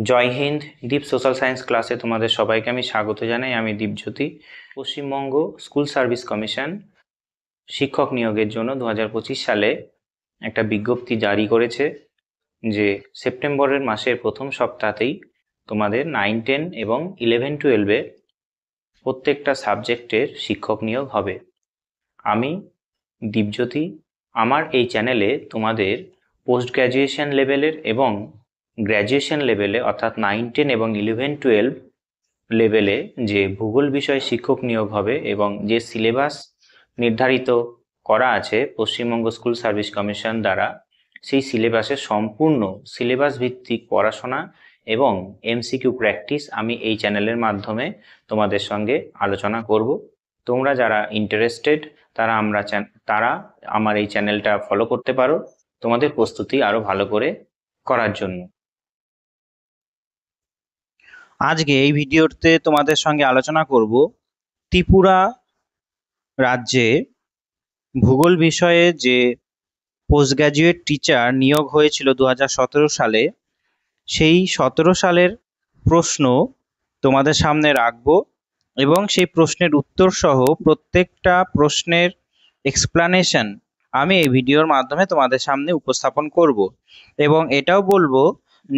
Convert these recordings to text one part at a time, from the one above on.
জয় হিন্দ। দীপ social science ক্লাসে তোমাদের সবাইকে আমি স্বাগত জানাই। আমি Dipjyoti. Paschimbanga school service commission শিক্ষক নিয়োগের জন্য 2025 সালে একটা বিজ্ঞপ্তি জারি করেছে যে সেপ্টেম্বরের মাসের প্রথম সপ্তাহতেই তোমাদের 9, 10 এবং 11, 12-এ প্রত্যেকটা সাবজেক্টের শিক্ষক নিয়োগ হবে। আমি দীপজ্যোতি আমার এই চ্যানেলে তোমাদের পোস্ট গ্র্যাজুয়েশন লেভেলের এবং গ্র্যাজুয়েশন লেভেলে অর্থাৎ 9, 10 এবং 11, 12 লেভেলে যে ভূগোল বিষয়ে শিক্ষক নিয়োগ হবে এবং যে সিলেবাস নির্ধারিত করা আছে পশ্চিমবঙ্গ স্কুল সার্ভিস কমিশন দ্বারা, সেই সিলেবাসের সম্পূর্ণ সিলেবাস ভিত্তিক পড়াশোনা এবং এমসিকিউ প্র্যাকটিস আমি এই চ্যানেলের মাধ্যমে তোমাদের সঙ্গে আলোচনা করব। তোমরা যারা ইন্টারেস্টেড তারা আমার এই চ্যানেলটা ফলো করতে পারো তোমাদের প্রস্তুতি আরো ভালো করে করার জন্য। আজকে এই ভিডিওতে তোমাদের সঙ্গে আলোচনা করব ত্রিপুরা রাজ্যে ভূগোল বিষয়ে যে পোস্ট গ্র্যাজুয়েট টিচার নিয়োগ হয়েছিল 2017 সালে, সেই 17 সালের প্রশ্ন তোমাদের সামনে রাখব এবং সেই প্রশ্নের উত্তর সহ প্রত্যেকটা প্রশ্নের এক্সপ্লানেশন আমি এই ভিডিওর মাধ্যমে তোমাদের সামনে উপস্থাপন করব এবং এটাও বলবো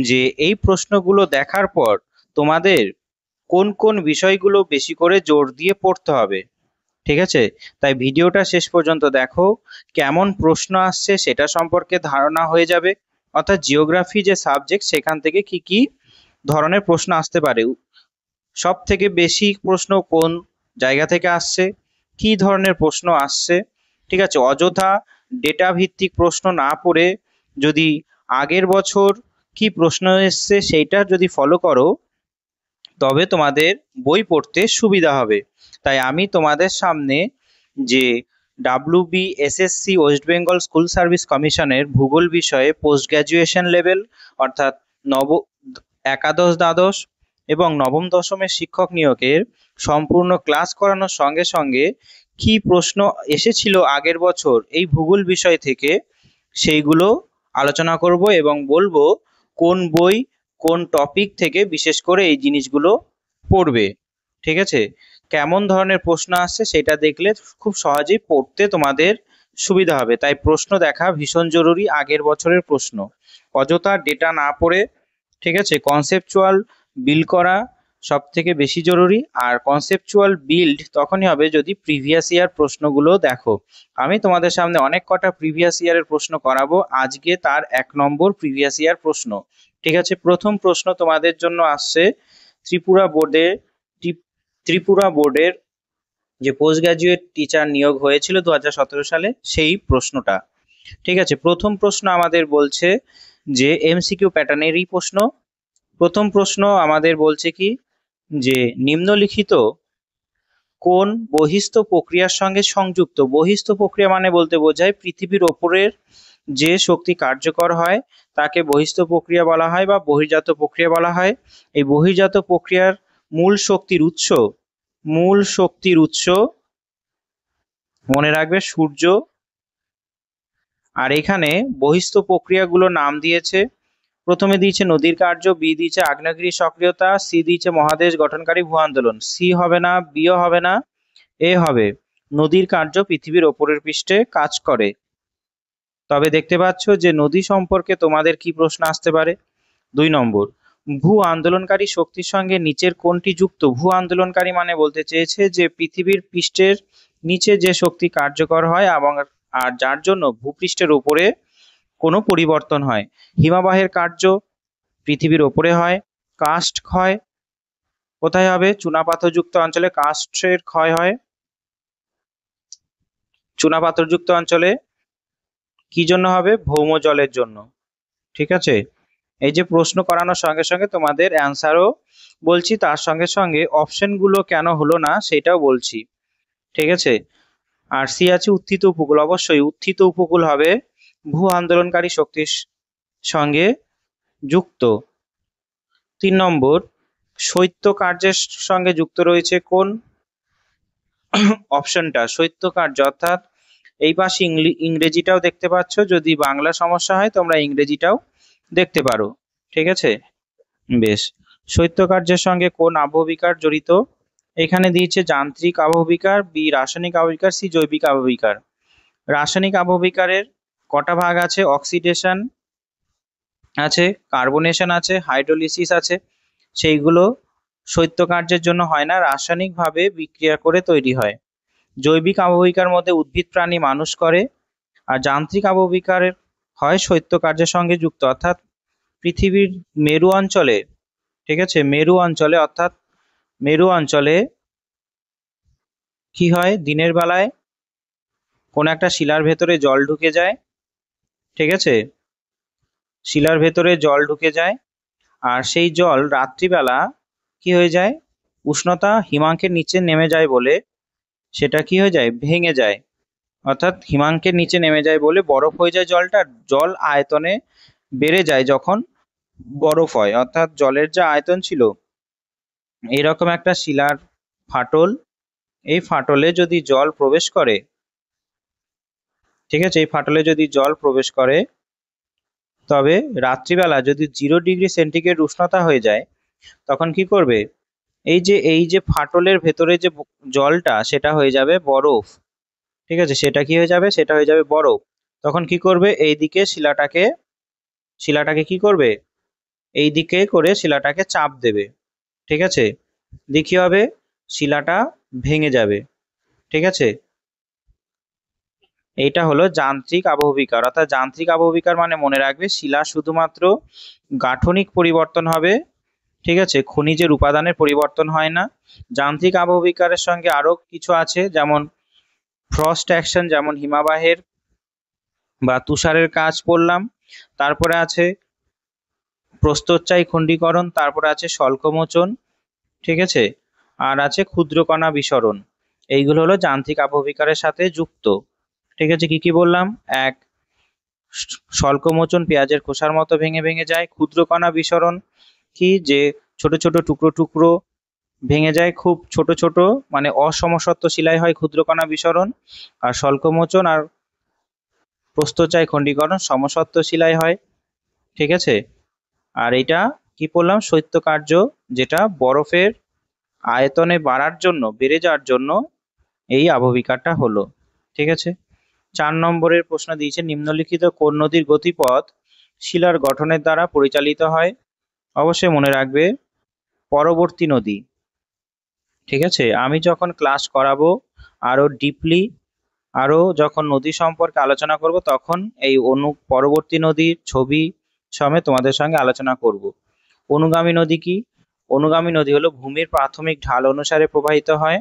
যে এই প্রশ্নগুলো দেখার পর তোমাদের কোন কোন বিষয়গুলো বেশি করে জোর দিয়ে পড়তে হবে। ঠিক আছে, তাই ভিডিওটা শেষ পর্যন্ত দেখো। কেমন প্রশ্ন আসছে সেটা সম্পর্কে ধারণা হয়ে যাবে, অর্থাৎ জিওগ্রাফি যে সাবজেক্ট সেখান থেকে কি কি ধরনের প্রশ্ন আসতে পারে, সব থেকে বেশি প্রশ্ন কোন জায়গা থেকে আসছে, কি ধরনের প্রশ্ন আসছে। ঠিক আছে, অযথা ডেটা ভিত্তিক প্রশ্ন না পড়ে যদি আগের বছর কি প্রশ্ন এসছে সেইটা যদি ফলো করো তবে তোমাদের বই পড়তে সুবিধা হবে। তাই আমি তোমাদের সামনে যে WBSSC West Bengal school service কমিশনের ভূগোল বিষয়ে পোস্ট গ্র্যাজুয়েশন লেভেল অর্থাৎ একাদশ দ্বাদশ এবং নবম দশমের শিক্ষক নিয়োগের সম্পূর্ণ ক্লাস করানোর সঙ্গে সঙ্গে কি প্রশ্ন এসেছিল আগের বছর এই ভূগোল বিষয় থেকে সেইগুলো আলোচনা করব এবং বলবো কোন বই কোন টপিক থেকে বিশেষ করে এই জিনিসগুলো পড়বে। ঠিক আছে, কেমন ধরনের প্রশ্ন আসছে সেটা দেখলে খুব সহজেই পড়তে তোমাদের সুবিধা হবে। তাই প্রশ্ন দেখা ভীষণ জরুরি, আগের বছরের প্রশ্ন অযথা ডেটা না পড়ে। ঠিক আছে, কনসেপচুয়াল বিল্ড করা সব থেকে বেশি জরুরি, আর কনসেপচুয়াল বিল্ড তখনই হবে যদি প্রিভিয়াস ইয়ার প্রশ্নগুলো দেখো। আমি তোমাদের সামনে অনেক কটা প্রিভিয়াস ইয়ারের প্রশ্ন করাবো, আজকে তার 1 নম্বর প্রিভিয়াস ইয়ার প্রশ্ন। ঠিক আছে, প্রথম প্রশ্ন তোমাদের জন্য আসছে ত্রিপুরা বোর্ডের যে পোস্ট গ্র্যাজুয়েট টিচার নিয়োগ হয়েছিল 2017 সালে সেই প্রশ্নটা। ঠিক আছে, প্রথম প্রশ্ন আমাদের বলছে যে এমসিকিউ প্যাটার্নেরই প্রশ্ন। প্রথম প্রশ্ন আমাদের বলছে কি যে নিম্নলিখিত কোন বহিস্থ প্রক্রিয়ার সঙ্গে সংযুক্ত। বহিস্থ প্রক্রিয়া মানে বলতে বোঝায় পৃথিবীর ওপরের যে শক্তি কার্যকর হয় তাকে বহিস্থ প্রক্রিয়া বলা হয় বা বহির্জাত প্রক্রিয়া বলা হয়। এই বহির্জাত প্রক্রিয়ার মূল শক্তির উৎস মনে রাখবে সূর্য। আর এখানে বহিস্থ প্রক্রিয়াগুলোর নাম দিয়েছে, প্রথমে দিয়েছে নদীর কার্য, বি দিয়েছে আগ্নেয়গিরি সক্রিয়তা, সি দিয়েছে মহাদেশ গঠনকারী ভূ আন্দোলন। সি হবে না, বিও হবে না, এ হবে। নদীর কার্য পৃথিবীর ওপরের পৃষ্ঠে কাজ করে। তবে দেখতে পাচ্ছ যে নদী সম্পর্কে তোমাদের কি প্রশ্ন আসতে পারে। 2 নম্বর, ভূ আন্দোলনকারী শক্তির সঙ্গে নিচের কোনটি যুক্ত। ভূ আন্দোলনকারী মানে বলতে চেয়েছে যে পৃথিবীর পৃষ্ঠের নিচে যে শক্তি কার্যকর হয় এবং আর যার জন্য ভূপৃষ্ঠের উপরে কোনো পরিবর্তন হয়। হিমবাহের কার্য পৃথিবীর ওপরে হয়। কাস্ট ক্ষয় কোথায় হবে? চুনাপাথরযুক্ত অঞ্চলে কাস্টের ক্ষয় হয়। চুনাপাথরযুক্ত অঞ্চলে কি জন্য হবে? ভৌম জলের জন্য। ঠিক আছে, এই যে প্রশ্ন করানোর সঙ্গে সঙ্গে তোমাদের অ্যান্সারও বলছি, তার সঙ্গে সঙ্গে অপশনগুলো কেন হলো না সেটাও বলছি। ঠিক আছে, আর সি আছে উত্থিত উপকূল। অবশ্যই উত্থিত উপকূল হবে ভূ আন্দোলনকারী শক্তির সঙ্গে যুক্ত। 3 নম্বর, শৈত্য কার্যের সঙ্গে যুক্ত রয়েছে কোন অপশনটা? শৈত্য কার্য, অর্থাৎ এই পাশে ইংরেজিটাও দেখতে পাচ্ছ, যদি বাংলা সমস্যা হয় তোমরা ইংরেজিটাও দেখতে পারো। ঠিক আছে, বেশ, শৈত্যকার্যের সঙ্গে কোন আবহবিকার জড়িত? এখানে দিয়েছে যান্ত্রিক আবহবিকার, বি রাসায়নিক আবহবিকার, সি জৈবিক আবহবিকার। রাসায়নিক আবহবিকারের কটা ভাগ আছে? অক্সিডেশন আছে, কার্বনেশন আছে, হাইড্রোলিসিস আছে। সেইগুলো শৈত্যকার্যের জন্য হয় না, রাসায়নিকভাবে বিক্রিয়া করে তৈরি হয়। জৈবিক আবহবিকার মধ্যে উদ্ভিদ প্রাণী মানুষ করে। আর যান্ত্রিক আবহবিকারের হয় শৈত্যকার্যের সঙ্গে যুক্ত, অর্থাৎ পৃথিবীর মেরু অঞ্চলে, ঠিক আছে, মেরু অঞ্চলে অর্থাৎ মেরু অঞ্চলে কি হয়, দিনের বেলায় কোনো একটা শিলার ভেতরে জল ঢুকে যায়, ঠিক আছে, শিলার ভেতরে জল ঢুকে যায়, আর সেই জল রাত্রিবেলা কি হয়ে যায়, উষ্ণতা হিমাঙ্কের নিচে নেমে যায় বলে সেটা কি হয়ে যায়, ভেঙে যায়। অর্থাৎ হিমাঙ্কের নিচে নেমে যায় বলে বরফ হয়ে যায় জলটা। জল আয়তনে বেড়ে যায় যখন বরফ হয়, অর্থাৎ জলের যা আয়তন ছিল, এইরকম একটা শিলার ফাটল, এই ফাটলে যদি জল প্রবেশ করে, ঠিক আছে, এই ফাটলে যদি জল প্রবেশ করে, তবে রাত্রিবেলা যদি 0 ডিগ্রি সেন্টিগ্রেড উষ্ণতা হয়ে যায়, তখন কি করবে, এই যে ফাটলের ভেতরে যে জলটা সেটা হয়ে যাবে বরফ, ঠিক আছে, সেটা কি হয়ে যাবে, সেটা হয়ে যাবে বরফ। তখন কি করবে, এইদিকে শিলাটাকে কি করবে, এই দিকে করে শিলাটাকে চাপ দেবে, ঠিক আছে, দিয়ে কি হবে, শিলাটা ভেঙে যাবে, ঠিক আছে। এইটা হলো যান্ত্রিক আবহবিকার। অর্থাৎ যান্ত্রিক আবহবিকার মানে মনে রাখবে, শিলা শুধুমাত্র গাঠনিক পরিবর্তন হবে, ঠিক আছে, খনিজের উপাদানের পরিবর্তন হয় না। যান্ত্রিক আবহবিকারের সঙ্গে আরো কিছু আছে, যেমন ফ্রস্ট অ্যাকশন, যেমন হিমবাহের বা তুষারের কাজ পড়লাম। তারপরে আছে প্রস্তরচায়ী খণ্ডীকরণ, তারপরে আছে স্বল্পমোচন, ঠিক আছে, আর আছে ক্ষুদ্রকণা বিসরণ। এইগুলো হলো যান্ত্রিক আবহবিকারের সাথে যুক্ত, ঠিক আছে। কি কি বললাম? এক, স্বল্পমোচন, পেঁয়াজের খোসার মতো ভেঙে ভেঙে যায়। ক্ষুদ্রকণা বিসরণ কি, যে ছোট ছোট টুকরো টুকরো ভেঙে যায়, খুব ছোট ছোট, মানে অসমসত্ব শিলায় হয় ক্ষুদ্রকণা বিসরণ। আর স্বল্পমোচন আর প্রস্থচায়ী খণ্ডীকরণ সমসত্ব শিলায় হয়, ঠিক আছে। আর এটা কি বললাম, শৈত্যকার্য, যেটা বরফের আয়তনে বাড়ার জন্য, বেড়ে যাওয়ার জন্য এই আবহবিকারটা হলো, ঠিক আছে। 4 নম্বরের প্রশ্ন দিয়েছে, নিম্নলিখিত কোন নদীর গতিপথ শিলার গঠনের দ্বারা পরিচালিত হয়? অবশ্যই মনে রাখবে, পরবর্তী নদী, ঠিক আছে। আমি যখন ক্লাস করাবো আরো ডিপলি, আরো যখন নদী সম্পর্কে আলোচনা করব, তখন এই পরবর্তী নদীর ছবি সমেত তোমাদের সঙ্গে আলোচনা করব। অনুগামী নদী কি? অনুগামী নদী হলো ভূমির প্রাথমিক ঢাল অনুসারে প্রবাহিত হয়,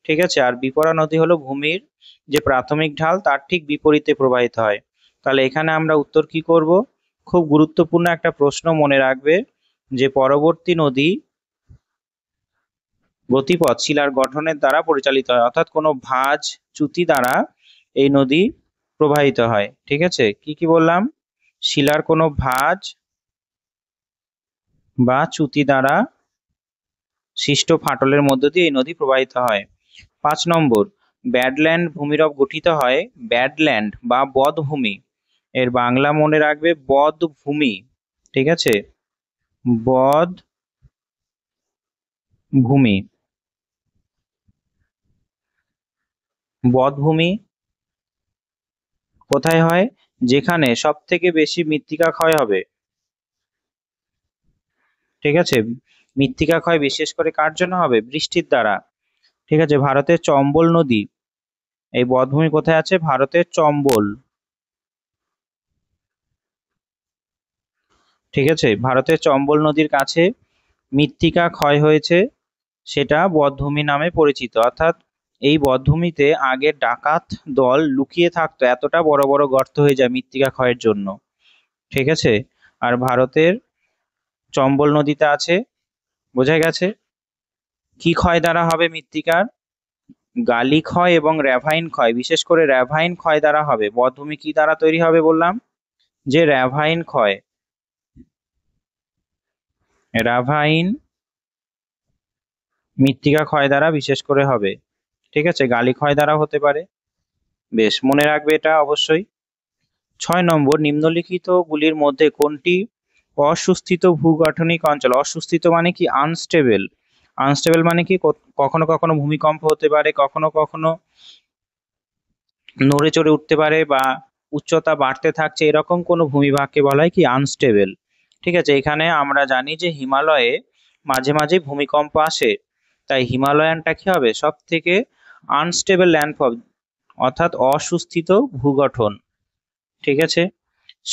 ঠিক আছে। আর বিপরা নদী হলো ভূমির যে প্রাথমিক ঢাল তার ঠিক বিপরীতে প্রবাহিত হয়। তাহলে এখানে আমরা উত্তর কি করব? খুব গুরুত্বপূর্ণ একটা প্রশ্ন মনে রাখবে, যে পরবর্তী নদী গতিপথ শিলার গঠনের দ্বারা পরিচালিত হয়, অর্থাৎ কোনো ভাঁজ চ্যুতি দ্বারা এই নদী প্রবাহিত হয়, ঠিক আছে। কি কি বললাম? শিলার কোনো ভাঁজ বা চ্যুতি দ্বারা সৃষ্ট ফাটলের মধ্য দিয়ে এই নদী প্রবাহিত হয়। 5 নম্বর, ব্যাডল্যান্ড ভূমিরূপ গঠিত হয়, ব্যাডল্যান্ড বা বধভূমি, এর বাংলা মনে রাখবে বধভূমি, ঠিক আছে, বধভূমি। বধভূমি কোথায় হয়? যেখানে সব থেকে বেশি মৃত্তিকা ক্ষয় হবে, ঠিক আছে। মৃত্তিকা ক্ষয় বিশেষ করে কার জন্য হবে? বৃষ্টির দ্বারা, ঠিক আছে। ভারতের চম্বল নদী, এই বধভূমি কোথায় আছে? ভারতের চম্বল, ঠিক আছে। ভারতের চম্বল নদীর কাছে মৃত্তিকা ক্ষয় হয়েছে, সেটা বধ্যভূমি নামে পরিচিত। অর্থাৎ এই বধ্যভূমিতে আগে ডাকাত দল লুকিয়ে থাকতো, এতটা বড় বড় গর্ত হয়ে যায় মৃত্তিকা ক্ষয়ের জন্য, ঠিক আছে। আর ভারতের চম্বল নদীতে আছে, বোঝা গেছে। কি ক্ষয় দ্বারা হবে মৃত্তিকার? গালি ক্ষয় এবং র্যাভাইন ক্ষয়, বিশেষ করে র্যাভাইন ক্ষয় দ্বারা হবে। বধ্যভূমি কি দ্বারা তৈরি হবে বললাম? যে র্যাভাইন ক্ষয়, র্যাভাইন মৃত্তিকা ক্ষয় দ্বারা বিশেষ করে হবে, ঠিক আছে। গালি ক্ষয় দ্বারা হতে পারে, বেশ মনে রাখবে এটা অবশ্যই। 6 নম্বর, নিম্নলিখিত গুলির মধ্যে কোনটি অসুস্থিত ভূগঠনিক অঞ্চল, অসুস্থিত মানে কি আনস্টেবল, আনস্টেবল মানে কি কখনো কখনো ভূমিকম্প হতে পারে, কখনো কখনো নড়ে চড়ে উঠতে পারে বা উচ্চতা বাড়তে থাকছে, এরকম কোনো ভূমিভাগকে বলা হয় কি আনস্টেবল। ঠিক আছে, এখানে আমরা জানি যে হিমালয়ে মাঝে মাঝে ভূমিকম্প আসে, তাই হিমালয়ানটা কি হবে সব থেকে আনস্টেবল ল্যান্ডফর্ম, অর্থাৎ অসুস্থিত ভূগঠন। ঠিক আছে।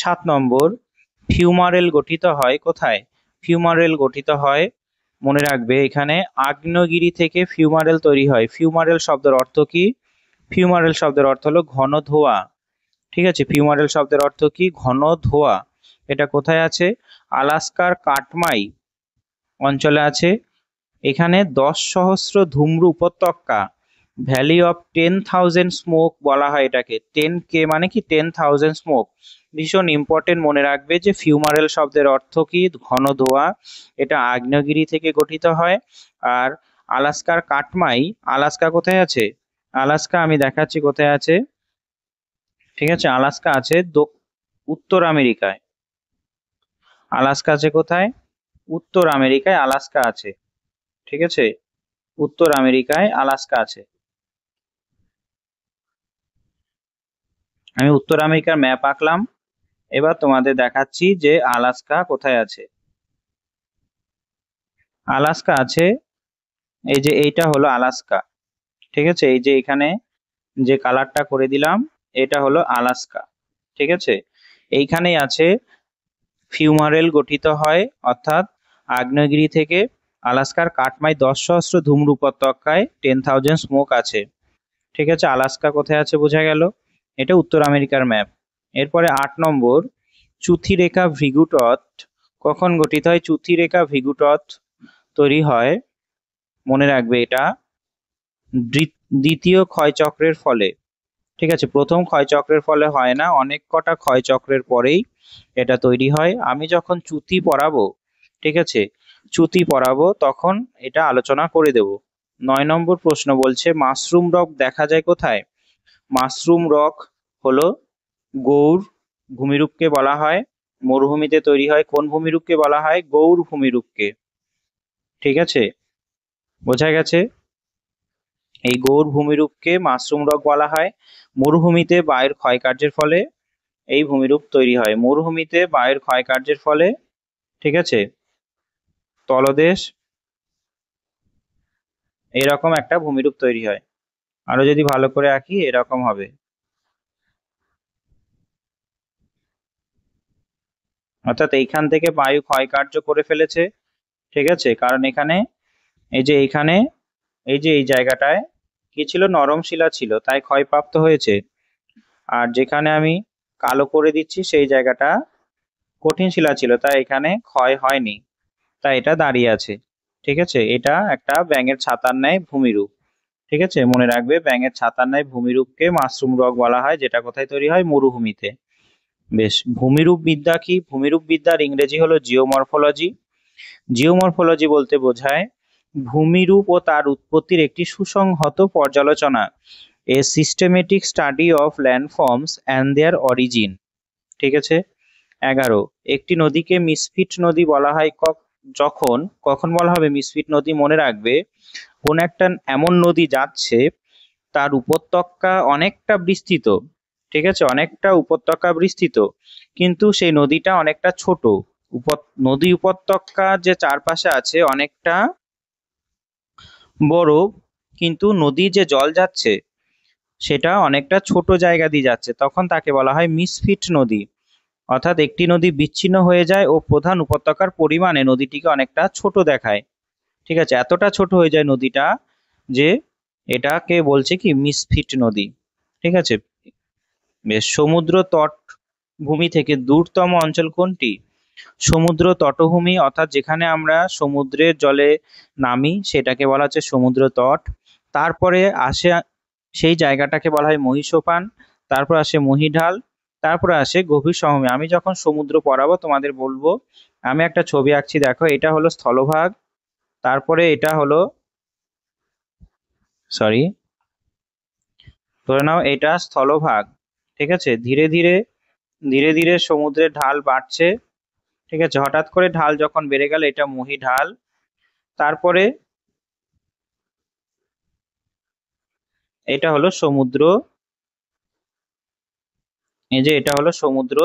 7 নম্বর, ফিউমারেল গঠিত হয় কোথায়? ফিউমারেল গঠিত হয়, মনে রাখবে এখানে আগ্নেয়গিরি থেকে ফিউমারেল তৈরি হয়। ফিউমারেল শব্দের অর্থ কি? ফিউমারেল শব্দের অর্থ হলো ঘন ধোঁয়া। ঠিক আছে, ফিউমারেল শব্দের অর্থ কি? ঘন ধোঁয়া। এটা কোথায় আছে? আলাস্কার কাটমাই অঞ্চলে আছে। এখানে 10,000 ধুমরু উপত্যকা, ভ্যালি অফ 10,000 স্মোক বলা হয় এটাকে। 10K মানে কি 10,000 স্মোক। ভীষণ ইম্পর্টেন্ট, মনে রাখবে যে ফিউমারেল শব্দের অর্থ কি? ঘন ধোঁয়া। এটা আগ্নেয়গিরি থেকে গঠিত হয়। আর আলাস্কার কাটমাই, আলাস্কা কোথায় আছে? আলাস্কা আমি দেখাচ্ছি কোথায় আছে। ঠিক আছে, আলাস্কা আছে উত্তর আমেরিকায়। আলাস্কা আছে কোথায়? উত্তর আমেরিকায় আলাস্কা আছে। ঠিক আছে, উত্তর আমেরিকায় আলাস্কা আছে। আমি উত্তর আমেরিকার ম্যাপ আঁকলাম, এবার তোমাদের দেখাচ্ছি যে আলাস্কা কোথায় আছে। আলাস্কা আছে, এই যে এইটা হলো আলাস্কা। ঠিক আছে, এই যে এখানে যে কালারটা করে দিলাম এটা হলো আলাস্কা। ঠিক আছে, এইখানেই আছে ফিউমারেল গঠিত হয়, অর্থাৎ আগ্নেয়গিরি থেকে আলাস্কার কাটমাই 10,000 ধুমরু উপত্যকায় 10,000 স্মোক আছে। ঠিক আছে, আলাস্কা কোথায় আছে বোঝা গেল। এটা উত্তর আমেরিকার ম্যাপ। এরপরে 8 নম্বর, চুথিরেখা ভৃগুটট কখন গঠিত হয়? চুথিরেখা ভৃগুটট তৈরি হয়, মনে রাখবে এটা দ্বিতীয় ক্ষয়চক্রের ফলে। ঠিক আছে, প্রথম ক্ষয়চক্রের ফলে হয় না, অনেক কটা ক্ষয়চক্রের পরেই এটা তৈরি হয়। আমি যখন চ্যুতি পড়াবো, ঠিক আছে, চ্যুতি পড়াবো তখন এটা আলোচনা করে দেব। 9 নম্বর প্রশ্ন বলছে মাশরুম রক দেখা যায় কোথায়? মাশরুম রক হলো গৌর ভূমিরূপকে বলা হয়। মরুভূমিতে তৈরি হয়। কোন ভূমিরূপকে বলা হয়? গৌর ভূমিরূপকে। ঠিক আছে, বোঝা গেছে। এই গৌর ভূমিরূপকে মাশরুম রক বলা হয়। মরুভূমিতে বায়ুর ক্ষয়কার্যের ফলে এই ভূমিরূপ তৈরি হয়। মরুভূমিতে বায়ুর ক্ষয়কার্যের ফলে, ঠিক আছে, তলদেশ এরকম একটা ভূমিরূপ তৈরি হয়। আরো যদি ভালো করে আঁকি এরকম হবে। অর্থাৎ এইখান থেকে বায়ু ক্ষয়কার্য করে ফেলেছে। ঠিক আছে, কারণ এখানে এই যে এইখানে এই যে এই জায়গাটায় কি ছিল? নরম শিলা ছিল, তাই ক্ষয়প্রাপ্ত হয়েছে। আর যেখানে আমি কালো করে দিচ্ছি সেই জায়গাটা কঠিন শিলা ছিল, তাই এখানে ক্ষয় হয়নি, তাই এটা দাঁড়িয়ে আছে। ঠিক আছে, এটা একটা ব্যাঙের ছাতার ন্যায় ভূমিরূপ। ঠিক আছে, মনে রাখবে ব্যাঙের ছাতার ন্যায় ভূমিরূপকে মাশরুম রক বলা হয়, যেটা কোথায় তৈরি হয়? মরুভূমিতে। বেশ, ভূমিরূপ বিদ্যা কি? ভূমিরূপ বিদ্যার ইংরেজি হলো জিওমরফোলজি। জিওমরফোলজি বলতে বোঝায় ভূমিরূপ ও তার উৎপত্তির একটি সুসংহত পর্যালোচনা, a systematic study of landforms and their origin. ঠিক আছে। 11, একটি নদীকে মিসফিট নদী বলা হয় যখন, কখন বলা হবে মিসফিট নদী? মনে রাখবে কোন একটা এমন নদী যাচ্ছে তার উপত্যকা অনেকটা বিস্তৃত, ঠিক আছে, অনেকটা উপত্যকা বিস্তৃত, কিন্তু সেই নদীটা অনেকটা ছোট। নদী উপত্যকা যে চারপাশে আছে অনেকটা বড়, কিন্তু নদী যে জল যাচ্ছে সেটা অনেকটা ছোট জায়গা দিয়ে যাচ্ছে, তখন তাকে বলা হয় মিসফিট নদী। অর্থাৎ একটি নদী বিচ্ছিন্ন হয়ে যায় ও প্রধান উপত্যকার পরিমাণে নদীটিকে অনেকটা ছোট দেখায়। ঠিক আছে, এতটা ছোট হয়ে যায় নদীটা যে এটাকে বলছে কি মিসফিট নদী। ঠিক আছে, বেশ। সমুদ্র তট ভূমি থেকে দূরতম অঞ্চল কোনটি? সমুদ্র তটভূমি, অর্থাৎ যেখানে আমরা সমুদ্রের জলে নামি সেটাকে বলা হচ্ছে সমুদ্র তট। তারপরে আসে সেই জায়গাটাকে বলা হয় মহীসোপান, তারপর আসে মহীঢাল, তারপরে আসে গভীর সমভূমি। আমি যখন সমুদ্র পড়াবো তোমাদের বলবো। আমি একটা ছবি আঁকছি, দেখো এটা হলো স্থলভাগ, তারপরে এটা হলো, সরি, ধরে নাও এটা স্থলভাগ। ঠিক আছে, ধীরে ধীরে ধীরে ধীরে সমুদ্রের ঢাল বাড়ছে। ঠিক আছে, হঠাৎ করে ঢাল যখন বেড়ে গেল, এটা মহী ঢাল। তারপরে এটা হলো সমুদ্র, এই যে এটা হলো সমুদ্র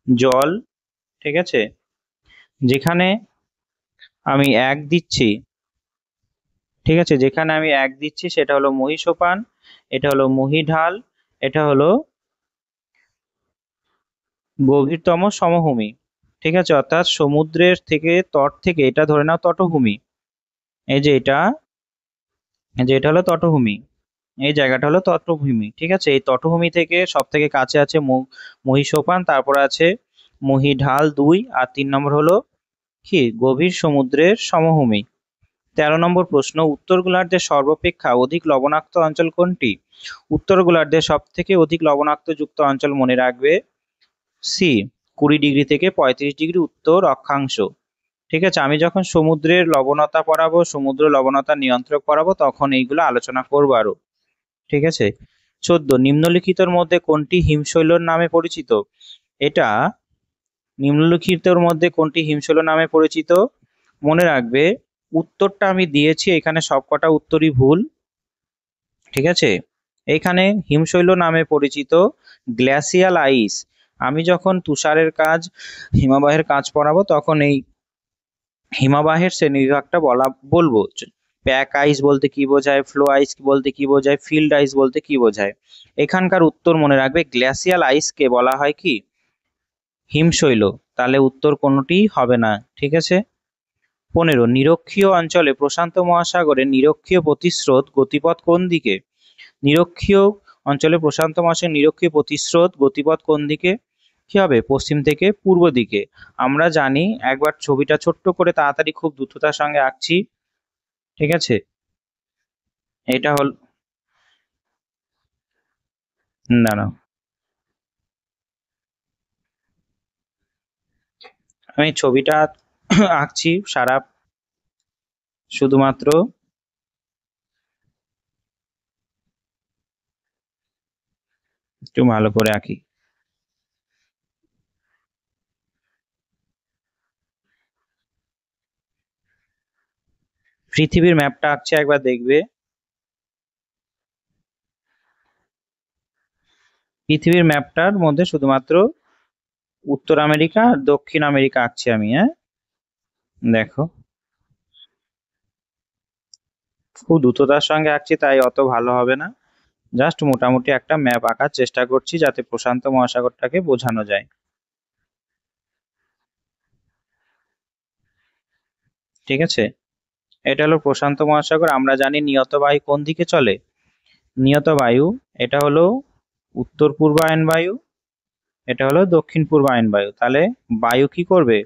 জল। ঠিক আছে, যেখানে আমি এক দিচ্ছি, ঠিক আছে, যেখানে আমি এক দিচ্ছি সেটা হলো মহীসোপান, এটা হলো মহীঢাল, এটা হলো গভীরতম সমভূমি। ঠিক আছে, অর্থাৎ সমুদ্রের থেকে তট থেকে এটা ধরে নাও তটভূমি। এই যে এটা, এই যে এটা হলো তটভূমি, এই জায়গাটা হলো তটভূমি। ঠিক আছে, এই তটভূমি থেকে সব থেকে কাছে আছে মহীসোপান, তারপর আছে মহীঢাল 2, আর 3 নম্বর হলো কি গভীর সমুদ্রের সমভূমি। 13 নম্বর প্রশ্ন, উত্তর গোলার্ধের সর্বাপেক্ষা অধিক লবণাক্ত অঞ্চল কোনটি? উত্তর গোলার্ধের সব থেকে অধিক লবণাক্ত যুক্ত অঞ্চল মনে রাখবে সি 20 ডিগ্রি থেকে 35 ডিগ্রি উত্তর অক্ষাংশ। ঠিক আছে, আমি যখন সমুদ্রের লবণতা পড়াবো, সমুদ্র লবণতা নিয়ন্ত্রক পড়াবো, তখন এইগুলো আলোচনা করবো আরো। ঠিক আছে, 14, নিম্নলিখিতর মধ্যে কোনটি হিমশৈলর নামে পরিচিত? এটা নিম্নলিখিতর মধ্যে কোনটি হিমশৈল নামে পরিচিত? মনে রাখবে উত্তরটা আমি দিয়েছি, এখানে সবকটা উত্তরই ভুল। ঠিক আছে, এইখানে হিমশৈল নামে পরিচিত গ্লেসিয়াল আইস। আমি যখন তুষারের কাজ, হিমবাহের কাজ পড়াবো, তখন এই হিমবাহের শ্রেণীবিভাগটা বলবো। প্যাক আইস বলতে কি বোঝায়, ফ্লো আইস বলতে কি বোঝায়, ফিল্ড আইস বলতে কি বোঝায়। এখানকার উত্তর মনে রাখবে গ্লেসিয়াল আইসকে বলা হয় কি হিমশৈল। তাহলে উত্তর কোনোটিই হবে না। ঠিক আছে, 15, নিরক্ষীয় অঞ্চলে প্রশান্ত মহাসাগরের নিরক্ষীয় প্রতিস্রোত গতিপথ কোন দিকে? নিরক্ষীয় অঞ্চলে প্রশান্ত মহাসাগরের নিরক্ষীয় প্রতিস্রোত গতিপথ কোন দিকে? কি হবে? পশ্চিম থেকে পূর্ব দিকে। আমরা জানি, একবার ছবিটা ছোট্ট করে তাড়াতাড়ি খুব দ্রুততার সঙ্গে আঁকছি। ঠিক আছে, এটা হল, দাঁড়াও, আমি ছবিটা আঁকছি সারা, শুধুমাত্র একটু ভালো করে আঁকি। পৃথিবীর ম্যাপটা আঁকছি, একবার দেখবে। পৃথিবীর ম্যাপটার মধ্যে শুধুমাত্র উত্তর আমেরিকা আর দক্ষিণ আমেরিকা আঁকছি আমি। হ্যাঁ, দেখো, খুব দ্রুততার সঙ্গে আঁকছি তাই অত ভালো হবে না, জাস্ট মোটামুটি একটা ম্যাপ আঁকার চেষ্টা করছি যাতে প্রশান্ত মহাসাগরটাকে বোঝানো যায়। ঠিক আছে, এটা হলো প্রশান্ত মহাসাগর। আমরা জানি নিয়ত বায়ু কোন দিকে চলে। নিয়ত বায়ু, এটা হলো উত্তর পূর্বায়ন বায়ু, এটা হলো দক্ষিণ পূর্বায়ন বায়ু। তাহলে বায়ু কি করবে?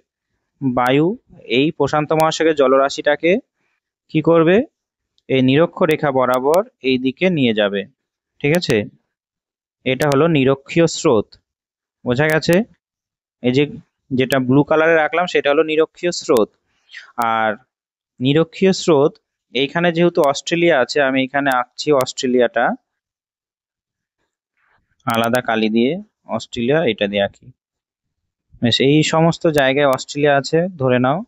বায়ু এই প্রশান্ত মহাসাগরের জলরাশিটাকে কি করবে? এই নিরক্ষরেখা বরাবর এই দিকে নিয়ে যাবে। ঠিক আছে, এটা হলো নিরক্ষীয় স্রোত। বোঝা গেছে? এই যে যেটা ব্লু কালারে রাখলাম সেটা হলো নিরক্ষীয় স্রোত। আর নিরক্ষীয় স্রোত, এইখানে যেহেতু অস্ট্রেলিয়া আছে, আমি এখানে আঁকছি অস্ট্রেলিয়াটা আলাদা কালি দিয়ে, অস্ট্রেলিয়া এটা দিয়ে আঁকি। বেশ, এই সমস্ত জায়গায় অস্ট্রেলিয়া আছে ধরে নাও।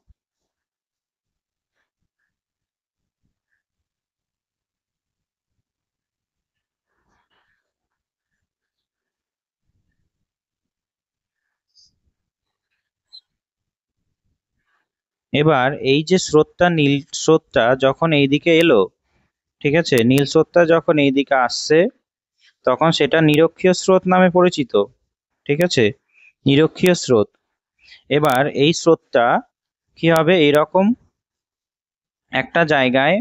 এবার এই যে স্রোতটা, নীল স্রোতটা যখন এইদিকে এলো, ঠিক আছে, নীল স্রোতটা যখন এইদিকে আসছে, তখন সেটা নিরক্ষীয় স্রোত নামে পরিচিত। ঠিক আছে, নিরক্ষীয় স্রোত। এবার এই স্রোতটা কি হবে? এরকম একটা জায়গায়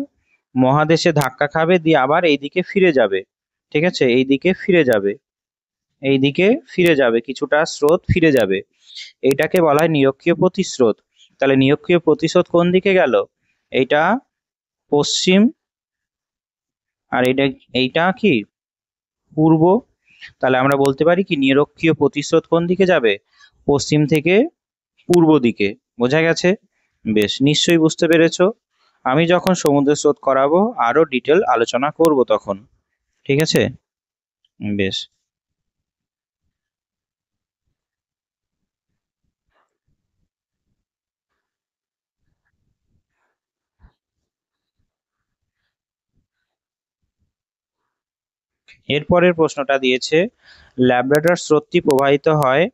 মহাদেশে ধাক্কা খাবে, দিয়ে আবার এইদিকে ফিরে যাবে। ঠিক আছে, এইদিকে ফিরে যাবে, এইদিকে ফিরে যাবে, কিছুটা স্রোত ফিরে যাবে। এইটাকে বলা হয় নিরক্ষীয় প্রতিস্রোত। তাহলে নিরক্ষীয় প্রতিস্রোত কোন দিকে গেল? এইটা পশ্চিম, আর এইটা কি পূর্ব। তাহলে আমরা বলতে পারি কি নিরক্ষীয় প্রতিস্রোত কোন দিকে যাবে? পশ্চিম থেকে পূর্ব দিকে। বোঝা গেছে? বেশ, নিশ্চয়ই বুঝতে পেরেছো। আমি যখন সমুদ্র স্রোত করাবো আরো ডিটেল আলোচনা করব তখন। ঠিক আছে, বেশ। এরপরের প্রশ্নটা দিয়েছে, ল্যাব্রাডর স্রোতটি প্রবাহিত হয়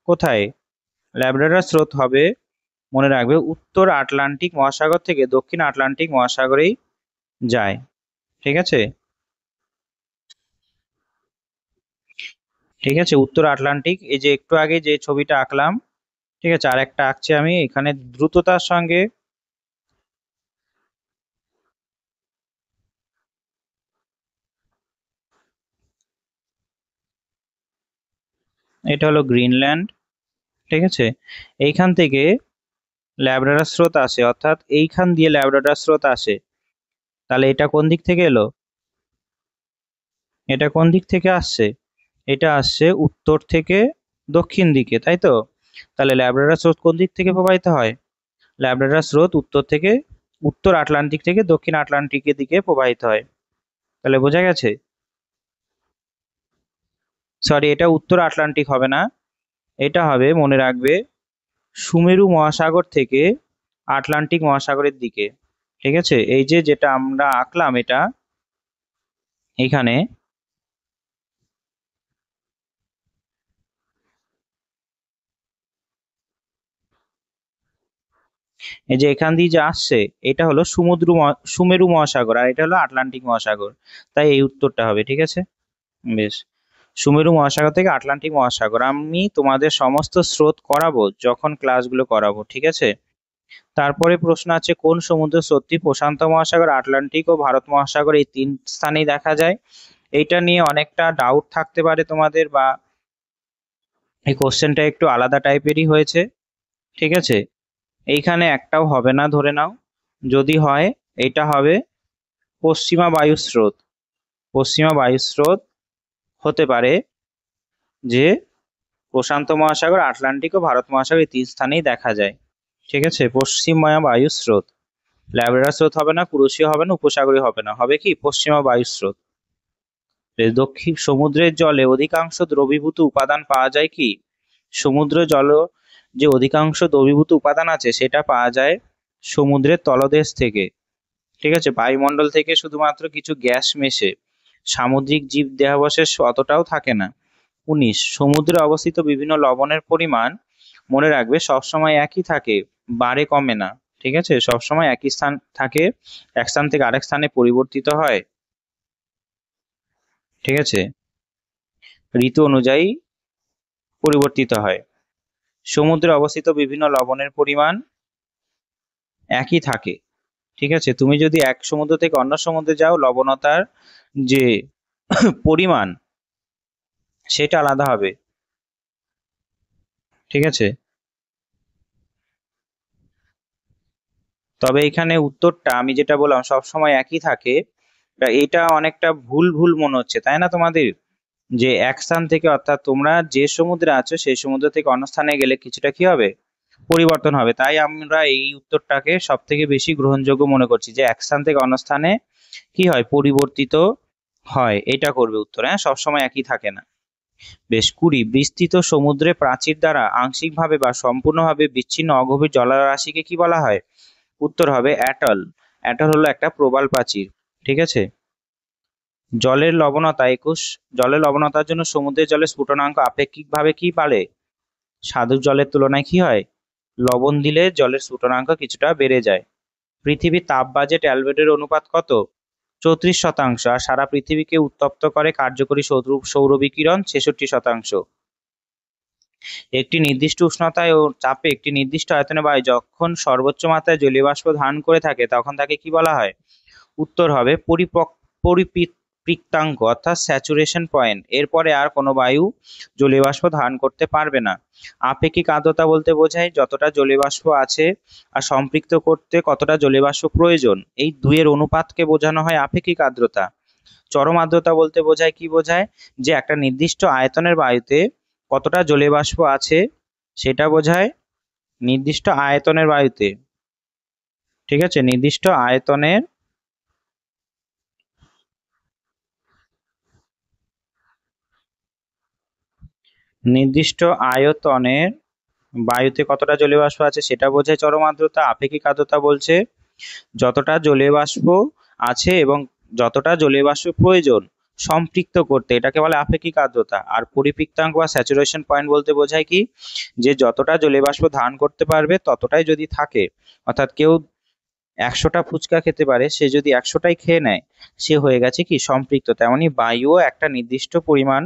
কোথায়? ল্যাব্রাডর স্রোত হবে, মনে রাখবে, উত্তর আটলান্টিক মহাসাগর থেকে দক্ষিণ আটলান্টিক মহাসাগরেই যায়। ঠিক আছে, ঠিক আছে, উত্তর আটলান্টিক। এই যে একটু আগে যে ছবিটা আঁকলাম, ঠিক আছে, আর একটা আঁকছি আমি এখানে দ্রুততার সঙ্গে। এটা হলো গ্রিনল্যান্ড। ঠিক আছে, এইখান থেকে ল্যাব্রাডর স্রোত আসে, অর্থাৎ এইখান দিয়ে ল্যাব্রাডর স্রোত আসে। তাহলে এটা কোন দিক থেকে এলো? এটা কোন দিক থেকে আসছে? এটা আসছে উত্তর থেকে দক্ষিণ দিকে, তাই তো? তাহলে ল্যাব্রাডর স্রোত কোন দিক থেকে প্রবাহিত হয়? ল্যাব্রাডর স্রোত উত্তর থেকে, উত্তর আটলান্টিক থেকে দক্ষিণ আটলান্টিকের দিকে প্রবাহিত হয়। তাহলে বোঝা গেছে? সরি, এটা উত্তর আটলান্টিক হবে না, এটা হবে, মনে রাখবে, সুমেরু মহাসাগর থেকে আটলান্টিক মহাসাগরের দিকে। ঠিক আছে, এই যে যেটা আমরা আঁকলাম এটা এখানে, এই যে এখান দিয়ে যে আসছে এটা হলো সুমেরু মহাসাগর, আর এটা হলো আটলান্টিক মহাসাগর। তাই এই উত্তরটা হবে। ঠিক আছে, বেশ। সুমেরু মহাসাগর থেকে আটলান্টিক মহাসাগর। আমি তোমাদের সমস্ত স্রোত করাবো যখন ক্লাসগুলো করাবো। ঠিক আছে, তারপরে প্রশ্ন আছে, কোন সমুদ্র স্রোতটি প্রশান্ত মহাসাগর, আটলান্টিক ও ভারত মহাসাগর এই তিন স্থানেই দেখা যায়? এইটা নিয়ে অনেকটা ডাউট থাকতে পারে তোমাদের, বা এই কোশ্চেনটা একটু আলাদা টাইপেরই হয়েছে। ঠিক আছে, এইখানে একটাও হবে না ধরে নাও, যদি হয় এটা হবে পশ্চিমা বায়ুস্রোত। পশ্চিমা বায়ুস্রোত হতে পারে যে প্রশান্ত মহাসাগর, আটলান্টিক ও ভারত মহাসাগর এই তিন স্থানেই দেখা যায়। ঠিক আছে, পশ্চিমা বায়ুস্রোত। ল্যাব্রাডর স্রোত হবে না, কুরুশীয় হবে না, উপসাগরীয় হবে না, হবে কি পশ্চিমা বায়ুস্রোত। দক্ষিণ সমুদ্রের জলে অধিকাংশ দ্রবীভূত উপাদান পাওয়া যায় কি? সমুদ্র জল যে অধিকাংশ দ্রবীভূত উপাদান আছে সেটা পাওয়া যায় সমুদ্রের তলদেশ থেকে। ঠিক আছে, বায়ুমণ্ডল থেকে শুধুমাত্র কিছু গ্যাস মেশে, সামুদ্রিক জীব দেহাবশেষ অতটাও থাকে না। 19, সমুদ্রে অবস্থিত বিভিন্ন লবণের পরিমাণ, মনে রাখবে, সবসময় একই থাকে, বাড়ে কমে না। ঠিক আছে, সবসময় একই স্থান থাকে, এক স্থান থেকে আরেক স্থানে পরিবর্তিত হয়। ঠিক আছে, ঋতু অনুযায়ী পরিবর্তিত হয়। সমুদ্রে অবস্থিত বিভিন্ন লবণের পরিমাণ একই থাকে। ঠিক আছে, তুমি যদি এক সমুদ্র থেকে অন্য সমুদ্রে যাও, লবণতার যে পরিমাণ সেটা আলাদা হবে। ঠিক আছে, তবে এখানে উত্তরটা আমি যেটা বললাম সব সময় একই থাকে, এটা অনেকটা ভুল ভুল মনে হচ্ছে, তাই না তোমাদের? যে এক স্থান থেকে, অর্থাৎ তোমরা যে সমুদ্রে আছো সেই সমুদ্র থেকে অন্য স্থানে গেলে কিছুটা কি হবে, পরিবর্তন হবে। তাই আমরা এই উত্তরটাকে সব থেকে বেশি গ্রহণযোগ্য মনে করছি, যে এক স্থান থেকে অন্য স্থানে কি হয়, পরিবর্তিত হয়। এটা করবে উত্তর, হ্যাঁ, সবসময় একই থাকে না। বেশ। 20, বিস্তৃত সমুদ্রে প্রাচীর দ্বারা আংশিকভাবে বা সম্পূর্ণভাবে বিচ্ছিন্ন অগভীর জলরাশিকে কি বলা হয়? উত্তর হবে অ্যাটল। অ্যাটল হলো একটা প্রবাল প্রাচীর। ঠিক আছে, জলের লবণতা 21, জলের লবণতার জন্য সমুদ্রের জলের স্ফুটনাঙ্ক আপেক্ষিকভাবে কি বাড়ে? স্বাদু জলের তুলনায় কি হয়, লবণ দিলে জলের স্ফুটনাঙ্ক কিছুটা বেড়ে যায়। পৃথিবীর তাপ বাজেট অ্যালবেডোর অনুপাত কত? 34%। আর সারা পৃথিবীকে উত্তপ্ত করে কার্যকরী সৌর বিকিরণ 66%। একটি নির্দিষ্ট উষ্ণতায় ও চাপে একটি নির্দিষ্ট আয়তনে বায়ু যখন সর্বোচ্চ মাত্রায় জলীয় বাষ্প ধারণ করে থাকে তখন তাকে কি বলা হয়? উত্তর হবে পরিপৃক্তাঙ্ক, অর্থাৎ স্যাচুরেশন পয়েন্ট। এরপরে আর কোনো বায়ু জলীয় বাষ্প ধারণ করতে পারবে না। আপেক্ষিক আর্দ্রতা বলতে বোঝায় যতটা জলীয় বাষ্প আছে আর সম্পৃক্ত করতে কতটা জলীয় বাষ্প প্রয়োজন, এই দুইয়ের অনুপাতকে বোঝানো হয় আপেক্ষিক আর্দ্রতা। চরম আর্দ্রতা বলতে বোঝায় কি বোঝায়, যে একটা নির্দিষ্ট আয়তনের বায়ুতে কতটা জলীয় বাষ্প আছে সেটা বোঝায় নির্দিষ্ট আয়তনের বায়ুতে। ঠিক আছে, নির্দিষ্ট আয়তনের বায়ুতে কতটা জলীয় বাষ্প আছে সেটা বোঝায় চরম আর্দ্রতা। আপেক্ষিক আর্দ্রতা বলছে যতটা জলীয় বাষ্প আছে এবং যতটা জলীয় বাষ্প প্রয়োজন সম্পৃক্ত করতে, এটাকে বলে আপেক্ষিক আর্দ্রতা। আর পরিপৃক্তাঙ্ক বা স্যাচুরেশন পয়েন্ট বলতে বোঝায় কি, যে যতটা জলীয় বাষ্প ধারণ করতে পারবে ততটাই যদি থাকে, অর্থাৎ কেউ 100টা ফুচকা খেতে পারে, সে যদি 100টাই খেয়ে নেয় সে হয়ে গেছে কি সম্পৃক্ত। তেমনি বায়ুও একটা নির্দিষ্ট পরিমাণ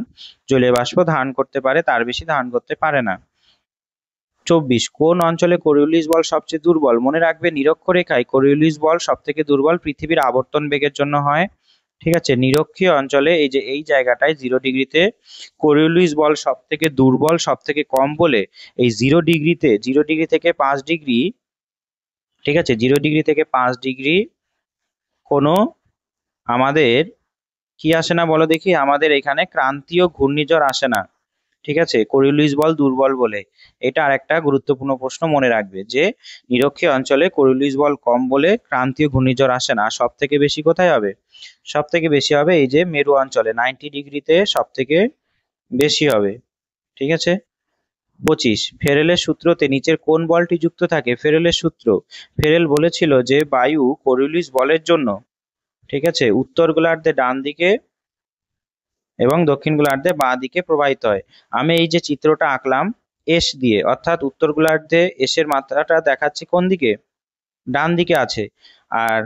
জলীয় বাষ্প ধারণ করতে পারে, তার বেশি ধারণ করতে পারে না। 24, কোন অঞ্চলে কোরিওলিস বল সবচেয়ে দুর্বল? মনে রাখবে নিরক্ষরেখায় কোরিওলিস বল সব থেকে দুর্বল পৃথিবীর আবর্তন বেগের জন্য হয়। ঠিক আছে, নিরক্ষীয় অঞ্চলে এই যে এই জায়গাটায় 0 ডিগ্রিতে কোরিওলিস বল সব থেকে দুর্বল, সব থেকে কম বলে এই 0 ডিগ্রিতে 0 ডিগ্রি থেকে 5 ডিগ্রি, ঠিক আছে, 0 ডিগ্রি থেকে 5 ডিগ্রি কোনো আমাদের কি আসে না বলো দেখি, আমাদের এখানে ক্রান্তীয় ঘূর্ণিঝড় আসে না। ঠিক আছে, কোরিওলিস বল দুর্বল বলে। এটা আরেকটা গুরুত্বপূর্ণ প্রশ্ন, মনে রাখবে যে নিরক্ষীয় অঞ্চলে কোরিওলিস বল কম বলে ক্রান্তীয় ঘূর্ণিঝড় আসে না। সব থেকে বেশি কোথায় হবে? সব থেকে বেশি হবে এই যে মেরু অঞ্চলে, 90 ডিগ্রিতে সব থেকে বেশি হবে। ঠিক আছে। 25, ফেরেলের সূত্রতে নিচের কোন বলটি যুক্ত থাকে? ফেরেলের সূত্র, ফেরেল বলেছিল যে বায়ু কোরিওলিস বলের জন্য, ঠিক আছে, উত্তর গোলার্ধে ডান দিকে এবং দক্ষিণ গোলার্ধে বাঁ দিকে প্রবাহিত হয়। আমি এই যে চিত্রটা আঁকলাম এস দিয়ে, অর্থাৎ উত্তর গোলার্ধে এসের মাত্রাটা দেখাচ্ছি কোন দিকে? ডান দিকে আছে। আর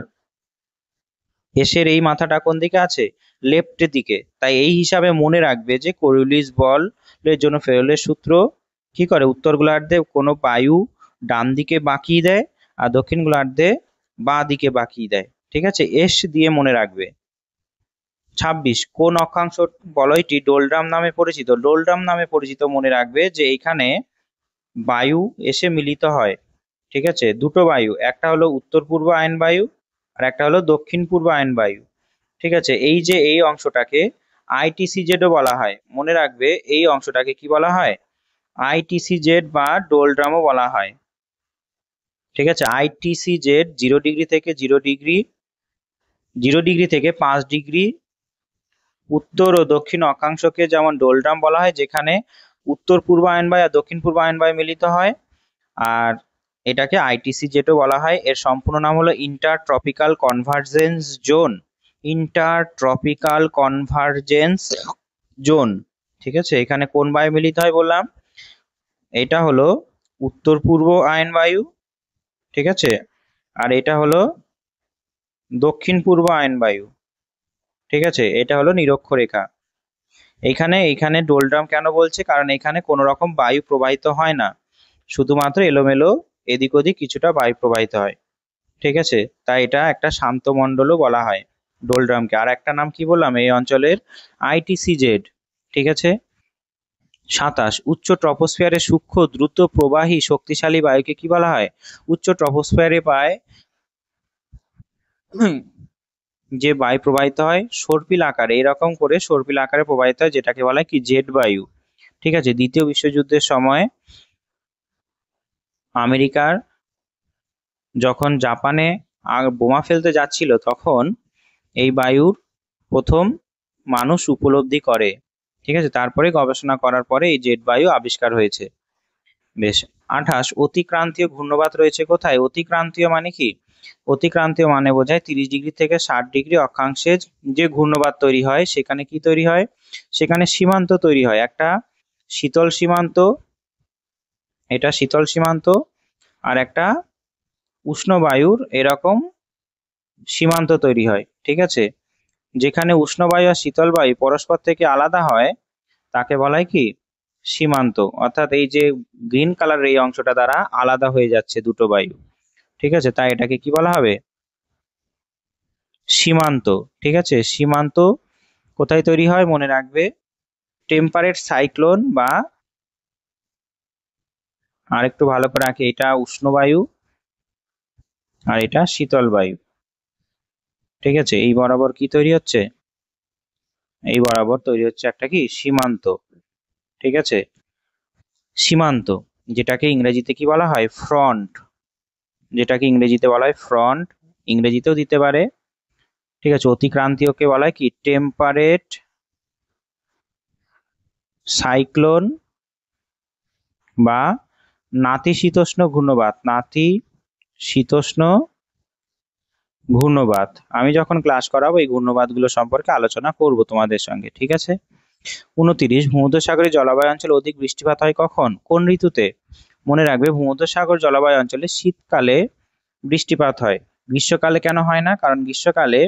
এসের এই মাথাটা কোন দিকে আছে? লেফটের দিকে। তাই এই হিসাবে মনে রাখবে যে কোরিওলিস বলের জন্য ফেরেলের সূত্র কি করে, উত্তর গোলার্ধে কোনো বায়ু ডান দিকে বাঁকিয়ে দেয় আর দক্ষিণ গোলার্ধে বাঁ দিকে বাঁকিয়ে দেয়। ঠিক আছে, এস দিয়ে মনে রাখবে। 26, কোন অক্ষাংশ বলয়টি ডোলড্রাম নামে পরিচিত? ডোলড্রাম নামে পরিচিত মনে রাখবে যে এইখানে বায়ু এসে মিলিত হয়। ঠিক আছে, দুটো বায়ু, একটা হলো উত্তর পূর্ব আয়ন বায়ু আর একটা হলো দক্ষিণ পূর্ব আয়ন বায়ু। ঠিক আছে, এই যে এই অংশটাকে আইটিসিজেডও বলা হয়। মনে রাখবে এই অংশটাকে কি বলা হয়? আইটিসিজেড বা ডোলড্রামও বলা হয়। ঠিক আছে, আইটিসিজেড 0 ডিগ্রি থেকে 0 ডিগ্রি 0 ডিগ্রি থেকে 5 ডিগ্রি উত্তর ও দক্ষিণ অক্ষাংশকে যেমন ডোলড্রাম বলা হয়, যেখানে উত্তর পূর্ব আয়ন বায়ু আর দক্ষিণ পূর্ব আয়ন বায়ু মিলিত হয়, আর এটাকে আইটিসিজেডও বলা হয়। এর সম্পূর্ণ নাম হলো inter tropical convergence zone. Inter tropical convergence zone. ঠিক আছে, এখানে কোন বায়ু মিলিত হয় বললাম? এটা হলো উত্তর পূর্ব আয়ন বায়ু, ঠিক আছে, আর এটা হলো দক্ষিণ পূর্ব আয়ন বায়ু। ঠিক আছে, এটা হলো নিরক্ষরেখা। এইখানে এইখানে ডোলড্রাম কেন বলছে? কারণ এখানে কোনো রকম বায়ু প্রবাহিত হয় না, শুধুমাত্র এলোমেলো এদিক ওদিক কিছুটা বায়ু প্রবাহিত হয়। ঠিক আছে, তাই এটা একটা শান্ত মণ্ডলও বলা হয় ডোলড্রামকে। আর একটা নাম কি বললাম এই অঞ্চলের? আইটিসিজেড। ঠিক আছে। 27, উচ্চ ট্রপোস্ফিয়ারে সূক্ষ্ম দ্রুত প্রবাহী শক্তিশালী বায়ুকে কি বলা হয়? উচ্চ ট্রপোস্ফিয়ারে পায় যে বায়ু প্রবাহিত হয় সর্পিল আকারে, এরকম করে সর্পিল আকারে প্রবাহিত হয়, যেটাকে বলা হয় কি জেট বায়ু। ঠিক আছে, দ্বিতীয় বিশ্বযুদ্ধের সময় আমেরিকার যখন জাপানে বোমা ফেলতে যাচ্ছিল, তখন এই বায়ুর প্রথম মানুষ উপলব্ধি করে। ঠিক আছে, তারপরে গবেষণা করার পরে এই জেট বায়ু আবিষ্কার হয়েছে। বেশ। 28, অতিক্রান্তীয় ঘূর্ণবাত রয়েছে কোথায়? অতিক্রান্তীয় মানে কি? অতিক্রান্তীয় মানে বোঝায় 30 ডিগ্রি থেকে 60 ডিগ্রি অক্ষাংশে যে ঘূর্ণবাত তৈরি হয়, সেখানে কি তৈরি হয়? সেখানে সীমান্ত তৈরি হয়, একটা শীতল সীমান্ত, এটা শীতল সীমান্ত, আর একটা উষ্ণ বায়ুর এরকম সীমান্ত তৈরি হয়। ঠিক আছে, যেখানে উষ্ণ বায়ু আর শীতল বায়ু পরস্পর থেকে আলাদা হয় তাকে বলা হয় কি সীমান্ত। অর্থাৎ এই যে গ্রিন কালারের এই অংশটা দ্বারা আলাদা হয়ে যাচ্ছে দুটো বায়ু। ঠিক আছে, তাই এটাকে কি বলা হবে? সীমান্ত। ঠিক আছে, সীমান্ত কোথায় তৈরি হয় মনে রাখবে? টেম্পারেট সাইক্লোন বা, আর একটু ভালো করে রাখি, এটা উষ্ণ বায়ু আর এটা শীতল বায়ু। ঠিক আছে, এই বরাবর কি তৈরি হচ্ছে? এই বরাবর তৈরি হচ্ছে একটা কি সীমান্ত। ঠিক আছে, সীমান্ত, যেটাকে ইংরেজিতে কি বলা হয়? ফ্রন্ট। যেটাকে ইংরেজিতে বলা হয় ফ্রন্ট, ইংরেজিতেও দিতে পারে। ঠিক আছে, অতিক্রান্তীয়কে বলা হয় কি টেম্পারেট সাইক্লোন বা নাতিশীতোষ্ণ ঘূর্ণবাত। নাতিশীতোষ্ণ ঘূর্ণবাত। আমি যখন ক্লাস করাবো এই ঘূর্ণবাতগুলো সম্পর্কে আলোচনা করব তোমাদের সঙ্গে, ঠিক আছে। 29, ভূমধ্যসাগরীয় জলবায়ু অঞ্চলে অধিক বৃষ্টিপাত হয় কখন, কোন ঋতুতে? মনে রাখবে ভূমধ্যসাগর জলবায়ু অঞ্চলে শীতকালে বৃষ্টিপাত হয়, গ্রীষ্মকালে কেন হয় না? কারণ গ্রীষ্মকালে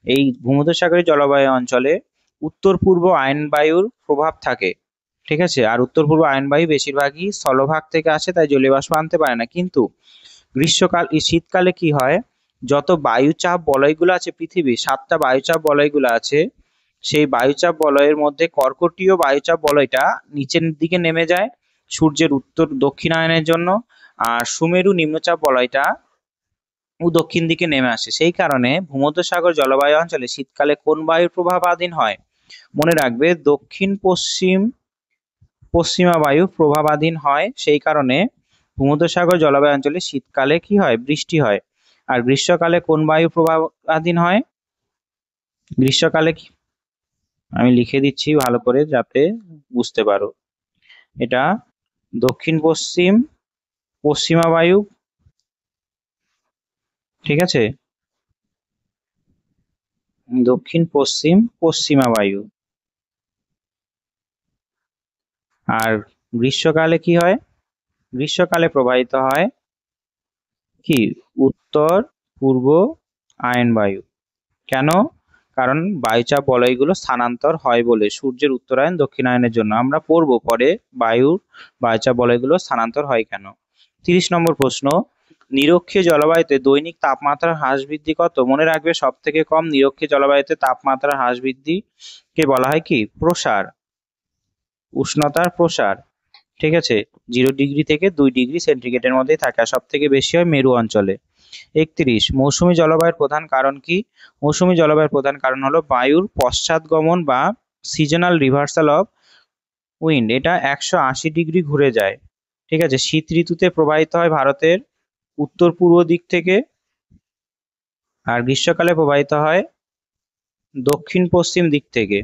এই ভূমধ্যসাগরীয় জলবায়ু অঞ্চলে উত্তর পূর্ব আয়নবায়ুর প্রভাব থাকে, ঠিক আছে। আর উত্তর পূর্ব আয়নবায়ু বেশিরভাগই স্থলভাগ থেকে আসে, তাই জলীয় বাষ্প আনতে পারে না। কিন্তু শীতকালে কি হয়, যত বায়ুচাপ বলয়গুলো আছে, পৃথিবীর 7টা বায়ুচাপ বলয়গুলো আছে, সেই বায়ুচাপ বলয়ের মধ্যে কর্কটীয় বায়ুচাপ বলয়টা নিচের দিকে নেমে যায় সূর্যের উত্তর দক্ষিণায়নের জন্য, আর সুমেরু নিম্নচাপ বলয়টা দক্ষিণ দিকে নেমে আসে। সেই কারণে ভূমধ্যসাগর জলবায়ু অঞ্চলে শীতকালে কোন বায়ুর প্রভাবাধীন হয়? মনে রাখবে দক্ষিণ পশ্চিমা বায়ু প্রভাবাধীন হয়। সেই কারণে ভূমধ্যসাগর জলবায়ু অঞ্চলে শীতকালে কি হয়, বৃষ্টি হয়। আর গ্রীষ্মকালে কোন বায়ু প্রভাবাধীন হয়? গ্রীষ্মকালে কি, আমি লিখে দিচ্ছি ভালো করে যাতে বুঝতে পারো। এটা দক্ষিণ পশ্চিমা বায়ু, ঠিক আছে, দক্ষিণ পশ্চিমা বায়ু। আর গ্রীষ্মকালে কি হয়? গ্রীষ্মকালে প্রবাহিত হয় কি, উত্তর পূর্ব আয়নবায়ু। কেন? কারণ বায়ুচাপ বলয়গুলো স্থানান্তর হয় বলে, সূর্যের উত্তরায়ণ দক্ষিণায়নের জন্য। আমরা পড়বো পরে বায়ুচাপ বলয়গুলো স্থানান্তর হয় কেন। 30 নম্বর প্রশ্ন, নিরক্ষীয় জলবায়ুতে দৈনিক তাপমাত্রার হ্রাস বৃদ্ধি কত? মনে রাখবে সব থেকে কম নিরক্ষীয় জলবায়ুতে তাপমাত্রার হ্রাস বৃদ্ধিকে বলা হয় কি, প্রসার, উষ্ণতার প্রসার, ঠিক আছে। 0 ডিগ্রি থেকে 2 ডিগ্রি সেন্টিগ্রেডের মধ্যেই থাকে, আর সব থেকে বেশি হয় মেরু অঞ্চলে। 31, মৌসুমী জলবায়ুর প্রধান কারণ কি? মৌসুমী জলবায়ুর প্রধান কারণ হলো বায়ুর পশ্চাৎগমন বা সিজনাল রিভার্সাল অফ উইন্ড। এটা 180 ডিগ্রি ঘুরে যায়, ঠিক আছে। শীত ঋতুতে প্রবাহিত হয় ভারতের উত্তর পূর্ব দিক থেকে, আর গ্রীষ্মকালে প্রবাহিত হয় দক্ষিণ পশ্চিম দিক থেকে,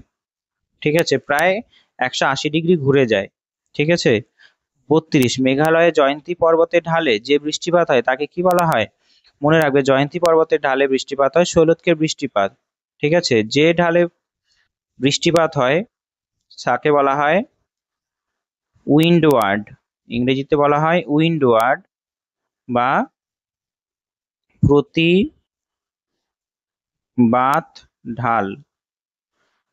ঠিক আছে। প্রায় 180 ডিগ্রি ঘুরে যায়, ঠিক আছে। 32, মেঘালয়ে জয়ন্তী পর্বতের ঢালে যে বৃষ্টিপাত হয় তাকে কি বলা হয়? মনে রাখবে জয়ন্তী পর্বতের ঢালে বৃষ্টিপাত হয় শৈলতকের বৃষ্টিপাত, ঠিক আছে। যে ঢালে বৃষ্টিপাত হয় তাকে বলা হয় উইন্ডওয়ার্ড, ইংরেজিতে বলা হয় উইন্ডওয়ার্ড বা প্রতিবাত ঢাল,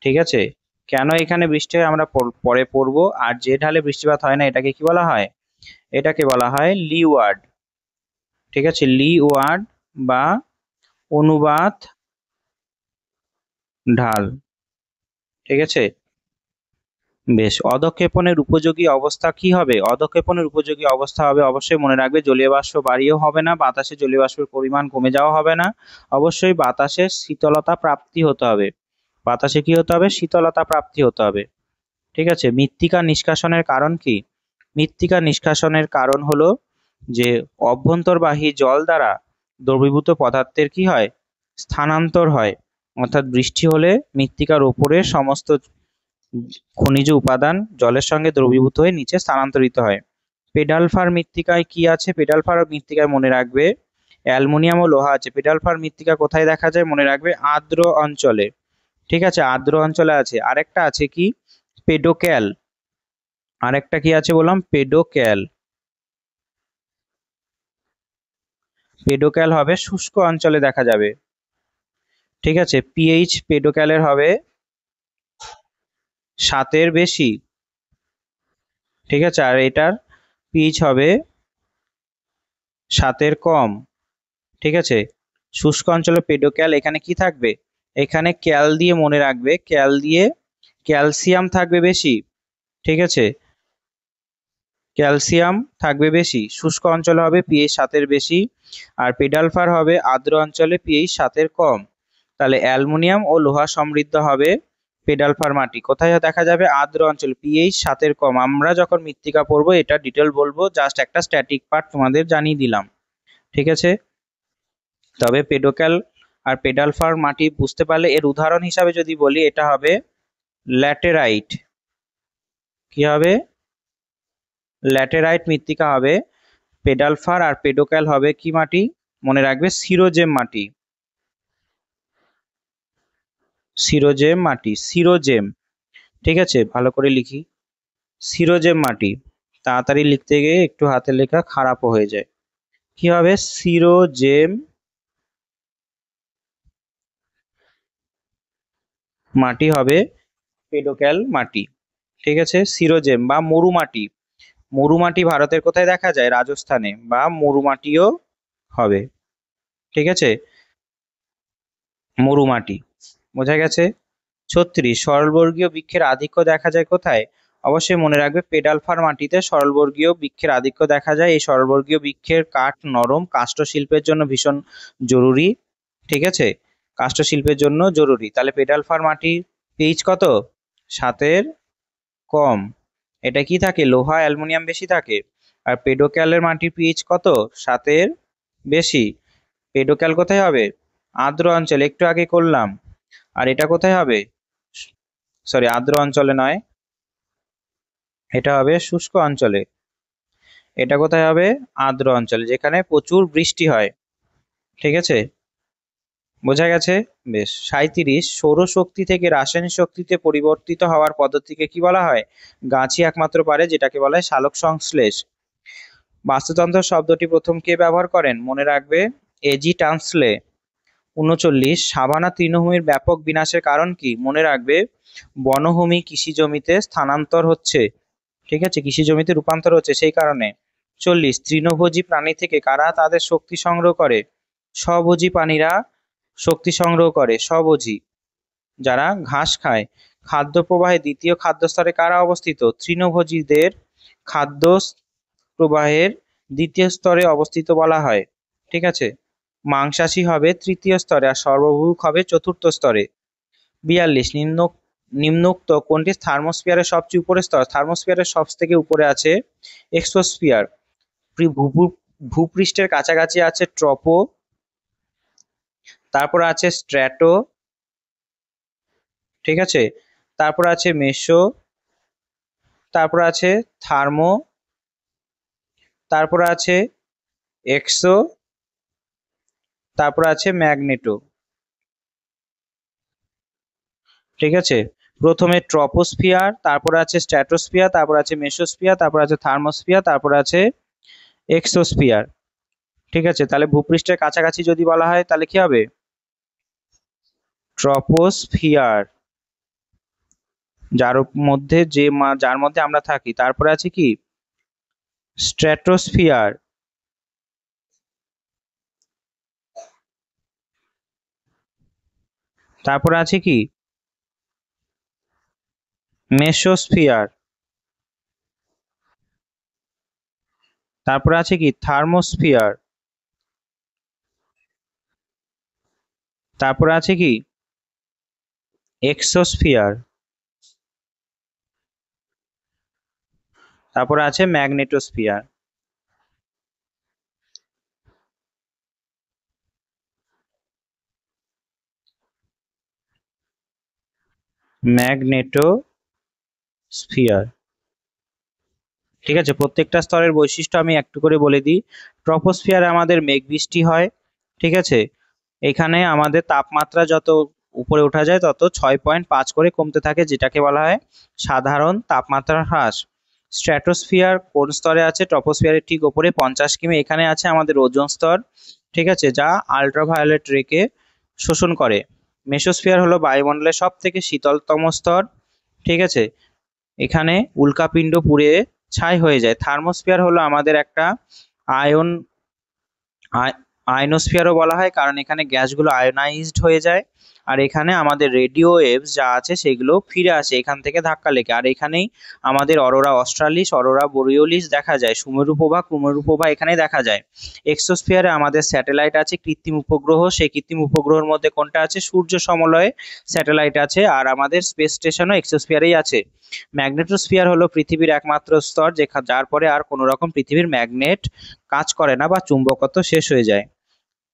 ঠিক আছে। কেন এখানে বৃষ্টি হয় আমরা পরে পড়বো। আর যে ঢালে বৃষ্টিপাত হয় না এটাকে কি বলা হয়? এটাকে বলা হয় লিওয়ার্ড, ঠিক আছে, লিওয়ার্ড বা অনুবাত ঢাল, ঠিক আছে। বেশ, অধঃক্ষেপণের উপযোগী অবস্থা কি হবে? অধঃক্ষেপণের উপযোগী অবস্থা হবে, অবশ্যই মনে রাখবে জলীয় বাষ্প বাড়িয়েও হবে না, বাতাসে জলীয় বাষ্পের পরিমাণ কমে যাওয়া হবে না, অবশ্যই বাতাসে শীতলতা প্রাপ্তি হতে হবে। বাতাসে কি হতে হবে? শীতলতা প্রাপ্তি হতে হবে, ঠিক আছে। মৃত্তিকা নিষ্কাশনের কারণ কি? মৃত্তিকা নিষ্কাশনের কারণ হলো যে অভ্যন্তরবাহী জল দ্বারা দ্রবীভূত পদার্থের কি হয়, স্থানান্তর হয়। অর্থাৎ বৃষ্টি হলে মৃত্তিকার ওপরের সমস্ত খনিজ উপাদান জলের সঙ্গে দ্রবীভূত হয়ে নিচে স্থানান্তরিত হয়। পেডালফার মৃত্তিকায় কি আছে? পেডালফার মৃত্তিকায় মনে রাখবে অ্যালুমিনিয়াম ও লোহা আছে। পেডালফার মৃত্তিকা কোথায় দেখা যায়? মনে রাখবে আর্দ্র অঞ্চলে, ঠিক আছে, আর্দ্র অঞ্চলে আছে। আরেকটা আছে কি, পেডোক্যাল। আরেকটা কি আছে বললাম? পেডোক্যাল। পেডোক্যাল হবে শুষ্ক অঞ্চলে দেখা যাবে, ঠিক আছে। পিএইচ পেডোক্যালের হবে 7-এর বেশি, ঠিক আছে। আর এটার পিএইচ হবে 7-এর কম, ঠিক আছে। শুষ্ক অঞ্চলে পেডোক্যাল, এখানে কি থাকবে? এখানে ক্যাল দিয়ে মনে রাখবে, ক্যাল দিয়ে ক্যালসিয়াম থাকবে বেশি, ঠিক আছে, ক্যালসিয়াম থাকবে বেশি। শুষ্ক অঞ্চলে হবে পিএইচ 7-এর বেশি, আর পেডালফার হবে আর্দ্র অঞ্চলে পিএইচ 7-এর কম। তাহলে অ্যালুমিনিয়াম ও লোহা সমৃদ্ধ হবে পেডালফার মাটি। কোথায় দেখা যাবে? আর্দ্র অঞ্চল, পিএইচ 7-এর কম। আমরা যখন মৃত্তিকা পড়বো এটা ডিটেল বলবো, জাস্ট একটা স্ট্যাটিক পার্ট তোমাদের জানিয়ে দিলাম, ঠিক আছে। তবে পেডোক্যাল আর পেডালফার মাটি বুঝতে পারলে, এর উদাহরণ হিসাবে যদি বলি এটা হবে ল্যাটেরাইট। কি হবে? ল্যাটেরাইট মৃত্তিকা হবে। পেডালফার আর পেডোক্যাল হবে কি মাটি? মনে রাখবে সিরোজেম মাটি, সিরোজেম মাটি, সিরোজেম, ঠিক আছে, ভালো করে লিখি, সিরোজেম মাটি। তাড়াতাড়ি লিখতে গিয়ে একটু হাতের লেখা খারাপও হয়ে যায়। কি হবে? সিরোজেম মাটি হবে পেডোক্যাল মাটি, ঠিক আছে। সিরোজেম বা মরু মাটি, মরু মাটি ভারতের কোথায় দেখা যায়? রাজস্থানে, বা মরু মাটিও হবে, ঠিক আছে, মরু মাটি, বোঝা গেছে। 36, সরলবর্গীয় বৃক্ষের আধিক্য দেখা যায় কোথায়? অবশ্যই মনে রাখবে পেডালফার মাটিতে সরলবর্গীয় বৃক্ষের আধিক্য দেখা যায়। এই সরলবর্গীয় বৃক্ষের কাঠ নরম, কাষ্ঠশিল্পের জন্য ভীষণ জরুরি, ঠিক আছে, কাষ্ঠশিল্পের জন্য জরুরি। তাহলে পেডালফার মাটির পিএইচ কত? 7-এর কম। এটা কি থাকে? লোহা অ্যালুমিনিয়াম বেশি থাকে। আর পেডোক্যালের মাটির পিএইচ কত? 7-এর বেশি। পেডোক্যাল কোথায় হবে? আর্দ্র অঞ্চলে, একটু আগে করলাম। আর এটা কোথায় হবে? সরি, আর্দ্র অঞ্চলে নয়, এটা হবে শুষ্ক অঞ্চলে। এটা কোথায় হবে? আর্দ্র অঞ্চলে, যেখানে প্রচুর বৃষ্টি হয়, ঠিক আছে, বোঝা গেছে। বেশ। 37, সৌরশক্তি থেকে রাসায়নিক শক্তিতে পরিবর্তিত হওয়ার পদ্ধতিকে কি বলা হয়? গাছই একমাত্র পারে, যেটাকে বলা হয় সালোক সংশ্লেষ। বাস্তুতন্ত্র শব্দটি প্রথম কে ব্যবহার করেন? মনে রাখবে এজি টান্সলে। 39, সাভানা তৃণভূমির ব্যাপক বিনাশের কারণ কি? মনে রাখবে বনভূমি কৃষি জমিতে স্থানান্তর হচ্ছে, ঠিক আছে, কৃষি জমিতে রূপান্তর হচ্ছে সেই কারণে। 40, তৃণভোজী প্রাণী থেকে কারা তাদের শক্তি সংগ্রহ করে? স্বভোজী প্রাণীরা শক্তি সংগ্রহ করে, স্বভোজী, যারা ঘাস খায়। খাদ্য প্রবাহে দ্বিতীয় খাদ্য স্তরে কারা অবস্থিত? তৃণভোজীদের খাদ্য প্রবাহের দ্বিতীয় স্তরে অবস্থিত বলা হয়, ঠিক আছে। মাংসাশী হবে তৃতীয় স্তরে, আর সর্বভূক হবে চতুর্থ স্তরে। 42, নিম্নোক্ত কোনটি থার্মোস্ফিয়ারের সবচেয়ে উপরের স্তর? থার্মোস্ফিয়ারের সব থেকে উপরে আছে এক্সোস্ফিয়ার। ভূপৃষ্ঠের কাছাকাছি আছে ট্রপো, তারপর আছে স্ট্র্যাটো, ঠিক আছে, তারপর আছে মেসো, তারপর আছে থার্মো, তারপর আছে এক্সো, তারপর আছে ম্যাগনেটো, ঠিক আছে। প্রথমে ট্রপোস্ফিয়ার, তারপর আছে স্ট্র্যাটোস্ফিয়ার, তারপর আছে মেসোস্ফিয়ার, তারপর আছে থার্মোস্ফিয়ার, তারপর আছে এক্সোস্ফিয়ার, ঠিক আছে। তাহলে ভূপৃষ্ঠের কাছাকাছি যদি বলা হয় তাহলে কি হবে? ট্রপোস্ফিয়ার, যার মধ্যে আমরা থাকি। তারপরে আছে কি? স্ট্র্যাটোস্ফিয়ার, তারপরে আছে কি? মেসোস্ফিয়ার, তারপরে আছে কি? থার্মোস্ফিয়ার, তারপরে আছে কি? এক্সোস্ফিয়ার, তারপরে আছে ম্যাগনেটোস্ফিয়ার। ম্যাগনেটোস্ফিয়ার, ঠিক আছে। প্রত্যেকটা স্তরের বৈশিষ্ট্য আমি একটু করে বলে দিই। ট্রপোস্ফিয়ারে আমাদের মেঘ বৃষ্টি হয়, ঠিক আছে। এখানে আমাদের তাপমাত্রা যত উপরে ওঠা যায় তত 6.5 করে কমতে থাকে, যেটাকে বলা হয় সাধারণ তাপমাত্রার হ্রাস। স্ট্র্যাটোস্ফিয়ার কোন স্তরে আছে? ট্রপোস্ফিয়ারের ঠিক ওপরে 50 কিমি। এখানে আছে আমাদের ওজোন স্তর, ঠিক আছে, যা আল্ট্রাভায়োলেট রেকে শোষণ করে। মেসোস্ফিয়ার হলো বায়ুমণ্ডলের সব থেকে শীতলতম স্তর, ঠিক আছে, এখানে উল্কাপিণ্ড পুড়ে ছাই হয়ে যায়। থার্মোস্ফিয়ার হলো আমাদের একটা আয়ন আয়নোস্ফিয়ারও বলা হয়, কারণ এখানে গ্যাসগুলো আয়নাইজড হয়ে যায়। আর এখানে আমাদের রেডিও ওয়েভস যা আছে সেগুলো ফিরে আসে এখান থেকে ধাক্কা লেগে। আর এখানেই আমাদের অরোরা অস্ট্রালিস, অরোরা বোরিওলিস দেখা যায়। সুমেরু প্রভা, কুমেরু প্রভা এখানে দেখা যায়। এক্সোস্ফিয়ারে আমাদের স্যাটেলাইট আছে, কৃত্রিম উপগ্রহ। সেই কৃত্রিম উপগ্রহের মধ্যে কোনটা আছে? সূর্য সমলয়ে স্যাটেলাইট আছে। আর আমাদের স্পেস স্টেশনও এক্সোস্ফিয়ারেই আছে। ম্যাগনেটোস্ফিয়ার হলো পৃথিবীর একমাত্র স্তর যার পরে আর কোনো রকম পৃথিবীর ম্যাগনেট কাজ করে না বা চুম্বকত্ব শেষ হয়ে যায়।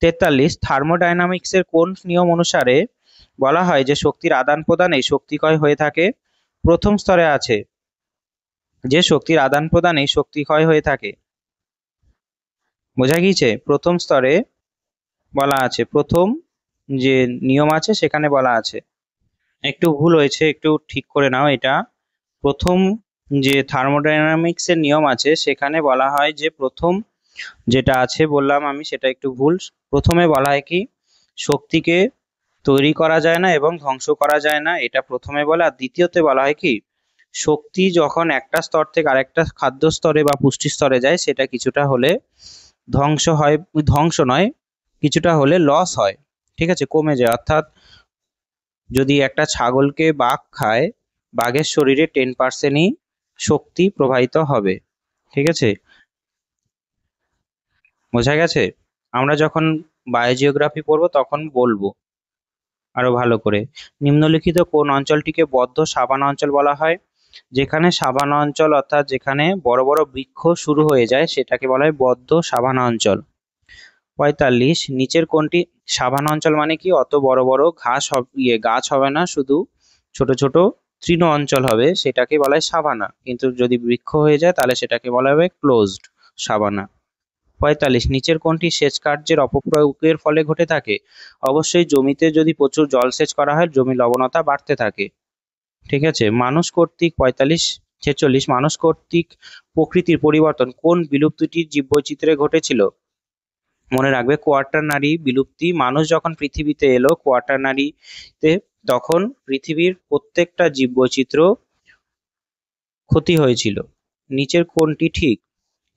43, থার্মোডাইনামিক্সের কোন নিয়ম অনুসারে বলা হয় যে শক্তির আদান প্রদানে শক্তিক্ষয় হয়ে থাকে? প্রথম স্তরে আছে যে শক্তির আদান প্রদানে শক্তিক্ষয় হয়ে থাকে, বোঝা গিয়েছে। প্রথম স্তরে বলা আছে, প্রথম যে নিয়ম আছে সেখানে বলা আছে। একটু ভুল হয়েছে, একটু ঠিক করে নাও এটা। প্রথম যে থার্মোডাইনামিক্স এর নিয়ম আছে সেখানে বলা হয় যে প্রথম যেটা আছে বললাম আমি সেটা একটু ভুল। প্রথমে বলা হয় কি শক্তিকে তৈরি করা যায় না এবং ধ্বংস করা যায় না, এটা প্রথমে বলে। আর দ্বিতীয়তে বলা হয় কি শক্তি যখন একটা স্তর থেকে আরেকটা খাদ্য স্তরে বা পুষ্টি স্তরে যায় সেটা কিছুটা হলে ধ্বংস হয়, ধ্বংস নয়, কিছুটা হলে লস হয়, ঠিক আছে, কমে যায়। অর্থাৎ যদি একটা ছাগলকে বাঘ খায়, বাঘের শরীরে 10%ই শক্তি প্রবাহিত হবে, ঠিক আছে, বোঝা গেছে? আমরা যখন বায়োজিওগ্রাফি পড়বো তখন বলবো আরো ভালো করে। নিম্নলিখিত কোন অঞ্চলটিকে বদ্ধ সাভানা অঞ্চল বলা হয়? যেখানে সাভানা অঞ্চল অর্থাৎ যেখানে বড় বড় বৃক্ষ শুরু হয়ে যায় সেটাকে বলা হয় বদ্ধ সাভানা অঞ্চল। 45, নিচের কোনটি সাভানা অঞ্চল মানে কি অত বড় বড় গাছ হবে না, শুধু ছোট ছোট তৃণ অঞ্চল হবে, সেটাকে বলা হয় সাভানা। কিন্তু যদি বৃক্ষ হয়ে যায় তাহলে সেটাকে বলা হবে ক্লোজড সাভানা। 45, নিচের কোনটি সেচ কার্যের অপপ্রয়োগের ফলে ঘটে থাকে? অবশ্যই জমিতে যদি প্রচুর জলসেচ করা হয় জমি লবণতা বাড়তে থাকে, ঠিক আছে। মানুষ কর্তৃক 46 মানুষ কর্তৃক প্রকৃতির পরিবর্তন কোন বিলুপ্তিটির জীববৈচিত্র্যে ঘটেছিল? মনে রাখবে কোয়াটারনারি বিলুপ্তি। মানুষ যখন পৃথিবীতে এলো কোয়াটারনারিতে, তখন পৃথিবীর প্রত্যেকটা জীববৈচিত্র্য ক্ষতি হয়েছিল। নিচের কোনটি ঠিক?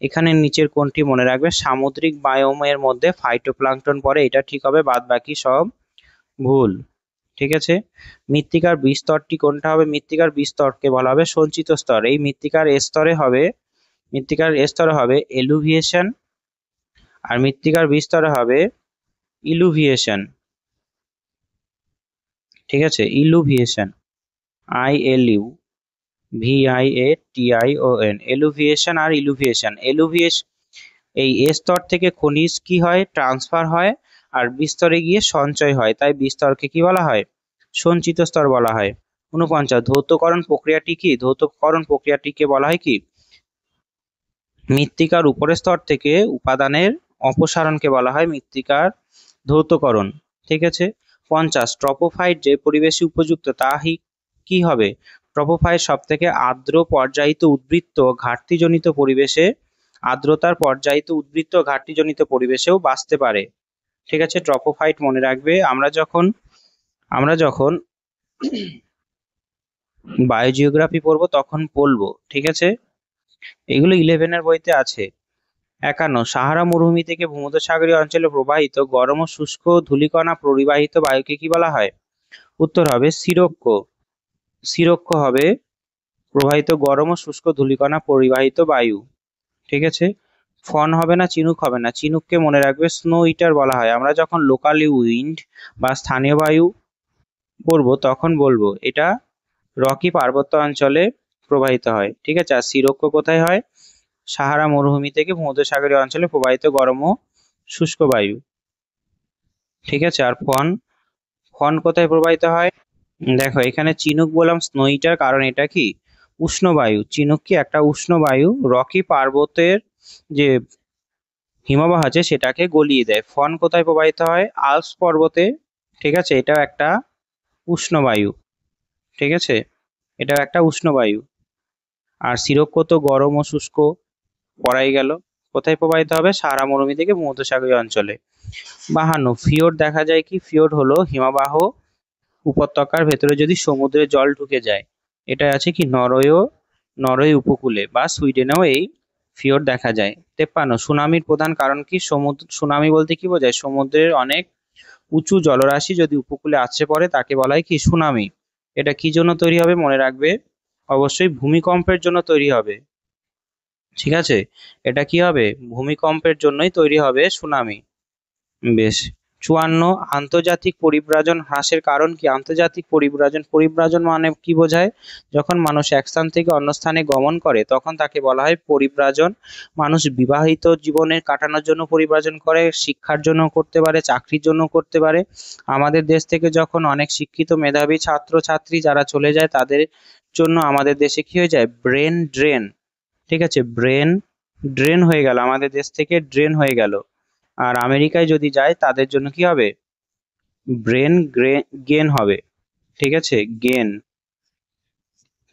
এখানে নিচের কোনটি মনে রাখবে সামুদ্রিক বায়োমের মধ্যে ফাইটোপ্লাঙ্কটন পড়ে, এটা ঠিক হবে, বাদ বাকি সব ভুল, ঠিক আছে। মৃত্তিকার বিস্তরটি কোনটা হবে? মৃত্তিকার বিস্তরকে বলা হবে সঞ্চিত স্তর। এই মৃত্তিকার স্তরে হবে এলুভিয়েশন, আর মৃত্তিকার বিস্তরে হবে ইলুভিয়েশন, ঠিক আছে, ইলুভিয়েশন, ILUVIATION, এলুভিয়েশন আর ইলুভিয়েশন। এই স্তর থেকে খনিজ কি হয়? ট্রান্সফার হয়, আর বিস্তরে গিয়ে সঞ্চয় হয়, তাই বিস্তরকে কি বলা হয়? সঞ্চিত স্তর বলা হয়। 49, ধৌতকরণ প্রক্রিয়াটি কি? ধৌতকরণ প্রক্রিয়াটিকে বলা হয় কি মৃত্তিকার উপরের স্তর থেকে উপাদানের অপসারণকে বলা হয় মৃত্তিকার ধৌতকরণ, ঠিক আছে। 50, ট্রপোফাইট যে পরিবেশে উপযুক্ত তা কি হবে? ট্রপোফাইট সব থেকে আর্দ্র পর্যায়িত উদ্বৃত্ত ঘাটতিজনিত পরিবেশে, আর্দ্রতার পর্যায়িত উদ্বৃত্ত ঘাটতিজনিত পরিবেশেও বাঁচতে পারে, ঠিক আছে। ট্রপোফাইট মনে রাখবে আমরা যখন বায়োজিওগ্রাফি পড়বো তখন বলবো, ঠিক আছে। এগুলো 11 বইতে আছে। 51, সাহারা মরুভূমি থেকে ভূমধ্যসাগরীয় অঞ্চলে প্রবাহিত গরম ও শুষ্ক ধূলিকণা পরিবাহিত বায়ুকে কি বলা হয়? উত্তর হবে সিরোক্ষ হবে প্রবাহিত গরম ও শুষ্ক ধূলিকণা পরিবাহিত বায়ু, ঠিক আছে। ফন হবে না, চিনুক হবে না। চিনুককে মনে রাখবে স্নো ইটার বলা হয়। আমরা যখন লোকালি উইন্ড বা স্থানীয় বায়ু পড়বো তখন বলবো এটা রকি পার্বত্য অঞ্চলে প্রবাহিত হয়, ঠিক আছে। আর সিরোক্ষ কোথায় হয়? সাহারা মরুভূমি থেকে ভূমধ্যসাগরীয় অঞ্চলে প্রবাহিত গরম ও শুষ্ক বায়ু, ঠিক আছে। আর ফন কোথায় প্রবাহিত হয়? দেখো এখানে চিনুক বললাম স্নো ইটার, কারণ এটা কি উষ্ণ বায়ু। চিনুক কি একটা উষ্ণ বায়ু, রকি পার্বতের যে হিমবাহ আছে সেটাকে গলিয়ে দেয়। ফন কোথায় প্রবাহিত হয়? আল্পস পর্বতে, ঠিক আছে, এটাও একটা উষ্ণ বায়ু, ঠিক আছে, এটাও একটা উষ্ণ বায়ু। আর সিরোক্ষ তো গরম ও শুষ্ক, পড়াই গেল। কোথায় প্রবাহিত হবে? সাহারা মরুভূমি থেকে ভূমধ্যসাগরীয় অঞ্চলে। 52, ফিওর্ড দেখা যায় কি? ফিওর্ড হলো হিমবাহ উপত্যকার ভেতরে যদি সমুদ্রের জল ঢুকে যায়। এটা আছে কি নরওয়ে উপকূলে বা সুইডেনেও এই ফিওর্ড দেখা যায়। 53, সুনামির প্রধান কারণ কি? সুনামি বলতে কি বোঝায়? সমুদ্রের অনেক উঁচু জলরাশি যদি উপকূলে আছড়ে পড়ে তাকে বলা হয় কি সুনামি। এটা কি জন্য তৈরি হবে মনে রাখবে? অবশ্যই ভূমিকম্পের জন্য তৈরি হবে, ঠিক আছে। এটা কি হবে? ভূমিকম্পের জন্যই তৈরি হবে সুনামি। বেশ। 54, আন্তর্জাতিক পরিব্রাজন হ্রাসের কারণ কি? আন্তর্জাতিক পরিব্রাজন মানে কি বোঝায়? যখন মানুষ এক স্থান থেকে অন্য স্থানে গমন করে তখন তাকে বলা হয় পরিব্রাজন। মানুষ বিবাহিত জীবনে কাটানোর জন্য পরিব্রাজন করে, শিক্ষার জন্য করতে পারে, চাকরির জন্য করতে পারে। আমাদের দেশ থেকে যখন অনেক শিক্ষিত মেধাবী ছাত্র ছাত্রী যারা চলে যায় তাদের জন্য আমাদের দেশে কি হয়ে যায়? ব্রেন ড্রেন, ঠিক আছে, ব্রেন ড্রেন হয়ে গেল, আমাদের দেশ থেকে ড্রেন হয়ে গেল। আর আমেরিকায় যদি যায় তাদের জন্য কি হবে? ব্রেন গেন হবে, ঠিক আছে, গেন।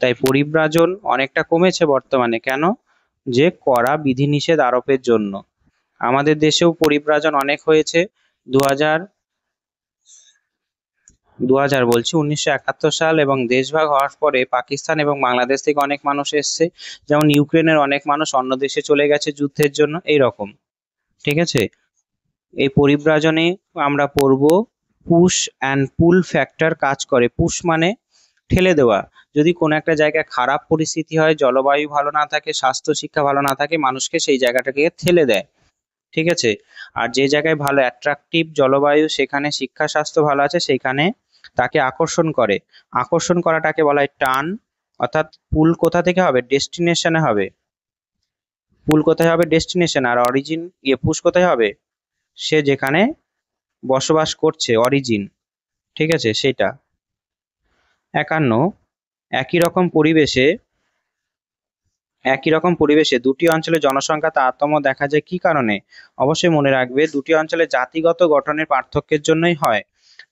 তাই পরিব্রাজন অনেকটা কমেছে বর্তমানে। কেন? যে কড়া বিধিনিষেধ আরোপের জন্য। আমাদের দেশেও পরিব্রাজন অনেক হয়েছে। 1971 সাল এবং দেশভাগ হওয়ার পরে পাকিস্তান এবং বাংলাদেশ থেকে অনেক মানুষ এসছে, যেমন ইউক্রেনের অনেক মানুষ অন্য দেশে চলে গেছে যুদ্ধের জন্য, এইরকম। ঠিক আছে, এই পরিব্রাজনে আমরা পড়ব পুশ অ্যান্ড পুল ফ্যাক্টর কাজ করে। পুশ মানে ঠেলে দেওয়া। যদি কোনো একটা জায়গায় খারাপ পরিস্থিতি হয়, জলবায়ু ভালো না থাকে, স্বাস্থ্য শিক্ষা ভালো না থাকে, মানুষকে সেই জায়গাটাকে ঠেলে দেয়। ঠিক আছে, আর যে জায়গায় ভালো অ্যাট্রাকটিভ জলবায়ু, সেখানে শিক্ষা স্বাস্থ্য ভালো আছে, সেইখানে তাকে আকর্ষণ করে। আকর্ষণ করাটাকে বলা হয় টান। অর্থাৎ পুল কোথা থেকে হবে? ডেস্টিনেশনে হবে। পুল কোথায় হবে? ডেস্টিনেশন। আর অরিজিন পুশ কোথায় হবে? সে যেখানে বসবাস করছে, অরিজিন। ঠিক আছে, সেটা। 51, একই রকম পরিবেশে দুটি অঞ্চলের জনসংখ্যা তারতম্য দেখা যায় কি কারণে? অবশ্যই মনে রাখবে, দুটি অঞ্চলের জাতিগত গঠনের পার্থক্যের জন্যই হয়।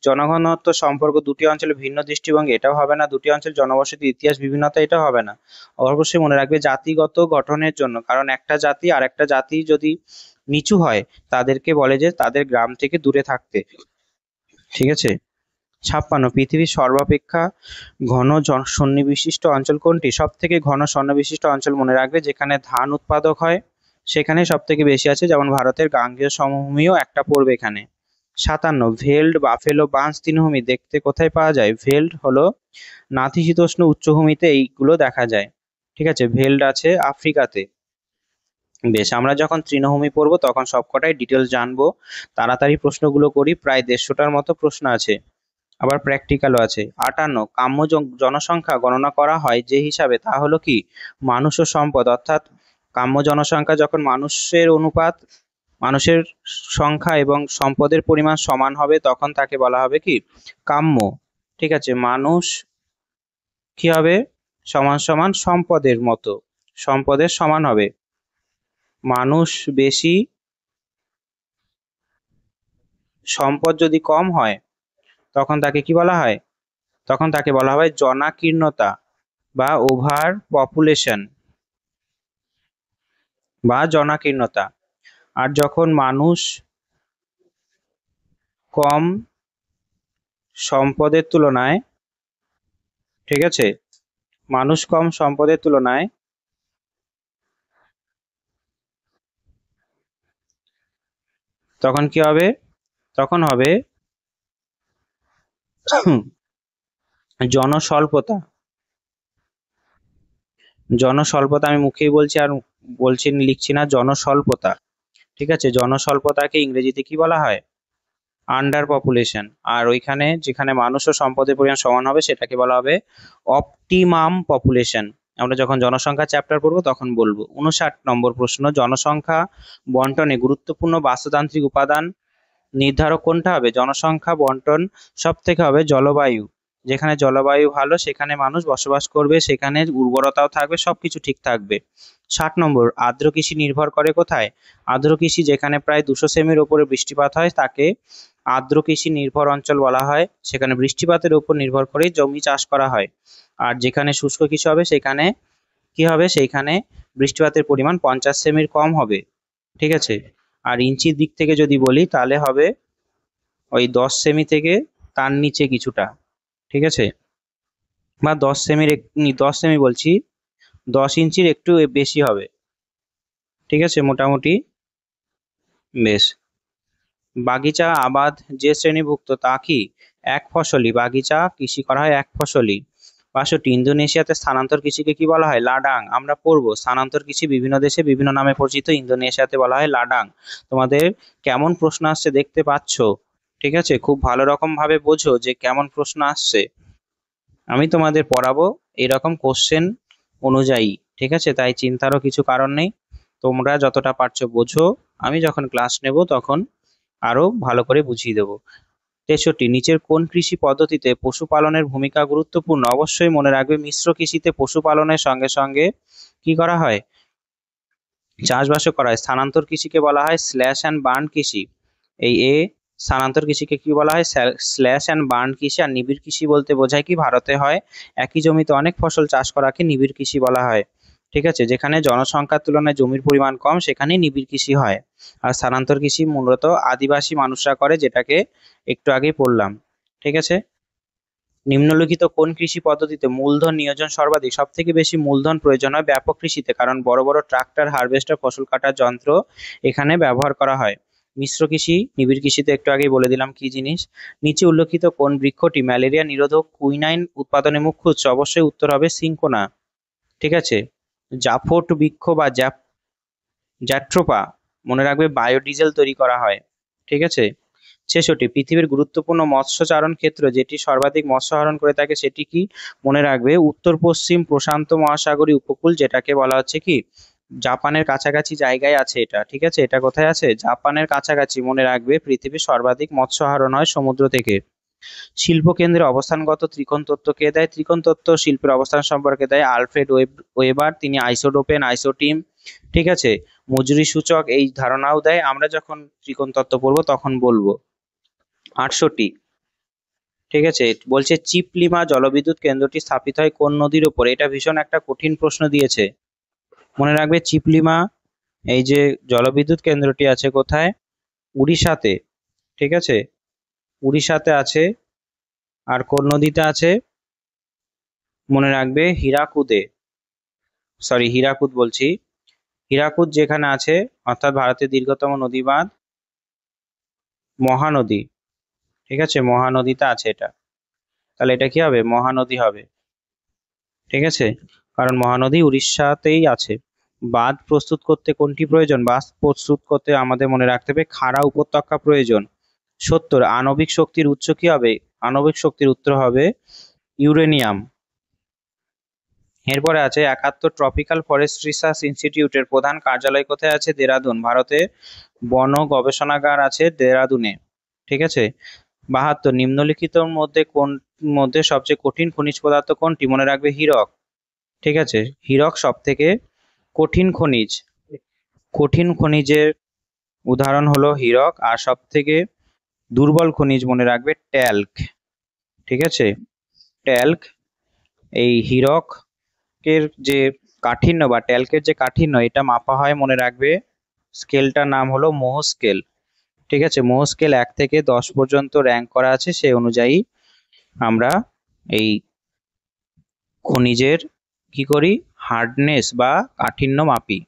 জনঘনত্ব সম্পর্ক দুটি অঞ্চলের ভিন্ন দৃষ্টিভঙ্গি, এটাও হবে না। দুটি অঞ্চল জনবসতি ইতিহাস বিভিন্নতা, এটাও হবে না। অবশ্যই মনে রাখবে জাতিগত গঠনের জন্য, কারণ একটা জাতি আর একটা জাতি যদি নিচু হয়, তাদেরকে বলে যে তাদের গ্রাম থেকে দূরে থাকতে। ঠিক আছে। 56, পৃথিবীর সর্বাপেক্ষা ঘন সন্নিবিশিষ্ট অঞ্চল কোনটি? সব থেকে ঘন সন্নিবিশিষ্ট অঞ্চল মনে রাখবে যেখানে ধান উৎপাদক হয়, সেখানে সব থেকে বেশি আছে, যেমন ভারতের গাঙ্গেয় সমভূমিও একটা পড়বে এখানে। 57, ভেল্ড, বাফেলো, বার্নস তৃণভূমি দেখতে কোথায় পাওয়া যায়? ভেল্ড হলো নাতিশীতোষ্ণ উচ্চভূমিতে এইগুলো দেখা যায়। ঠিক আছে, ভেল্ড আছে আফ্রিকাতে। বেশ, আমরা যখন তৃণভূমি পড়বো তখন সবকটাই ডিটেলস জানবো। তাড়াতাড়ি প্রশ্নগুলো করি, প্রায় 150টার মতো প্রশ্ন আছে, আবার প্র্যাকটিক্যালও আছে। 58, কাম্য জনসংখ্যা গণনা করা হয় যে হিসাবে, তা হলো কি? মানুষ ও সম্পদ। অর্থাৎ কাম্য জনসংখ্যা যখন মানুষের অনুপাত, মানুষের সংখ্যা এবং সম্পদের পরিমাণ সমান হবে, তখন তাকে বলা হবে কি? কাম্য। ঠিক আছে, মানুষ কি হবে? সমান সমান সম্পদের মতো, সম্পদের সমান হবে। মানুষ বেশি, সম্পদ যদি কম হয়, তখন তাকে কি বলা হয়? তখন তাকে বলা হয় জনাকীর্ণতা বা ওভার পপুলেশন বা জনাকীর্ণতা। আর যখন মানুষ কম সম্পদের তুলনায়, ঠিক আছে, মানুষ কম সম্পদের তুলনায় তখন কি হবে? তখন হবে জনস্বল্পতা। জনস্বল্পতা, আমি মুখেই বলছি আর বলছি, লিখছি না, জনস্বল্পতা। ঠিক আছে, জনস্বল্পতাকে ইংরেজিতে কি বলা হয়? Under population. আর ওইখানে যেখানে মানুষ ও সম্পদের পরিমাণ সমান হবে, সেটাকে বলা হবে অপটিমাম পপুলেশন। আমরা যখন জনসংখ্যা চ্যাপ্টার পড়বো তখন বলবো। 59 নম্বর প্রশ্ন, জনসংখ্যা বন্টনে গুরুত্বপূর্ণ বাস্তুতান্ত্রিক উপাদান নির্ধারক কোনটা হবে? জনসংখ্যা বন্টন সব থেকে হবে জলবায়ু। যেখানে জলবায়ু ভালো, সেখানে মানুষ বসবাস করবে, সেখানে উর্বরতাও থাকবে, সবকিছু ঠিক থাকবে। 60 নম্বর, আর্দ্র কৃষি নির্ভর করে কোথায়? আর্দ্র কৃষি যেখানে প্রায় 200 সেমির উপরে বৃষ্টিপাত হয়, তাকে আর্দ্র কৃষি নির্ভর অঞ্চল বলা হয়। সেখানে বৃষ্টিপাতের উপর নির্ভর করেই জমি চাষ করা হয়। আর যেখানে শুষ্ক কৃষি হবে, সেখানে কি হবে? সেইখানে বৃষ্টিপাতের পরিমাণ 50 সেমির কম হবে। ঠিক আছে, আর ইঞ্চির দিক থেকে যদি বলি, তাহলে হবে ওই 10 সেমি থেকে তার নিচে কিছুটা। ঠিক আছে, বা 10 সেমির 10 সেমি বলছি, 10 ইঞ্চির একটু বেশি হবে। ঠিক আছে, মোটামুটি। বেশ, বাগিচা আবাদ যে শ্রেণীভুক্ত তা কি? এক ফসলি। বাগিচা কৃষি করা হয় এক ফসলি। 62, ইন্দোনেশিয়াতে স্থানান্তর কৃষিকে কি বলা হয়? লাডাং। আমরা পড়বো স্থানান্তর কৃষি বিভিন্ন দেশে বিভিন্ন নামে পরিচিত, ইন্দোনেশিয়াতে বলা হয় লাডাং। তোমাদের কেমন প্রশ্ন আসছে দেখতে পাচ্ছ? ঠিক আছে, খুব ভালো রকম ভাবে বোঝো যে কেমন প্রশ্ন আসছে। আমি তোমাদের পড়াবো এরকম কোশ্চেন অনুযায়ী। ঠিক আছে, তাই চিন্তারও কিছু কারণ নেই। তোমরা যতটা পারছো বোঝো, আমি যখন ক্লাস নেব তখন আরো ভালো করে বুঝিয়ে দেবো। 63, নিচের কোন কৃষি পদ্ধতিতে পশুপালনের ভূমিকা গুরুত্বপূর্ণ? অবশ্যই মনে রাখবে, মিশ্র কৃষিতে পশুপালনের সঙ্গে সঙ্গে কি করা হয়? চাষবাসও করা হয়। স্থানান্তর কৃষিকে বলা হয় স্ল্যাশ অ্যান্ড বার্ন কৃষি। এই স্থানান্তর কৃষিকে কি বলা হয়? স্ল্যাশ অ্যান্ড বার্ন কৃষি। আর নিবিড় কৃষি বলতে বোঝায় কি, ভারতে হয় একই জমিতে অনেক ফসল চাষ করাকে নিবিড় কৃষি বলা হয়। ঠিক আছে, যেখানে জনসংখ্যার তুলনায় জমির পরিমাণ কম সেখানেই নিবিড় কৃষি হয়। আর স্থানান্তর কৃষি মূলত আদিবাসী মানুষরা করে, যেটাকে একটু আগেই পড়লাম। ঠিক আছে, নিম্নলিখিত কোন কৃষি পদ্ধতিতে মূলধন নিয়োজন সর্বাধিক? সব থেকে বেশি মূলধন প্রয়োজন হয় ব্যাপক কৃষিতে, কারণ বড় বড় ট্রাক্টর, হারভেস্টার, ফসল কাটার যন্ত্র এখানে ব্যবহার করা হয়। মিশ্র কৃষি, নিবিড় কৃষিতে একটু আগেই বলে দিলাম কি জিনিস। নিচে উল্লেখিত কোন বৃক্ষটি ম্যালেরিয়া নিরোধক কুইনাইন উৎপাদনে মুখ্য উৎস? অবশ্যই উত্তর হবে সিনকোনা। ঠিক আছে, জাফোট বৃক্ষ বা জ্যাট্রোপা, মনে রাখবে, বায়োডিজেল তৈরি করা হয়। ঠিক আছে, 66, পৃথিবীর গুরুত্বপূর্ণ মৎস্যচারণ ক্ষেত্র যেটি সর্বাধিক মৎস্য আহরণ করে থাকে সেটি কি? মনে রাখবে উত্তর পশ্চিম প্রশান্ত মহাসাগরীয় উপকূল, যেটাকে বলা হচ্ছে কি, জাপানের কাছাকাছি জায়গায় আছে এটা। ঠিক আছে, এটা কোথায় আছে? জাপানের কাছাকাছি। মনে রাখবে পৃথিবীর সর্বাধিক মৎস্য আহরণ হয় সমুদ্র থেকে। শিল্প কেন্দ্রে অবস্থানগত ত্রিকোণ তত্ত্ব কে দেয়? ত্রিকোণ তত্ত্ব শিল্পের অবস্থান সম্পর্কে দেয় আলফ্রেড ওয়েবার, তিনি আইসোটোপেন, আইসোটিম, ঠিক আছে, মজুরি সূচক এই ধারণাও দেয়। আমরা যখন ত্রিকোণ তত্ত্ব পড়বো তখন বলবো। 68, ঠিক আছে, বলছে চিপলিমা জলবিদ্যুৎ কেন্দ্রটি স্থাপিত হয় কোন নদীর উপর? এটা ভীষণ একটা কঠিন প্রশ্ন দিয়েছে। মনে রাখবে চিপলিমা এই যে জলবিদ্যুৎ কেন্দ্রটি আছে কোথায়? উড়িষ্যাতে। ঠিক আছে, উড়িষ্যাতে আছে। আর কোন নদীতে আছে? মনে রাখবে হীরাকুদে, হীরাকুদ বলছি, হীরাকুদ যেখানে আছে, অর্থাৎ ভারতের দীর্ঘতম নদী বাঁধ মহানদী। ঠিক আছে, মহানদীতে আছে এটা। তাহলে এটা কি হবে? মহানদী হবে। ঠিক আছে, কারণ মহানদী উড়িষ্যাতেই আছে। বাঁধ প্রস্তুত করতে কোনটি প্রয়োজন? বাঁধ প্রস্তুত করতে আমাদের মনে রাখতে হবে খাড়া উপত্যকা প্রয়োজন। 70, আণবিক শক্তির উৎস কি হবে? আণবিক শক্তির উত্তর হবে ইউরেনিয়াম। এরপরে আছে 71, ট্রপিক্যাল ফরেস্ট রিসার্চ ইনস্টিটিউটের প্রধান কার্যালয় কোথায় আছে? দেরাদুন। ভারতে বন গবেষণাগার আছে দেরাদুনে। ঠিক আছে, 72, নিম্নলিখিতর মধ্যে সবচেয়ে কঠিন খনিজ পদার্থ কোনটি? মনে রাখবে হীরক। ঠিক আছে, হীরক সব থেকে কঠিন খনিজ। কঠিন খনিজের উদাহরণ হলো হীরক। আর সব থেকে দুর্বল খনিজ মনে রাখবে ট্যাল্ক। ঠিক আছে, ট্যাল্ক। এই হীরকের যে কাঠিন্য বা ট্যাল্কের যে কাঠিন্য, এটা মাপা হয়, মনে রাখবে স্কেলটার নাম হলো মোহ স্কেল। ঠিক আছে, মোহ স্কেল 1 থেকে 10 পর্যন্ত র্যাঙ্ক করা আছে, সেই অনুযায়ী আমরা এই খনিজের কি করি? হার্ডনেস বা কাঠিন্য মাপি।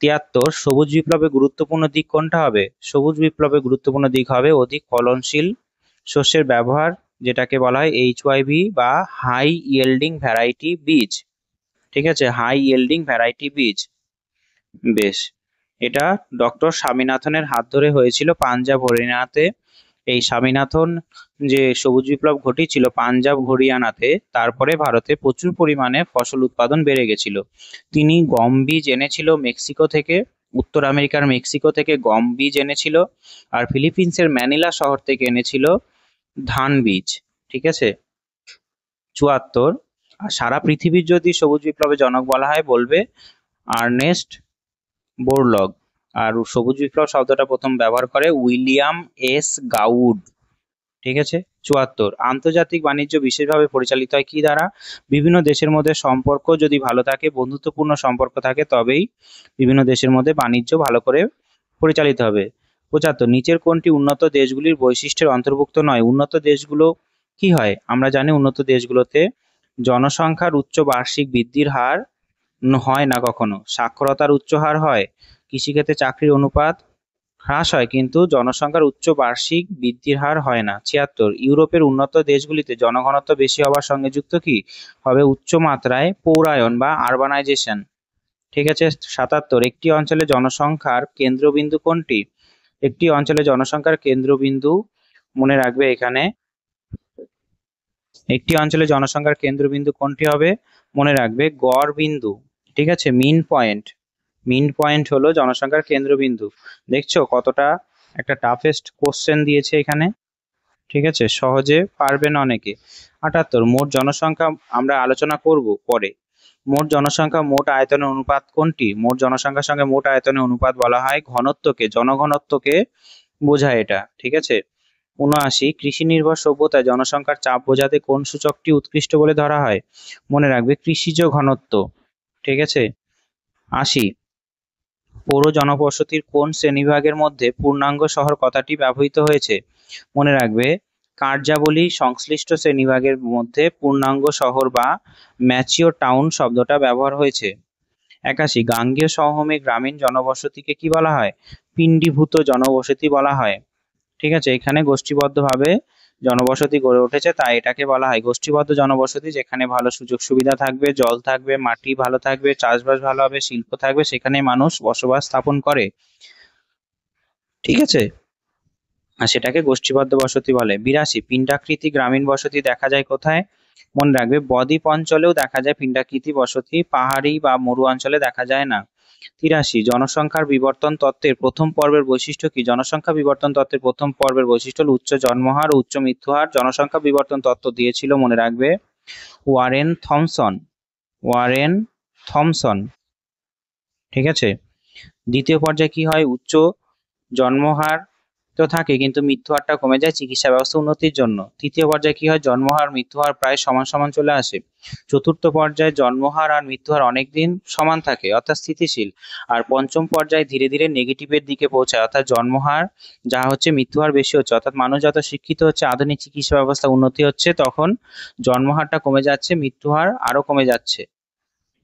73, সবুজ বিপ্লবে গুরুত্বপূর্ণ দিক কোনটা হবে? সবুজ বিপ্লবে গুরুত্বপূর্ণ দিক হবে অধিক ফলনশীল শস্যের ব্যবহার, যেটাকে বলা হয় HYV বা হাই ইয়েল্ডিং ভ্যারাইটি বীজ। ঠিক আছে, হাই ইয়েল্ডিং ভ্যারাইটি বীজ। বেশ, এটা ডক্টর স্বামীনাথনের হাত ধরে হয়েছিল পাঞ্জাব হরিয়ানাতে। এই স্বামীনাথন যে সবুজ বিপ্লব ঘটিয়েছিল পাঞ্জাব হরিয়ানাতে, তারপরে ভারতে প্রচুর পরিমাণে ফসল উৎপাদন বেড়ে গেছিল। তিনি গম বীজ এনেছিল মেক্সিকো থেকে, উত্তর আমেরিকার মেক্সিকো থেকে গম বীজ এনেছিল। আর ফিলিপিন্সের ম্যানিলা শহর থেকে এনেছিল ধান বীজ। ঠিক আছে, 74, আর সারা পৃথিবীর যদি সবুজ বিপ্লবের জনক বলা হয় বলবে আর্নেস্ট বোরলগ। আর সবুজ বিপ্লব শব্দটা প্রথম ব্যবহার করে উইলিয়াম এস গাউড। ঠিক আছে, 74, আন্তর্জাতিক বাণিজ্য বিশেষভাবে পরিচালিত হয় কি দ্বারা? বিভিন্ন দেশের মধ্যে সম্পর্ক যদি ভালো থাকে, বন্ধুত্বপূর্ণ সম্পর্ক থাকে, তবেই বিভিন্ন দেশের মধ্যে বাণিজ্য ভালো করে পরিচালিত হবে। 75, নিচের কোনটি উন্নত দেশগুলির বৈশিষ্ট্যের অন্তর্ভুক্ত নয়? উন্নত দেশগুলো কি হয়? আমরা জানি উন্নত দেশগুলোতে জনসংখ্যার উচ্চ বার্ষিক বৃদ্ধির হার হয় না কখনো, সাক্ষরতার উচ্চ হার হয়, কৃষিক্ষেত্রে চাকরির অনুপাত হ্রাস হয়, কিন্তু জনসংখ্যার উচ্চ বার্ষিক বৃদ্ধির হার হয় না। 76, ইউরোপের উন্নত দেশগুলিতে জনঘনত্ব বেশি হওয়ার সঙ্গে যুক্ত কি হবে? উচ্চ মাত্রায় পৌরায়ন বা আরবানাইজেশন। ঠিক আছে, 77, একটি অঞ্চলে জনসংখ্যার কেন্দ্রবিন্দু কোনটি? একটি অঞ্চলে জনসংখ্যার কেন্দ্রবিন্দু মনে রাখবে এখানে, একটি অঞ্চলে জনসংখ্যার কেন্দ্রবিন্দু কোনটি হবে? মনে রাখবে গড় বিন্দু। ঠিক আছে, মিন পয়েন্ট। মিন পয়েন্ট হলো জনসংখ্যার কেন্দ্রবিন্দু। দেখছো কতটা একটা টাফেস্ট কোশ্চেন দিয়েছে এখানে। ঠিক আছে, সহজে পারবে না অনেকে। 78, মোট জনসংখ্যা আমরা আলোচনা করব পরে। মোট জনসংখ্যা মোট আয়তনের অনুপাত কোনটি? মোট জনসংখ্যার সঙ্গে মোট আয়তনের অনুপাত বলা হয় ঘনত্বকে, জনঘনত্বকে বোঝায় এটা, ঠিক আছে। ৭৯, কৃষি নির্ভর সভ্যতায় জনসংখ্যার চাপ বোঝাতে কোন সূচকটি উৎকৃষ্ট বলে ধরা হয়? মনে রাখবে কৃষিজ ঘনত্ব, ঠিক আছে। ৮০, পৌর জনবসতির কোন শ্রেণীবিভাগের মধ্যে পূর্ণাঙ্গ শহর কথাটি ব্যবহৃত হয়েছে? মনে রাখবে কার্যাবলী সংশ্লিষ্ট শ্রেণীবিভাগের মধ্যে পূর্ণাঙ্গ শহর বা ম্যাচিওর টাউন শব্দটা ব্যবহার হয়েছে। ৮১, গাঙ্গেয় সমভূমি গ্রামীণ জনবসতিকে কি বলা হয়? পিণ্ডীভূত জনবসতি বলা হয়, ঠিক আছে। এখানে গোষ্ঠীবদ্ধভাবে জনবসতি গড়ে উঠেছে, তাই এটাকে বলা হয় গোষ্ঠীবদ্ধ জনবসতি। যেখানে ভালো সুযোগ সুবিধা থাকবে, জল থাকবে, মাটি ভালো থাকবে, চাষবাস ভালো হবে, শিল্প থাকবে, সেখানে মানুষ বসবাস স্থাপন করে, ঠিক আছে। আর সেটাকে গোষ্ঠীবদ্ধ বসতি বলে। ৮২, পিণ্ডাকৃতি গ্রামীণ বসতি দেখা যায় কোথায়? মনে রাখবে বদ্বীপ অঞ্চলেও দেখা যায় পিণ্ডাকৃতি বসতি, পাহাড়ি বা মরু অঞ্চলে দেখা যায় না। ৮৩, জনসংখ্যার বিবর্তন তত্ত্বের প্রথম পর্বের বৈশিষ্ট্য কি? জনসংখ্যা বিবর্তন তত্ত্বের প্রথম পর্বের বৈশিষ্ট্য হল উচ্চ জন্মহার ও উচ্চ মৃত্যুহার। জনসংখ্যা বিবর্তন তত্ত্ব দিয়েছিল, মনে রাখবে, ওয়ারেন থমসন। ওয়ারেন থমসন, ঠিক আছে। দ্বিতীয় পর্যায়ে কি হয়? উচ্চ জন্মহার তো থাকে কিন্তু মৃত্যুহারটা কমে যায় চিকিৎসা ব্যবস্থা উন্নতির জন্য। তৃতীয় পর্যায়ে কি হয়? জন্মহার মৃত্যুহার প্রায় সমান সমান চলে আসে। চতুর্থ পর্যায়ে জন্মহার আর মৃত্যুহার অনেকদিন সমান থাকে, অর্থাৎ স্থিতিশীল। আর পঞ্চম পর্যায়ে ধীরে ধীরে নেগেটিভের দিকে পৌঁছায়, অর্থাৎ জন্মহার যা হচ্ছে মৃত্যুহার বেশি হচ্ছে, অর্থাৎ মানুষ যত শিক্ষিত হচ্ছে, আধুনিক চিকিৎসা ব্যবস্থা উন্নতি হচ্ছে, তখন জন্মহারটা কমে যাচ্ছে, মৃত্যুহার আরো কমে যাচ্ছে,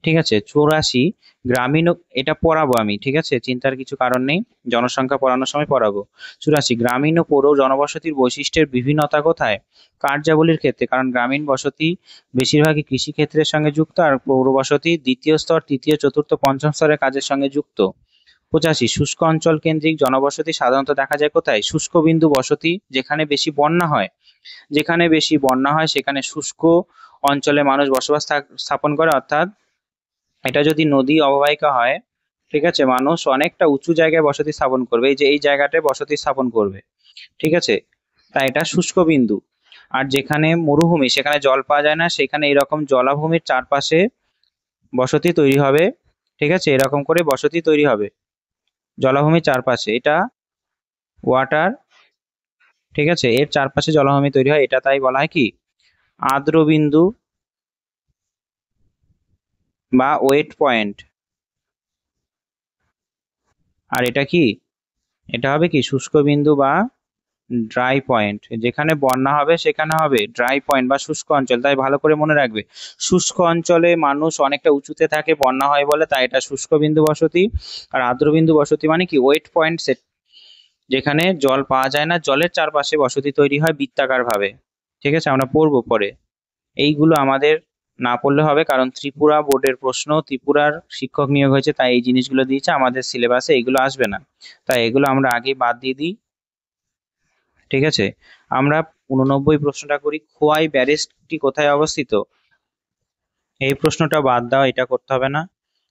ঠিক আছে। ৮৪, গ্রামীণ এটা পড়াবো আমি, ঠিক আছে, চিন্তার কিছু কারণ নেই, জনসংখ্যা পড়ানোর সময় পড়াবো। ৮৪, গ্রামীণ ও পৌর জনবসতির বৈশিষ্ট্যের বিভিন্নতা কোথায়? কার্যাবলীর ক্ষেত্রে, কারণ গ্রামীণ বসতি বেশিরভাগই কৃষি ক্ষেত্রের সঙ্গে যুক্ত, আর পৌর বসতি দ্বিতীয় স্তর, তৃতীয়, চতুর্থ, পঞ্চম স্তরের কাজের সঙ্গে যুক্ত। ৮৫, শুষ্ক অঞ্চল কেন্দ্রিক জনবসতি সাধারণত দেখা যায় কোথায়? শুষ্ক বিন্দু বসতি, যেখানে বেশি বন্যা হয়। যেখানে বেশি বন্যা হয় সেখানে শুষ্ক অঞ্চলে মানুষ বসবাস স্থাপন করে, অর্থাৎ এটা যদি নদী অববাহিকা হয়, ঠিক আছে, মানুষ অনেকটা উঁচু জায়গায় বসতি স্থাপন করবে, এই যে এই জায়গাটায় বসতি স্থাপন করবে, ঠিক আছে। তাই এটা শুষ্ক বিন্দু। আর যেখানে মরুভূমি, সেখানে জল পাওয়া যায় না, সেখানে এরকম জলাভূমির চারপাশে বসতি তৈরি হবে, ঠিক আছে, এরকম করে বসতি তৈরি হবে জলাভূমির চারপাশে, এটা ওয়াটার, ঠিক আছে, এর চারপাশে জলাভূমি তৈরি হয়, এটা তাই বলা হয় কি আর্দ্র বিন্দু বা ওয়েট পয়েন্ট। আর এটা কি, এটা হবে কি শুষ্ক বিন্দু বা ড্রাই পয়েন্ট। যেখানে বন্যা হবে সেখানে হবে ড্রাই পয়েন্ট বা শুষ্ক অঞ্চল, তাই ভালো করে মনে রাখবে শুষ্ক অঞ্চলে মানুষ অনেকটা উঁচুতে থাকে, বন্যা হয় বলে, তাই এটা শুষ্ক বিন্দু বসতি। আর আর্দ্র বিন্দু বসতি মানে কি ওয়েট পয়েন্ট সেট, যেখানে জল পাওয়া যায় না, জলের চারপাশে বসতি তৈরি হয় বৃত্তাকার ভাবে, ঠিক আছে, আমরা পড়বো পরে। এইগুলো আমাদের না পড়লে হবে, কারণ ত্রিপুরা বোর্ডের প্রশ্ন, ত্রিপুরার শিক্ষক নিয়োগ হয়েছে, তাই এই জিনিসগুলো দিয়েছে, আমাদের সিলেবাসে এগুলো আসবে না, তাই এগুলো আমরা আগেই বাদ দিয়ে দিই, ঠিক আছে। আমরা ৮৯ প্রশ্নটা করি, খোয়াই ব্যারেজটি কোথায় অবস্থিত? এই প্রশ্নটা বাদ দাও, এটা করতে হবে না।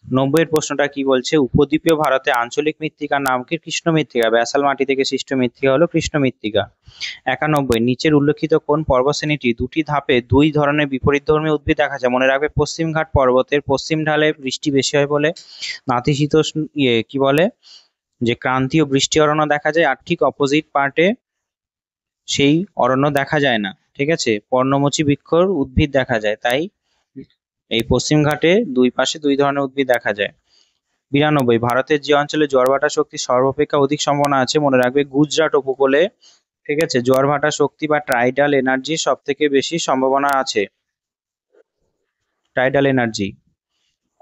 ৯০ প্রশ্নটা কি বলছে? উপদ্বীপীয় ভারতে আঞ্চলিক মৃত্তিকার নাম কি? কৃষ্ণ মৃত্তিকা। ব্যাসাল মাটি থেকে সৃষ্ট মৃত্তিকা হলো কৃষ্ণ মৃত্তিকা। ৯১, নিচের উল্লেখিত কোন পর্বতশ্রেণীটি দুটি ধাপে দুই ধরনের বিপরীতধর্মী উদ্ভিদ দেখা যায়? মনে রাখবে পশ্চিমঘাট পর্বতের পশ্চিম ঢালে বৃষ্টি বেশি হয় বলে নাতিশীতোষ্ণ কি বলে যে ক্রান্তীয় বৃষ্টি অরণ্য দেখা যায়, আর ঠিক অপোজিট পার্টে সেই অরণ্য দেখা যায় না, ঠিক আছে, পর্ণমোচী বৃক্ষর উদ্ভিদ দেখা যায়, তাই এই পশ্চিম ঘাটে দুই পাশে দুই ধরনের উদ্ভিদ দেখা যায়। ৯২, ভারতের যে অঞ্চলে জোয়ার-ভাটা শক্তি সর্বাপেক্ষা অধিক সম্ভাবনা আছে? মনে রাখবে গুজরাট উপকূলে, ঠিক আছে, জোয়ার-ভাটা শক্তি বা টাইডাল এনার্জি সব থেকে বেশি সম্ভাবনা আছে, টাইডাল এনার্জি।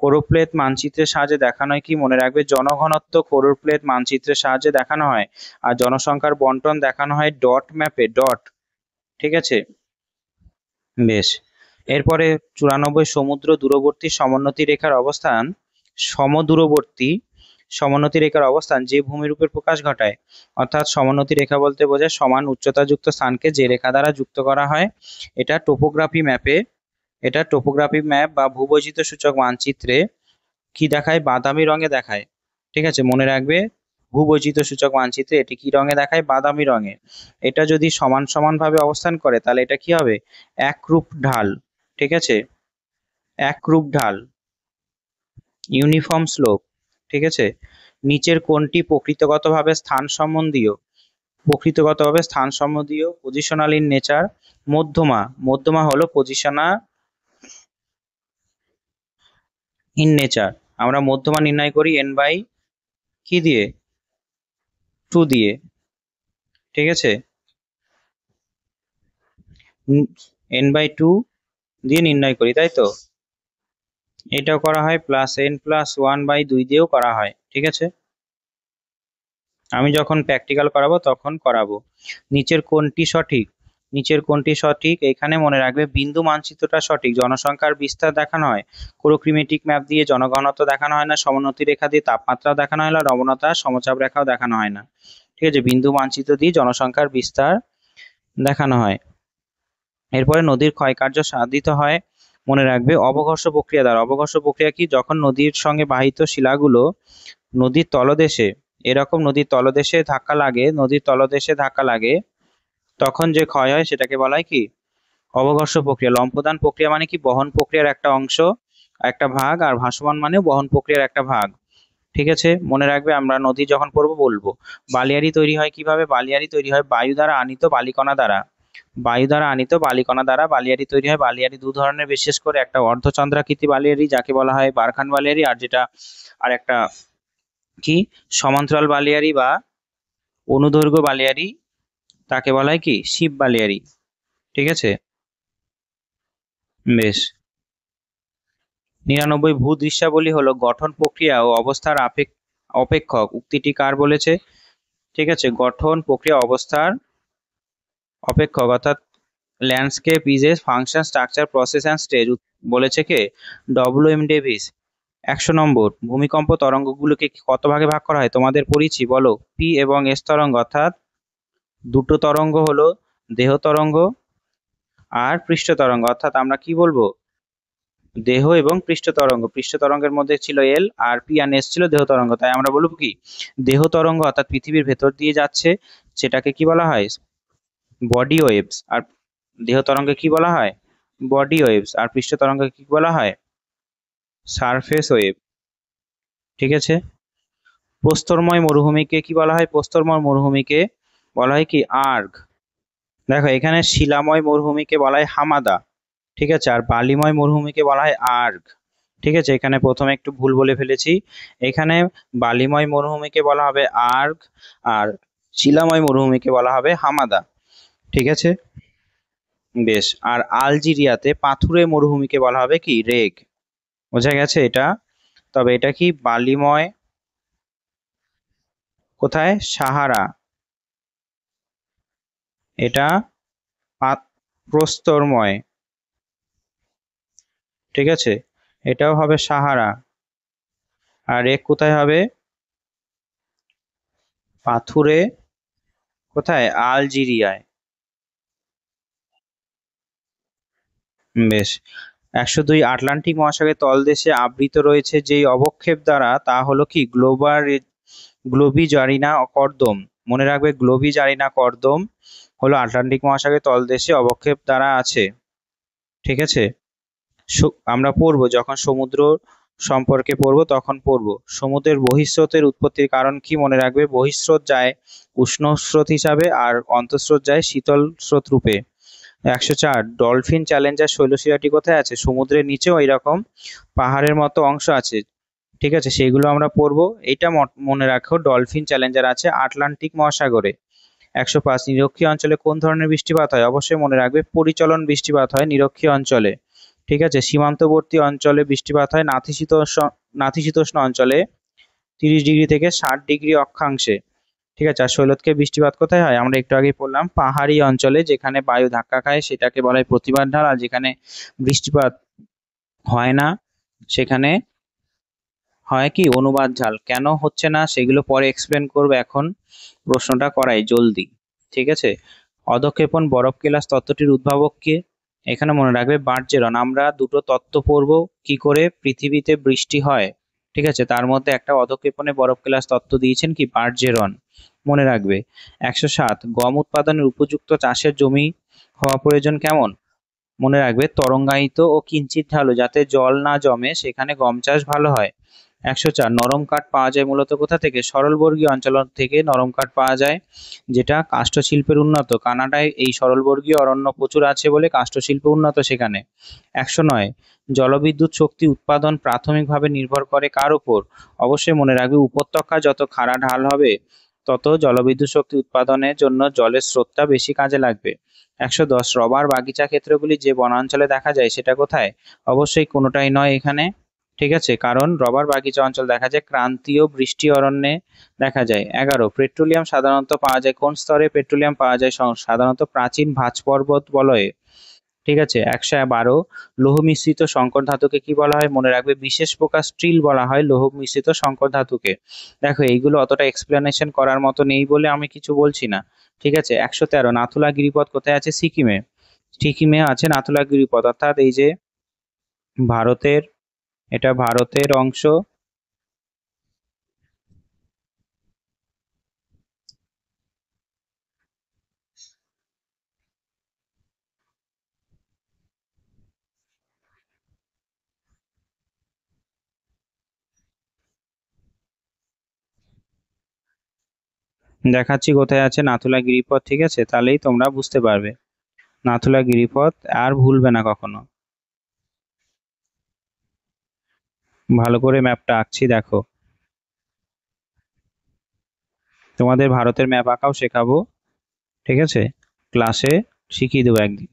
কোরোপ্লেট মানচিত্রের সাহায্যে দেখানো হয় কি? মনে রাখবে জনঘনত্ব কোরোপ্লেট মানচিত্রের সাহায্যে দেখানো হয়, আর জনসংখ্যার বন্টন দেখানো হয় ডট ম্যাপে, ডট, ঠিক আছে, বেশ। এরপরে ৯৪, সমুদ্র দূরবর্তী সমোন্নতি রেখার অবস্থান, সমদূরবর্তী সমোন্নতি রেখার অবস্থান যে ভূমিরূপের প্রকাশ ঘটায়, অর্থাৎ সমোন্নতি রেখা বলতে বোঝায় সমান উচ্চতাযুক্ত স্থানকে যে রেখা দ্বারা যুক্ত করা হয়। এটা টোপোগ্রাফি ম্যাপে, এটা টোপোগ্রাফি ম্যাপ বা ভূবৈচিত্র্য সূচক মানচিত্রে কি দেখায়? বাদামি রঙে দেখায়, ঠিক আছে, মনে রাখবে ভূবৈচিত্র্য সূচক মানচিত্রে এটি কি রঙে দেখায়? বাদামি রঙে। এটা যদি সমান সমান ভাবে অবস্থান করে তাহলে এটা কি হবে? একরূপ ঢাল, ঠিক আছে, একরূপ ঢাল, ইউনিফর্ম স্লোপ, ঠিক আছে। নিচের কোনটি প্রকৃতিগতভাবে স্থান সম্বন্ধীয়? প্রকৃতিগতভাবে স্থান সম্বন্ধীয়, পজিশনাল ইন নেচার। মধ্যমা হলো পজিশনাল ইন নেচার। আমরা মধ্যমা নির্ণয় করি n/, কি দিয়ে, 2 দিয়ে, ঠিক আছে, n/2 দিয়ে নির্ণয় করি, তাই তো। এটাও করা হয় +n+1/2 দিয়েও করা হয়, ঠিক আছে। আমি যখন প্র্যাকটিক্যাল করাবো তখন করাবো। নিচের কোনটি সঠিক? এখানে মনে রাখবে বিন্দু মানচিত্রটা সঠিক। জনসংখ্যার বিস্তার দেখানো হয়, ক্রোক্রিমেটিক ম্যাপ দিয়ে জনঘনত্ব দেখানো হয় না, সমোন্নতি রেখা দিয়ে তাপমাত্রা দেখানো হয় না, লবণতা সমচাপ রেখাও দেখানো হয় না, ঠিক আছে। বিন্দু মানচিত্র দিয়ে জনসংখ্যার বিস্তার দেখানো হয়। এরপরে নদীর ক্ষয়কার্য সাধিত হয়, মনে রাখবে অবঘর্ষ প্রক্রিয়া দ্বারা। অবঘর্ষ প্রক্রিয়া কি? যখন নদীর সঙ্গে বাহিত শিলাগুলো নদীর তলদেশে, এরকম নদীর তলদেশে ধাক্কা লাগে তখন যে ক্ষয় হয় সেটাকে বলা হয় কি? অবঘর্ষ প্রক্রিয়া। লম্পদান প্রক্রিয়া মানে কি? বহন প্রক্রিয়ার একটা অংশ, একটা ভাগ। আর ভাসমান মানেও বহন প্রক্রিয়ার একটা ভাগ, ঠিক আছে। মনে রাখবে আমরা নদী যখন পড়বো বলবো। বালিয়াড়ি তৈরি হয় কিভাবে? বালিয়াড়ি তৈরি হয় বায়ু দ্বারা আনিত বালিকণা দ্বারা। বালিয়াড়ি তৈরি হয়। বালিয়াড়ি দু ধরনের, বিশেষ করে একটা অর্ধচন্দ্রাকৃতি বালিয়াড়ি যাকে বলা হয় বারখান বালিয়াড়ি, আর একটা কি, সমান্তরাল বালিয়াড়ি বা অনুদৈর্ঘ্য বালিয়াড়ি, তাকে বলা হয় কি? শিব বালিয়াড়ি, ঠিক আছে। বেশ। 99 ভূদৃশ্যাবলী হলো গঠন প্রক্রিয়া ও অবস্থার অপেক্ষক। উক্তিটি কার বলেছে? ঠিক আছে, গঠন প্রক্রিয়া অবস্থার অপেক্ষক, অর্থাৎ landscape is a function, structure, process and stage, বলেছে কে? W.M. ডেভিস। 100 নম্বর, ভূমিকম্প তরঙ্গগুলোকে কত ভাগে ভাগ করা হয়? তোমাদের পড়িয়েছি, বলো। P এবং S তরঙ্গ, অর্থাৎ দুটো তরঙ্গ হলো দেহ তরঙ্গ আর পৃষ্ঠ তরঙ্গ, অর্থাৎ আমরা কি বলবো? দেহ এবং পৃষ্ঠ তরঙ্গ। পৃষ্ঠ তরঙ্গের মধ্যে ছিল L, আর P আর S ছিল দেহ তরঙ্গ। তাই আমরা বলবো কি? দেহ তরঙ্গ অর্থাৎ পৃথিবীর ভেতর দিয়ে যাচ্ছে, সেটাকে কি বলা হয়? Body waves. আর দেহ তরঙ্গে কি বলা হয়? Body waves. আর পৃষ্ঠ তরঙ্গে কি বলা হয়? সারফেস ওয়েভ, ঠিক আছে। প্রস্তরময় মরুভূমিকে কি বলা হয়? প্রস্তরময় মরুভূমিকে বলা হয় কি? আর্গ। দেখো, এখানে শিলাময় মরুভূমিকে বলা হয় হামাদা, ঠিক আছে। আর বালিময় মরুভূমিকে বলা হয় আর্গ, ঠিক আছে। এখানে প্রথমে একটু ভুল বলে ফেলেছি। এখানে বালিময় মরুভূমিকে বলা হবে আর্গ, আর শিলাময় মরুভূমিকে বলা হবে হামাদা, ঠিক আছে। বেশ। আর আলজেরিয়াতে পাথুরে মরুভূমিকে বলা হবে কি? রেগ। বোঝা গেছে এটা? তবে এটা কি বালিময়? কোথায়? সাহারা। এটা প্রস্তরময়, ঠিক আছে। এটাও হবে সাহারা। আর রেগ কোথায় হবে? পাথুরে। কোথায়? আলজেরিয়ায়। বেশ। 102, আটলান্টিক মহাসাগরের তলদেশে আবৃত রয়েছে যেই অবক্ষেপ দ্বারা, তা হলো কি? গ্লোবিজারিনা কর্দম। মনে রাখবে, গ্লোবিজারিনা কর্দম হলো আটলান্টিক মহাসাগরের তলদেশে অবক্ষেপ দ্বারা আছে, ঠিক আছে। আমরা পড়বো যখন সমুদ্র সম্পর্কে পড়বো তখন পড়বো। সমুদ্রের বহিঃস্রোতের উৎপত্তির কারণ কি? মনে রাখবে, বহিঃস্রোত যায় উষ্ণ স্রোত হিসাবে আর অন্তঃস্রোত যায় শীতল স্রোত রূপে। 104, ডলফিন চ্যালেঞ্জার শৈলশিলাটি কোথায় আছে? সমুদ্রের নিচেও এরকম পাহাড়ের মতো অংশ আছে, ঠিক আছে, সেইগুলো আমরা পড়বো। এটা মনে রাখো, ডলফিন চ্যালেঞ্জার আছে আটলান্টিক মহাসাগরে। 105, নিরক্ষীয় অঞ্চলে কোন ধরনের বৃষ্টিপাত হয়? অবশ্যই মনে রাখবে, পরিচলন বৃষ্টিপাত হয় নিরক্ষীয় অঞ্চলে, ঠিক আছে। সীমান্তবর্তী অঞ্চলে বৃষ্টিপাত হয় নাতিশীতোষ্ণ অঞ্চলে 30 ডিগ্রি থেকে 60 ডিগ্রি অক্ষাংশে, ঠিক আছে। আর শৈলতকে বৃষ্টিপাত কোথায় হয়? আমরা একটু আগে পড়লাম পাহাড়ি অঞ্চলে, যেখানে বায়ু ধাক্কা খায় সেটাকে বলা হয় প্রতিবাদ ঢাল। আর যেখানে বৃষ্টিপাত হয় না সেখানে হয় কি? অনুবাদ ঢাল। কেন হচ্ছে না সেগুলো পরে এক্সপ্লেন করবো, এখন প্রশ্নটা করাই জলদি, ঠিক আছে। অধঃক্ষেপণ বরফ কেলাস তত্ত্বটির উদ্ভাবক কে? এখানে মনে রাখবে বার্জেরন। আমরা দুটো তত্ত্ব পড়বো, কি করে পৃথিবীতে বৃষ্টি হয়, ঠিক আছে। তার মধ্যে একটা অধঃক্ষেপণে বরফ কেলাস তত্ত্ব দিয়েছেন কি? বার্জেরন, মনে রাখবে। 107, গম উৎপাদনের উপযুক্ত চাষের জমি হওয়া প্রয়োজন কেমন? মনে রাখবে তরঙ্গায়িত ও কিঞ্চিত ঢালু, যাতে জল না জমে সেখানে গম চাষ ভালো হয়। 104 নরম কাঠ পাওয়া যায় মূলত কোথা থেকে? সরলবর্গীয় অঞ্চল থেকে নরম কাঠ পাওয়া যায়, যেটা কাষ্ঠশিল্পের উন্নত। কানাডায় এই সরলবর্গীয় অরণ্য প্রচুর আছে বলে কাষ্ঠশিল্প উন্নত সেখানে। 109 জলবিদ্যুৎ শক্তি উৎপাদন প্রাথমিকভাবে নির্ভর করে কার উপর? অবশ্যই মনে রাখবে, উপত্যকা যত খাড়া ঢাল হবে তত জলবিদ্যুৎ শক্তি উৎপাদনের জন্য জলের স্রোতটা বেশি কাজে লাগবে। 110 রবার বাগিচা ক্ষেত্রগুলি যে বনাঞ্চলে দেখা যায় সেটা কোথায়? অবশ্যই কোনোটাই নয় এখানে, ঠিক আছে, কারণ রবার বাগিচা অঞ্চল দেখা যায় ক্রান্তীয় বৃষ্টি অরণ্যে দেখা যায়। 11 পেট্রোলিয়াম সাধারণত পাওয়া যায় কোন স্তরে? পেট্রোলিয়াম পাওয়া যায় সাধারণত প্রাচীন ভাঁজ পর্বত বলয়ে, ঠিক আছে। 112 লৌহ মিশ্রিত সংকর ধাতুকে কি বলা হয়? মনে রাখবে, বিশেষ প্রকার স্টিল বলা হয় লৌহ মিশ্রিত সংকর ধাতুকে। দেখো এইগুলো অতটা এক্সপ্লেনেশন করার মতো নেই বলে আমি কিছু বলছি না, ঠিক আছে। 113 নাথুলা গিরিপথ কোথায় আছে? সিকিমে। সিকিমে আছে নাথুলা গিরিপথ, অর্থাৎ এই যে ভারতের, এটা ভারতের অংশ। দেখাচ্ছি কোথায় আছে নাথুলা গিরিপথ, ঠিক আছে, তাহলেই তোমরা বুঝতে পারবে। নাথুলা গিরিপথ আর ভুলবে না কখনো। ভালো করে ম্যাপটা আঁকছি দেখো, তোমাদের ভারতের ম্যাপ আঁকাও শেখাবো, ঠিক আছে, ক্লাসে শিখিয়ে দেবো একদিন।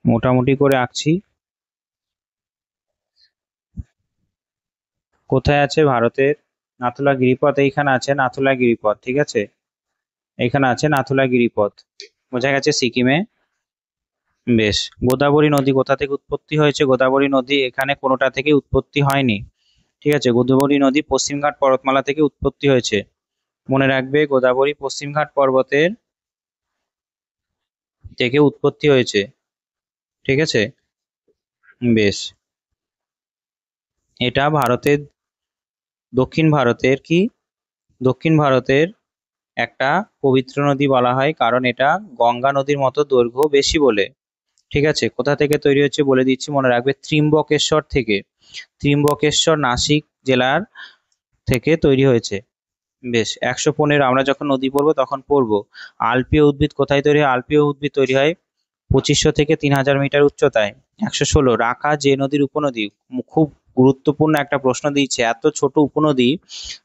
মোটামুটি করে আঁকছি। কোথায় আছে ভারতের নাথুলা গিরিপথ? এইখানে আছে নাথুলা গিরিপথ, ঠিক আছে, এইখানে আছে নাথুলা গিরিপথ, বোঝা গেছে, সিকিমে। বেশ। গোদাবরী নদী কোথা থেকে উৎপত্তি হয়েছে? গোদাবরী নদী এখানে কোনোটা থেকে উৎপত্তি হয়নি, ঠিক আছে, গোদাবরী নদী পশ্চিমঘাট পর্বতমালা থেকে উৎপত্তি হয়েছে। মনে রাখবে, গোদাবরী পশ্চিমঘাট পর্বতের থেকে উৎপত্তি হয়েছে, ঠিক আছে। বেশ। এটা ভারতের দক্ষিণ ভারতের একটা পবিত্র নদী বলা হয়, কারণ এটা গঙ্গা নদীর মতো দৈর্ঘ্য বেশি বলে, ঠিক আছে। কোথা থেকে তৈরি হচ্ছে বলে দিচ্ছি, মনে রাখবে, ত্রিম্বকেশ্বর থেকে। ত্রিম্বকেশ্বর নাসিক জেলার থেকে তৈরি হয়েছে। বেশ। 115 আমরা যখন নদী পড়বো তখন পড়বো আলপীয় উদ্ভিদ কোথায় তৈরি হয়? আলপীয় উদ্ভিদ তৈরি হয় 2500 থেকে 3000 মিটার উচ্চতায়। 116 রাকা যে নদীর উপনদী? খুব গুরুত্বপূর্ণ একটা প্রশ্ন দিয়েছে, এত ছোট উপনদী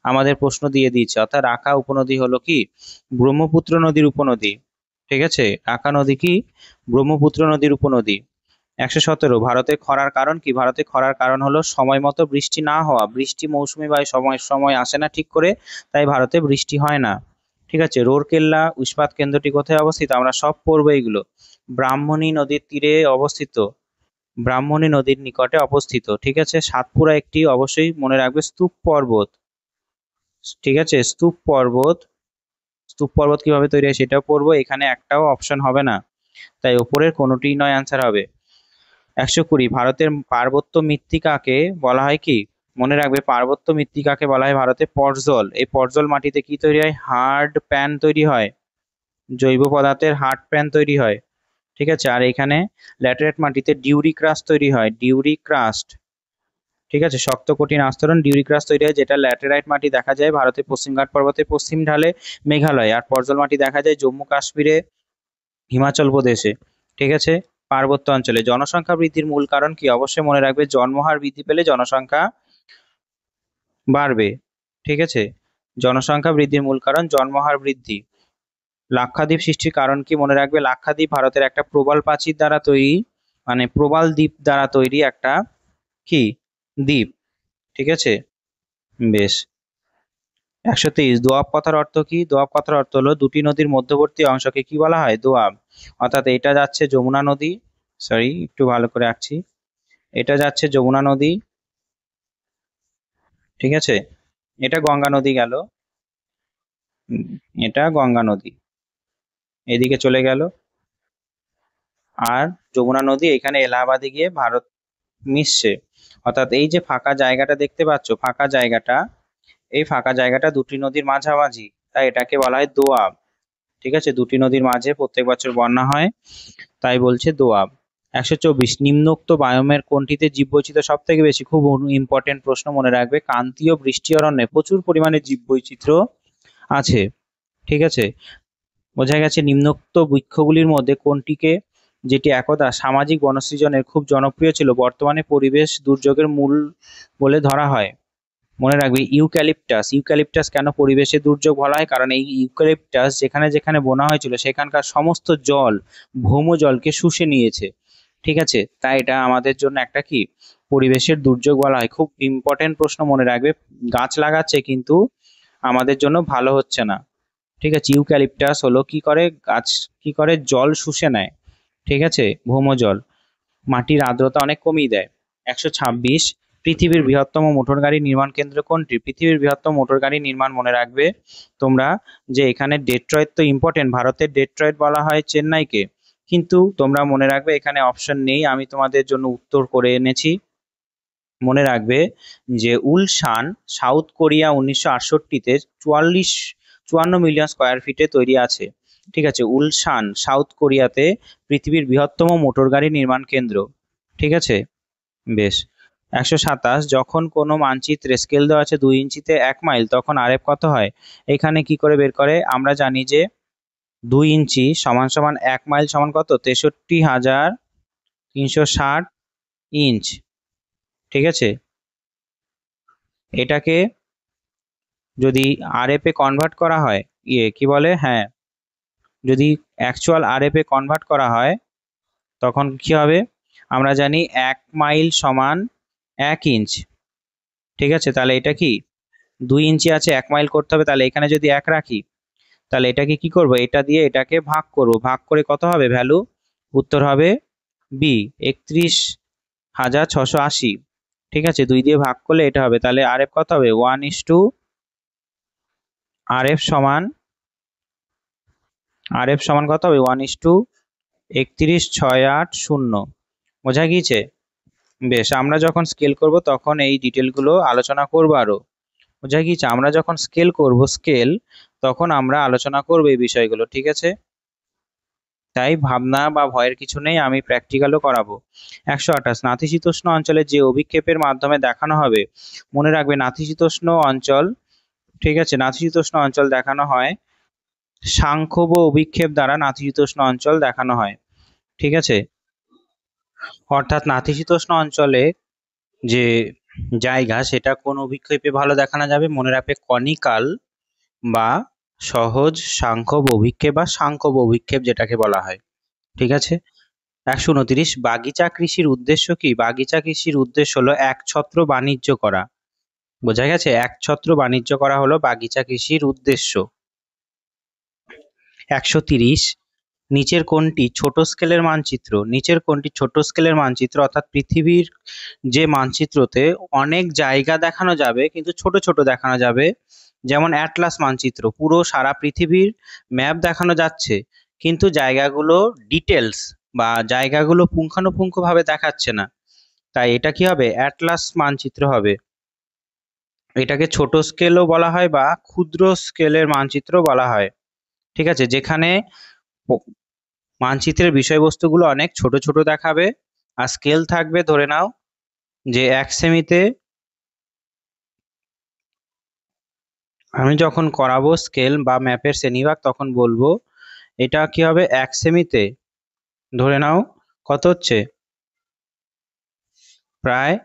আমাদের প্রশ্ন দিয়ে দিয়েছে, অর্থাৎ রাকা উপনদী হলো কি? ব্রহ্মপুত্র নদীর উপনদী, ঠিক আছে। রাকা নদী কি? ব্রহ্মপুত্র নদীর উপনদী। 117 ভারতে খরার কারণ কি? ভারতে খরার কারণ হলো সময় মতো বৃষ্টি না হওয়া, বৃষ্টি মৌসুমী বায়ু সময় সময় আসে না ঠিক করে, তাই ভারতে বৃষ্টি হয় না, ঠিক আছে। রোরকেল্লা ইস্পাত কেন্দ্রটি কোথায় অবস্থিত? আমরা সব পড়বো এগুলো। ব্রাহ্মণী নদীর তীরে অবস্থিত, ব্রাহ্মণী নদীর নিকটে অবস্থিত, ঠিক আছে। সাতপুরা একটি অবশ্যই মনে রাখবে স্তূপ পর্বত, ঠিক আছে, স্তূপ পর্বত। স্তূপ পর্বত কিভাবে তৈরি হয় সেটাও পড়বো, এখানে একটাও অপশন হবে না, তাই ওপরের কোনোটিই নয়, অ্যান্সার হবে। 120 ভারতের পার্বত্য মৃত্তিকাকে বলা হয় কি? মনে রাখবে, পার্বত্য মৃত্তিকাকে বলা হয় ভারতে পর্জল। এই পর্জল মাটিতে কি তৈরি হয়? হার্ড প্যান তৈরি হয়, জৈব পদার্থের হার্ড প্যান তৈরি হয়, ঠিক আছে। আর এখানে ল্যাটেরাইট মাটিতে ডিউরি ক্রাস্ট তৈরি হয়, ডিউরি ক্রাস্ট, ঠিক আছে, শক্ত কঠিন আস্তরণ ডিউরি ক্রাস্ট তৈরি হয়, যেটা ল্যাটেরাইট মাটি দেখা যায় ভারতের পশ্চিমঘাট পর্বতের পশ্চিম ঢালে, মেঘালয়। আর পর্জল মাটি দেখা যায় জম্মু কাশ্মীরে, হিমাচল প্রদেশে, ঠিক আছে, পার্বত্য অঞ্চলে। জনসংখ্যা বৃদ্ধির মূল কারণ কি? অবশ্যই মনে রাখবে, জন্মহার বৃদ্ধি পেলে জনসংখ্যা বাড়বে, ঠিক আছে। জনসংখ্যা বৃদ্ধির মূল কারণ জন্মহার বৃদ্ধি। লাক্ষাদ্বীপ সৃষ্টির কারণ কি? মনে রাখবে, লাক্ষাদ্বীপ ভারতের একটা প্রবাল প্রাচীর দ্বারা তৈরি, মানে প্রবাল দ্বীপ দ্বারা তৈরি একটা কি দ্বীপ, ঠিক আছে। বেশ। 123 দোয়াব কথার অর্থ কি? দোয়াব কথার অর্থ হলো দুটি নদীর মধ্যবর্তী অংশকে কি বলা হয়? দোয়াব। অর্থাৎ এটা যাচ্ছে যমুনা নদী, সরি একটু ভালো করে আঁকছি, এটা যাচ্ছে যমুনা নদী, ঠিক আছে, এটা গঙ্গা নদী গেল, এটা গঙ্গা নদী এদিকে চলে গেল, আর যমুনা নদী এখানে এলাহাবাদে গিয়ে ভারত মিশছে। অর্থাৎ এই যে ফাঁকা জায়গাটা দেখতে পাচ্ছ, ফাঁকা জায়গাটা, এই ফাঁকা জায়গাটা দুটি নদীর মাঝামাঝি, তাই এটাকে বলা হয় দোআব। ঠিক আছে, দুটি নদীর মাঝে প্রত্যেক বছর বন্যা হয়, তাই বলছে দোআব। 124, নিম্নোক্ত বায়োমের কোনটিতে জীববৈচিত্র্য সব থেকে বেশি? খুব ইম্পর্টেন্ট প্রশ্ন, মনে রাখবে। ক্রান্তীয় বৃষ্টি অরণ্যে প্রচুর পরিমাণে জীববৈচিত্র্য আছে। ঠিক আছে, বোঝা গেছে। নিম্নোক্ত বৃক্ষগুলির মধ্যে কোনটিকে, যেটি একদা সামাজিক বনসৃজনের খুব জনপ্রিয় ছিল, বর্তমানে পরিবেশ দুর্যোগের মূল বলে ধরা হয়? মনে রাখবে ইউক্যালিপটাস। ইউক্যালিপটাস কেন পরিবেশের দুর্যোগ বলা হয়? কারণ এই ইউক্যালিপটাস যেখানে যেখানে বোনা হয়েছিল সেখানকার সমস্ত জল, ভৌমজলকে শুষে নিয়েছে। ঠিক আছে, তাই এটা আমাদের জন্য একটা কি পরিবেশের দুর্যোগ বলা হয়। খুব ইম্পর্টেন্ট প্রশ্ন, মনে রাখবে। গাছ লাগাচ্ছে কিন্তু আমাদের জন্য ভালো হচ্ছে না। ঠিক আছে, ইউক্যালিপটাস হলো কি করে, গাছ কি করে, জল শুষে নেয়। ঠিক আছে, ভৌমজল, মাটির আর্দ্রতা অনেক কমিয়ে দেয়। 126, পৃথিবীর বৃহত্তম মোটর গাড়ি নির্মাণ কেন্দ্র কোনটি? পৃথিবীর বৃহত্তম মোটর গাড়ি নির্মাণ, মনে রাখবে তোমরা, যে এখানে ডেট্রয়েট তো ইম্পর্টেন্ট, ভারতের ডেট্রয়েট বলা হয় চেন্নাইকে, কিন্তু তোমরা মনে রাখবে এখানে অপশন নেই, আমি তোমাদের জন্য উত্তর করে এনেছি। মনে রাখবে যে উলসান সাউথ কোরিয়া 1968-তে 54 মিলিয়ন স্কোয়ার ফিটে তৈরি আছে। ঠিক আছে, উলসান সাউথ কোরিয়াতে পৃথিবীর বৃহত্তম মোটর গাড়ি নির্মাণ কেন্দ্র। ঠিক আছে, বেশ। 127, যখন কোনো মানচিত্রে স্কেল দেওয়া আছে 2 ইঞ্চিতে 1 মাইল, তখন আরএফ কত হয়? এখানে কি করে বের করে? আমরা জানি যে 2 ইঞ্চি সমান সমান 1 মাইল সমান কত? 63,360 ইঞ্চ। ঠিক আছে, এটাকে যদি আরএফ এ কনভার্ট করা হয়, কি বলে, হ্যাঁ, যদি অ্যাকচুয়াল আরএফ এ কনভার্ট করা হয় তখন কি হবে? আমরা জানি 1 মাইল সমান 1 ইঞ্চ। ঠিক আছে, তাহলে এটা কি 2 ইঞ্চি আছে, 1 মাইল করতে হবে, তাহলে এখানে যদি 1 রাখি তাহলে এটাকে কি করব, এটা দিয়ে এটাকে ভাগ করব, ভাগ করে কত হবে ভ্যালু? উত্তর হবে বি, 31,680। ঠিক আছে, 2 দিয়ে ভাগ করলে এটা হবে, তাহলে আরএফ কত হবে? 1:, আরএফ সমান কত হবে? 1:31,680। বোঝা গিয়েছে? বেশ, আমরা যখন স্কেল করব তখন এই ডিটেলগুলো আলোচনা করব আরো। বোঝা গিয়েছে? আমরা যখন স্কেল করব, তখন আমরা আলোচনা করব এই বিষয়গুলো। ঠিক আছে, তাই ভাবনা বা ভয়ের কিছু নেই, আমি প্র্যাকটিক্যালও করাবো। 128, নাতিশীতোষ্ণ অঞ্চলে যে অভিক্ষেপের মাধ্যমে দেখানো হবে, মনে রাখবে নাতিশীতোষ্ণ অঞ্চল, ঠিক আছে, নাতিশীতোষ্ণ অঞ্চল দেখানো হয় সাংখ্যব অভিক্ষেপ দ্বারা, নাতিশীতোষ্ণ অঞ্চল দেখানো হয়। ঠিক আছে, অর্থাৎ নাতিশীতোষ্ণ অঞ্চলে যে জায়গা সেটা কোন অভিক্ষেপে ভালো দেখানো যাবে? মনে রাখবে কনিকাল বা সহজ সাংখ্যব অভিক্ষেপ বা সাংখ্যব অভিক্ষেপ যেটাকে বলা হয়। ঠিক আছে, 129, বাগিচা কৃষির উদ্দেশ্য কি? বাগিচা কৃষির উদ্দেশ্য হলো একছত্র বাণিজ্য করা। বোঝা গেছে? একছত্র বাণিজ্য করা হলো বাগিচা কৃষির উদ্দেশ্য। 130, নিচের কোনটি ছোট স্কেলের মানচিত্র? নিচের কোনটি ছোট স্কেলের মানচিত্র? অর্থাৎ পৃথিবীর যে মানচিত্রতে অনেক জায়গা দেখানো যাবে কিন্তু ছোট ছোট দেখানো যাবে, যেমন অ্যাটলাস মানচিত্র, পুরো সারা পৃথিবীর ম্যাপ দেখানো যাচ্ছে কিন্তু জায়গাগুলো ডিটেলস বা জায়গাগুলো পুঙ্খানুপুঙ্খভাবে দেখাচ্ছে না, তাই এটা কি হবে? অ্যাটলাস মানচিত্র হবে। এটাকে ছোট স্কেলও বলা হয় বা ক্ষুদ্র স্কেলের মানচিত্র বলা হয়। ঠিক আছে, যেখানে মানচিত্রের বিষয়বস্তুগুলো অনেক ছোট ছোট দেখাবে আর স্কেল থাকবে, ধরে নাও যে 1 সেমিতে। আমি যখন করাবো স্কেল বা ম্যাপের শ্রেণীভাগ তখন বলবো এটা কি হবে 1 সেমিতে, ধরে নাও কত হচ্ছে, প্রায়,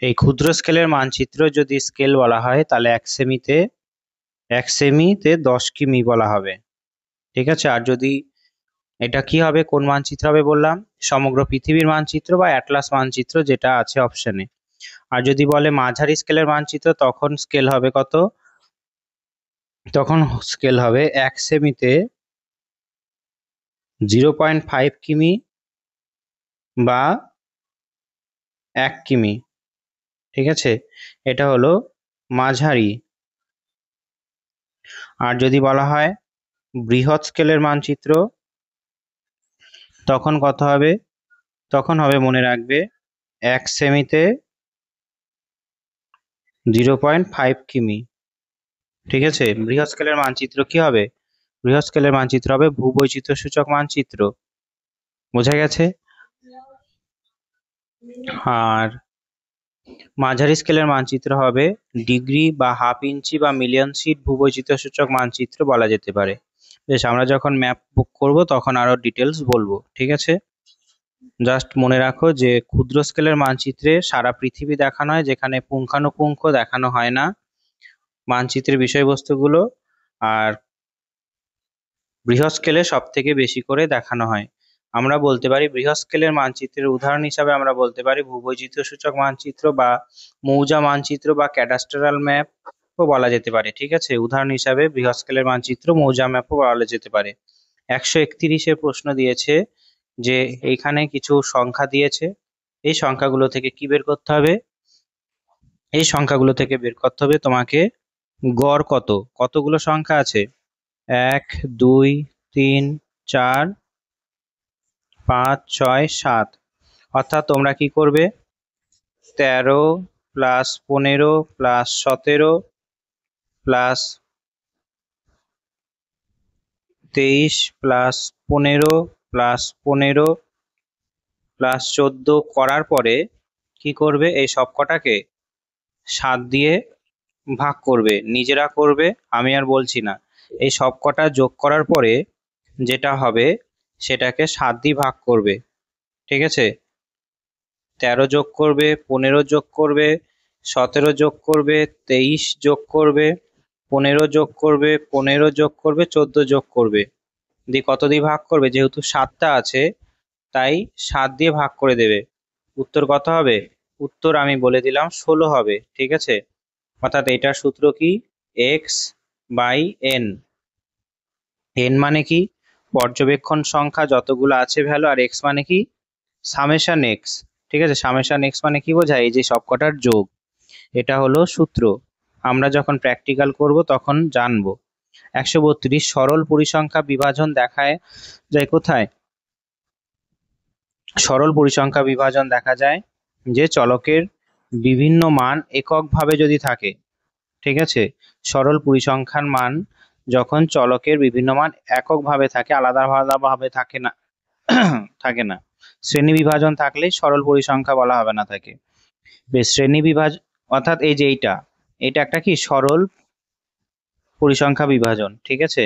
এই ক্ষুদ্র স্কেলের মানচিত্র যদি স্কেল বলা হয় তাহলে 1 সেমিতে 10 কিমি বলা হবে। ঠিক আছে, আর যদি এটা কি হবে, কোন মানচিত্র হবে বললাম? সমগ্র পৃথিবীর মানচিত্র বা অ্যাটলাস মানচিত্র যেটা আছে অপশনে। আর যদি বলে মাঝারি স্কেলের মানচিত্র তখন স্কেল হবে কত? তখন স্কেল হবে 1 সেমিতে 0.5 কিমি বা 1 কিমি। ঠিক আছে, এটা হলো মাঝারি। আর যদি বলা হয় বৃহৎ স্কেলের মানচিত্র তখন কত হবে? তখন হবে, মনে রাখবে, 1 সেমিতে 0.5 কিমি। ঠিক আছে, বৃহৎ স্কেলের মানচিত্র কি হবে? বৃহৎ স্কেলের মানচিত্র হবে ভূবৈচিত্র্য সূচক মানচিত্র। বোঝা গেছে? আর মাঝারি স্কেলের মানচিত্র হবে ডিগ্রি বা হাফ ইঞ্চি বা মিলিয়ন সিট ভূবৈচিত্র্য সূচক মানচিত্র বলা যেতে পারে। বেশ, আমরা যখন ম্যাপ বুক করব তখন আরো ডিটেলস বলবো। ঠিক আছে, জাস্ট মনে রাখো যে ক্ষুদ্র স্কেলের মানচিত্রে সারা পৃথিবী দেখানো হয়, যেখানে পুঙ্খানুপুঙ্খ দেখানো হয় না মানচিত্রের বিষয়বস্তুগুলো, আর বৃহৎ স্কেলে সব থেকে বেশি করে দেখানো হয়। আমরা বলতে পারি বৃহৎ স্কেলের মানচিত্রের উদাহরণ হিসাবে আমরা বলতে পারি ভূবৈচিত্র্য সূচক মানচিত্র বা মৌজা মানচিত্র বা ক্যাডাস্ট্রাল ম্যাপ ও বলা যেতে পারে। ঠিক আছে, উদাহরণ হিসাবে বৃহৎ স্কেলের মানচিত্র, মৌজা ম্যাপও বলা যেতে পারে। 131-এর প্রশ্ন দিয়েছে যে এইখানে কিছু সংখ্যা দিয়েছে, এই সংখ্যাগুলো থেকে কি বের করতে হবে? এই সংখ্যাগুলো থেকে বের করতে হবে তোমাকে গড় কতগুলো সংখ্যা আছে, 1 2 3 4 5 6 7। অর্থাৎ তোমরা কি করবে, 13 plus 15 plus 17 plus 23 plus 15 plus 15 plus 14 করার পরে কি করবে, এই সব কটাকে 7 দিয়ে ভাগ করবে, নিজেরা করবে, আমি আর বলছি না। এই সব কটা যোগ করার পরে যেটা হবে সেটাকে 7 দিয়ে ভাগ করবে। ঠিক আছে, 13 যোগ করবে, 15 যোগ করবে, 17 যোগ করবে, 23 যোগ করবে, 15 যোগ করবে, 15 যোগ করবে, 14 যোগ করবে, দিয়ে কত দিয়ে ভাগ করবে? যেহেতু 7টা আছে তাই 7 দিয়ে ভাগ করে দেবে। উত্তর কত হবে? উত্তর আমি বলে দিলাম 16 হবে। ঠিক আছে, অর্থাৎ এটার সূত্র কি, x/n। n মানে কি, পর্যবেক্ষণ সংখ্যা যতগুলো আছে ভ্যালু, আর x মানে কি, সামেশন x। ঠিক আছে, সামেশন x মানে কি বোঝায়? এই যে সবকটার যোগ, এটা হলো সূত্র। আমরা যখন প্র্যাকটিক্যাল করব তখন জানবো। 132 সরল পরিসংখ্যা বিভাজন দেখায় যায় কোথায়? সরল পরিসংখ্যা বিভাজন দেখা যায় যে চলকের বিভিন্ন মান এককভাবে যদি থাকে। ঠিক আছে, সরল পরিসংখ্যান মান যখন চলকের বিভিন্ন মান এককভাবে থাকে, আলাদা আলাদাভাবে থাকে না থাকে না। শ্রেণী বিভাজন থাকলে সরল পরিসংখ্যা বলা হবে না তাকে। বেশ, শ্রেণী বিভাজন অর্থাৎ এই যে এটা একটা কি সরল পরিসংখ্যা বিভাজন। ঠিক আছে,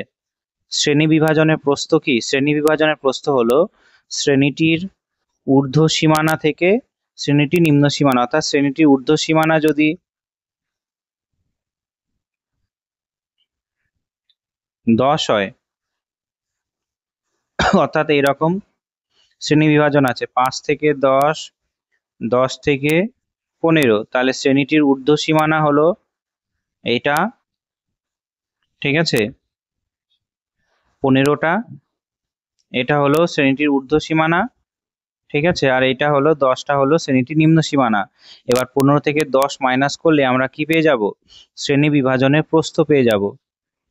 শ্রেণী বিভাজনের প্রস্থ কি? শ্রেণী বিভাজনের প্রস্থ হলো শ্রেণীটির ঊর্ধ্ব সীমানা থেকে শ্রেণীটির নিম্ন সীমানা, অর্থাৎ শ্রেণীটির ঊর্ধ্ব সীমানা যদি 10 হয়, অর্থাৎ এইরকম শ্রেণী বিভাজন আছে 5 থেকে 10, 10 থেকে 15, তাহলে শ্রেণীটির ঊর্ধ্ব সীমানা হলো এটা। ঠিক আছে, 15টা, এটা হলো শ্রেণীটির ঊর্ধ্ব সীমানা। ঠিক আছে, আর এটা হলো 10টা হলো শ্রেণীটির নিম্ন সীমানা। এবার 15 থেকে 10 মাইনাস করলে আমরা কি পেয়ে যাব? শ্রেণী বিভাজনের প্রস্থ পেয়ে যাব।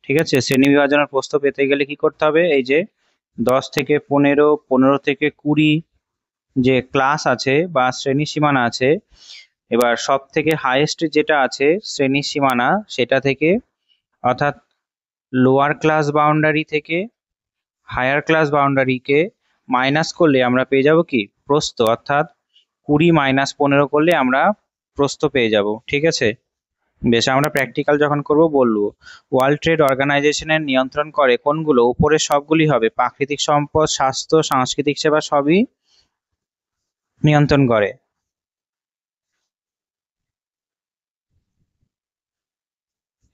ঠিক আছে, শ্রেণী বিভাজনের প্রস্থ পেতে গেলে কি করতে হবে? এই যে 10 থেকে 15, 15 থেকে 20 যে ক্লাস আছে বা শ্রেণী সীমানা আছে, এবার সব থেকে হাইয়েস্ট যেটা আছে শ্রেণী সীমানা, সেটা থেকে অর্থাৎ লোয়ার ক্লাস বাউন্ডারি থেকে হায়ার ক্লাস বাউন্ডারিকে মাইনাস করলে আমরা পেয়ে যাব কি? প্রস্থ। অর্থাৎ 20 মাইনাস 15 করলে আমরা প্রস্থ পেয়ে যাব। ঠিক আছে, বেশ, আমরা প্র্যাকটিক্যাল যখন করব বলবো। ওয়ার্ল্ড ট্রেড অর্গানাইজেশনের নিয়ন্ত্রণ করে কোনগুলো? উপরের সবগুলি হবে, প্রাকৃতিক সম্পদ, স্বাস্থ্য, সাংস্কৃতিক সেবা সবই নিয়ন্ত্রণ করে।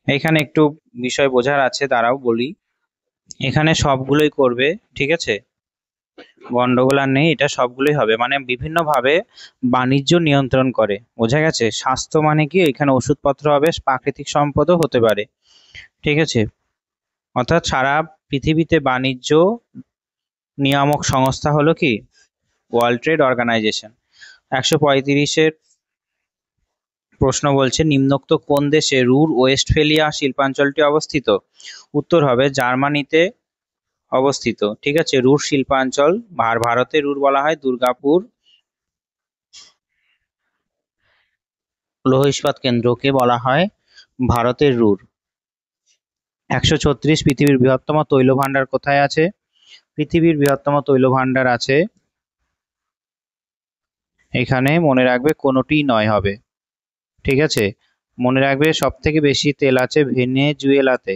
এখানে একটু বিষয় বোঝার আছে, দাঁড়াও বলি। এখানে সবগুলোই করবে, ঠিক আছে, গন্ডগোল আর নেই, এটা সবগুলোই হবে। মানে বিভিন্ন ভাবে বাণিজ্য নিয়ন্ত্রণ করে। বোঝা গেছে? স্বাস্থ্য মানে কি, এখানে ওষুধপত্র হবে, প্রাকৃতিক সম্পদও হতে পারে। ঠিক আছে, অর্থাৎ সারা পৃথিবীতে বাণিজ্য নিয়ামক সংস্থা হলো কি? World trade organisation. 135-এর প্রশ্ন বলছে নিম্নোক্ত কোন দেশে রুর ওয়েস্টফেলিয়া শিল্পাঞ্চলটি অবস্থিত? উত্তর হবে জার্মানিতে অবস্থিত। ঠিক আছে, রুর শিল্পাঞ্চল, ভারতে রুর বলা হয় দুর্গাপুর লৌহ ইস্পাত কেন্দ্রকে বলা হয় ভারতের রুর। 136 পৃথিবীর বৃহত্তম তৈল ভাণ্ডার কোথায় আছে? পৃথিবীর বৃহত্তম তৈল ভাণ্ডার আছে এখানে, মনে রাখবে কোনোটি নয় হবে। ঠিক আছে, মনে রাখবে সব থেকে বেশি তেল আছে ভেনেজুয়েলাতে,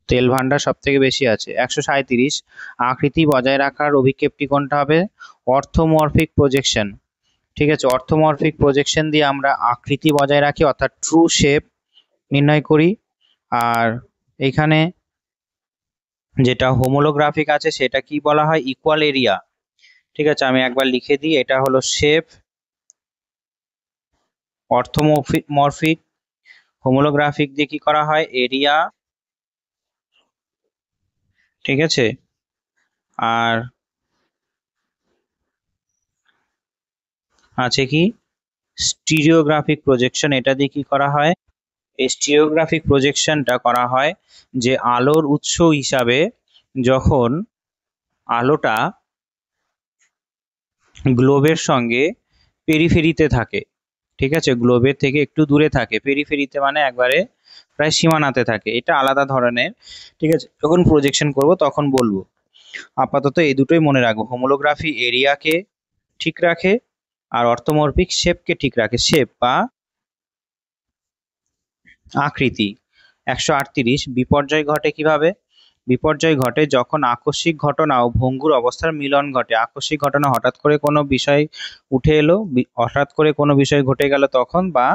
তেল ভাণ্ডার সব থেকে বেশি আছে। 137 আকৃতি বজায় রাখার অভিক্ষেপটি কোনটা হবে? অর্থোমরফিক প্রজেকশন। ঠিক আছে, অর্থোমরফিক প্রজেকশন দিয়ে আমরা আকৃতি বজায় রাখি, অর্থাৎ ট্রু শেপ নির্ণয় করি। আর এখানে যেটা হোমোলোগ্রাফিক আছে সেটা কি বলা হয়? Equal area. ঠিক আছে, আমি একবার লিখে দিই, এটা হলো শেপ, অর্থোমরফিক, হোমোলোগ্রাফিক দিয়ে কি করা হয়? এরিয়া। ঠিক আছে, আর আছে কি স্টিরিওগ্রাফিক প্রজেকশন, এটা দিয়ে কি করা হয়? এই স্টিরিওগ্রাফিক প্রজেকশনটা করা হয় যে আলোর উৎস হিসাবে যখন আলোটা গ্লোবের সঙ্গে পেরিফেরিতে থাকে, ঠিক আছে, গ্লোবের থেকে একটু দূরে থাকে, পেরিফেরিতে মানে একবারে প্রায় সীমানাতে থাকে, এটা আলাদা ধরনের। ঠিক আছে, যখন প্রজেকশন করব তখন বলবো। আপাতত এই দুটোই মনে রাখবো, হোমোলোগ্রাফি এরিয়াকে ঠিক রাখে আর অর্থোমরফিক শেপকে ঠিক রাখে, শেপ বা আকৃতি। 138 বিপর্যয় ঘটে কিভাবে? বিপর্যয় ঘটে যখন আকস্মিক ঘটনা ও ভঙ্গুর অবস্থার মিলন ঘটে। আকস্মিক ঘটনা হঠাৎ করে কোনো বিষয় উঠে এলো, হঠাৎ করে কোনো বিষয় ঘটে গেল তখন, বা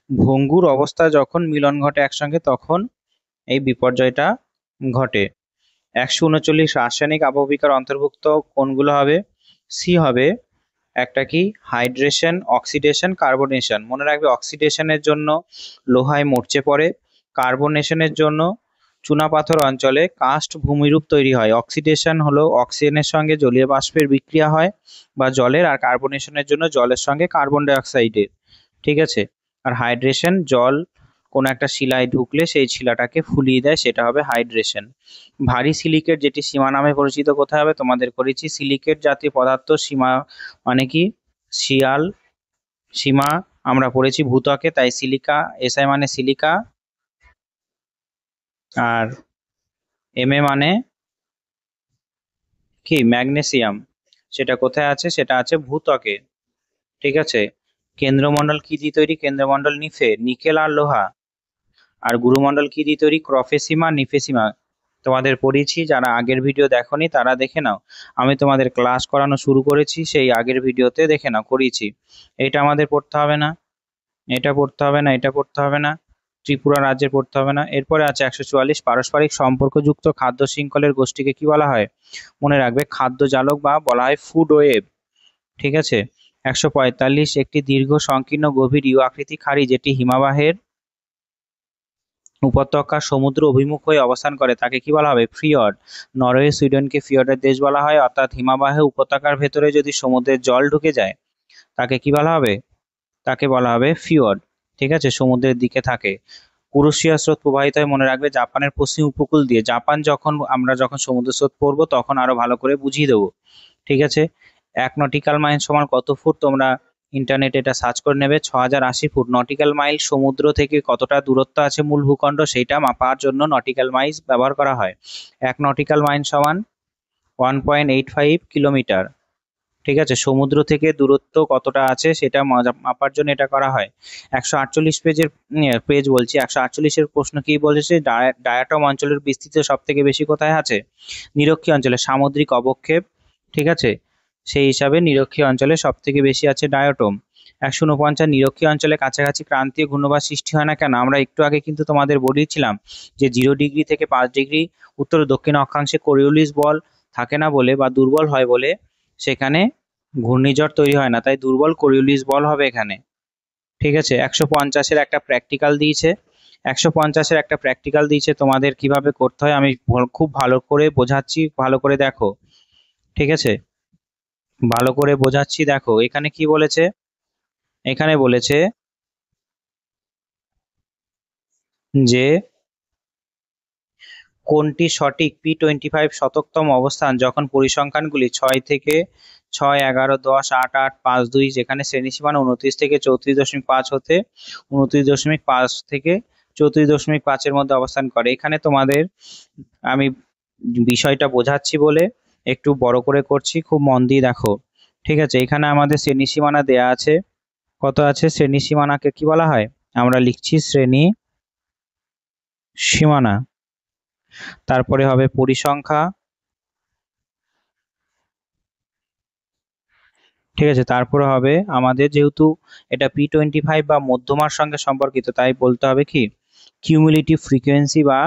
ভঙ্গুর অবস্থা যখন মিলন ঘটে একসঙ্গে তখন এই বিপর্যয়টা ঘটে। 139 রাসায়নিক আবহবিকার অন্তর্ভুক্ত কোনগুলো হবে? সি হবে একটা কি? Hydration, oxidation, carbonation. মনে রাখবে অক্সিডেশনের জন্য লোহায় মরচে পড়ে, কার্বনেশনের জন্য চুনাপাথর অঞ্চলে কাস্ট ভূমিরূপ তৈরি হয়। অক্সিডেশন হলো অক্সিজেনের সঙ্গে জলীয় বাষ্পের বিক্রিয়া হয় বা জলের, আর কার্বনেশনের জন্য জলের সঙ্গে কার্বন ডাই অক্সাইডের। ঠিক আছে, আর হাইড্রেশন জল কোনো একটা শিলায় ঢুকলে সেই শিলাটাকে ফুলিয়ে দেয়, সেটা হবে হাইড্রেশন। ভারী সিলিকেট যেটি সীমা নামে পরিচিত কোথায় হবে? তোমাদের করেছি সিলিকেট জাতীয় পদার্থ সীমা মানে কি? শিয়াল, সীমা আমরা পড়েছি ভূত্বকে, তাই সিলিকা, এসআই মানে সিলিকা, আর এমএ মানে কি? ম্যাগনেসিয়াম। সেটা কোথায় আছে? সেটা আছে ভূত্বকে। ঠিক আছে, কেন্দ্রমণ্ডল কি দিয়ে তৈরি? কেন্দ্রমণ্ডল নিকেল আর লোহা। আর গুরুমণ্ডল কি দিয়ে তৈরি? ক্রফেসিমা, নিফেসিমা। তোমাদের পড়িয়েছি, যারা আগের ভিডিও দেখোনি তারা দেখে নাও, আমি তোমাদের ক্লাস করানো শুরু করেছি সেই আগের ভিডিওতে, দেখে নাও, করিয়েছি। এটা আমাদের পড়তে হবে না, এটা পড়তে হবে না, এটা পড়তে হবে না, ত্রিপুরা রাজ্যের পড়তে হবে না। এরপরে আছে 144 পারস্পরিক সম্পর্কযুক্ত খাদ্য শৃঙ্খলের গোষ্ঠীকে কি বলা হয়? মনে রাখবে খাদ্য জালক বা বলা হয় ফুড ওয়েব। ঠিক আছে, 145 একটি দীর্ঘ সংকীর্ণ গভীর ইউ আকৃতি খাড়ি যেটি হিমাবাহের উপত্যকা সমুদ্র অভিমুখ হয়ে অবস্থান করে তাকে কি বলা হবে? ফিয়র্ড। নরওয়ে সুইডেনকে ফিয়র্ডের দেশ বলা হয়, অর্থাৎ হিমাবাহে উপত্যকার ভেতরে যদি সমুদ্রের জল ঢুকে যায় তাকে কি বলা হবে? তাকে বলা হবে ফিয়র্ড। ঠিক আছে, সমুদ্রের দিকে থাকে। কুরুশিয়া স্রোত প্রবাহিত হয়, মনে রাখবে, জাপানের পশ্চিম উপকূল দিয়ে। জাপান আমরা যখন সমুদ্র স্রোত পড়বো তখন আরো ভালো করে বুঝিয়ে দেবো। ঠিক আছে, 1 নটিক্যাল মাইল সমান কত ফুট? তোমরা ইন্টারনেটে এটা সার্চ করে নেবে, 6080 ফুট। নটিক্যাল মাইল সমুদ্র থেকে কতটা দূরত্ব আছে মূল ভূখণ্ড সেইটা মাপার জন্য নটিক্যাল মাইল ব্যবহার করা হয়। 1 নটিক্যাল মাইল সমান 1.85 কিলোমিটার। ঠিক আছে, সমুদ্র থেকে দূরত্ব কতটা আছে সেটা মাপার জন্য এটা করা হয়। 148 পেজ বলছি, 148 প্রশ্ন কি বলেছে? ডায়াটম অঞ্চলের বিস্তৃত সব থেকে বেশি কোথায় আছে? নিরক্ষীয় অঞ্চলে, সামুদ্রিক অবক্ষেপ। ঠিক আছে, সেই হিসাবে নিরক্ষীয় অঞ্চলে সব থেকে বেশি আছে ডায়াটম। 149 নিরক্ষীয় অঞ্চলে কাছাকাছি ক্রান্তীয় ঘূর্ণবাদ সৃষ্টি হয় না কেন? আমরা একটু আগে কিন্তু তোমাদের বলেছিলাম যে 0 ডিগ্রি থেকে 5 ডিগ্রি উত্তর দক্ষিণ অক্ষাংশে কোরিওলিস বল থাকে না বলে বা দুর্বল হয় বলে সেখানে ঘূর্ণিঝড় তৈরি হয় না, তাই দুর্বল কোরিওলিস বল হবে এখানে। ঠিক আছে, 150-এর একটা প্র্যাকটিক্যাল দিয়েছে, 150-এর একটা প্র্যাকটিক্যাল দিয়েছে, তোমাদের কিভাবে করতে হয় আমি খুব ভালো করে বোঝাচ্ছি, ভালো করে দেখো। ঠিক আছে, ভালো করে বোঝাচ্ছি, দেখো এখানে কি বলেছে। এখানে বলেছে যে কোনটি সঠিক P25 শতকতম অবস্থান যখন পরিসংখ্যানগুলি 6 থেকে 6, 11, 10, 8, 8, 5, 2, যেখানে শ্রেণীসীমানা 29 থেকে 34.5 হতে 29.5 থেকে 34.5-এর মধ্যে অবস্থান করে। এখানে তোমাদের আমি বিষয়টা বোঝাচ্ছি বলে একটু বড় করে করছি, খুব মন দিয়ে দেখো। ঠিক আছে, এখানে আমাদের শ্রেণী সীমানা দেয়া আছে। কত আছে? শ্রেণী সীমানাকে কি বলা হয়? আমরা লিখছি শ্রেণী সীমানা। তারপরে হবে পরিসংখ্যা। ঠিক আছে, তারপরে হবে আমাদের, যেহেতু এটা P25 বা মধ্যমার সঙ্গে সম্পর্কিত, তাই বলতে হবে কি কিউমুলেটিভ ফ্রিকোয়েন্সি বা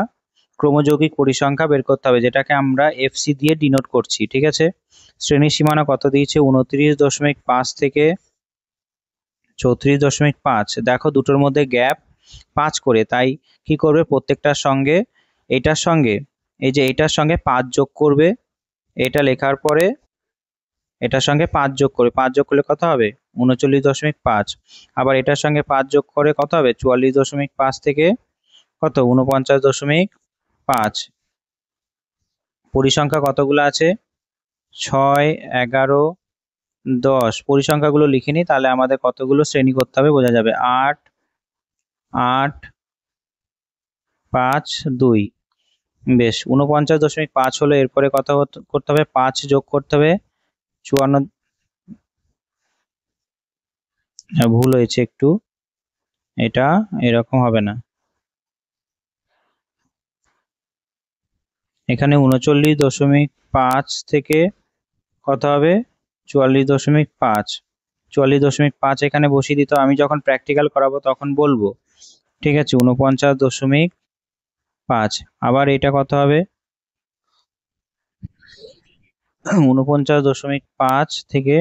ক্রমযৌগিক পরিসংখ্যা বের করতে হবে, যেটাকে আমরা এফসি দিয়ে ডিনোট করছি। ঠিক আছে, শ্রেণী সীমানা কত দিয়েছে? 29.5 থেকে 34.5। দেখো দুটোর মধ্যে গ্যাপ 5 করে, তাই কি করবে? প্রত্যেকটার সঙ্গে এটার সঙ্গে এইটার সঙ্গে 5 যোগ করবে। এটা লেখার পরে এটার সঙ্গে 5 যোগ করবে। 5 যোগ করলে কত হবে? 39.5। আবার এটার সঙ্গে 5 যোগ করে কত হবে? 44.5 থেকে কত? 49.5। পরিসংখ্যা কতগুলো আছে? 6, 11, 10। পরিসংখ্যাগুলো লিখে নিই, তাহলে আমাদের কতগুলো শ্রেণী করতে হবে বোঝা যাবে। 8, 8, 5, 2। বেশ, 49.5 হলো। এরপরে কত করতে হবে? 5 যোগ করতে হবে 54। ভুল হয়েছে একটু, এটা এরকম হবে না। এখানে 39.5 থেকে কত হবে? 44.5। 44.5 এখানে বসিয়ে দিতে হবে। আমি যখন প্র্যাকটিক্যাল করাবো তখন বলবো। ঠিক আছে, 49.5। আবার এটা কত হবে? 49.5 থেকে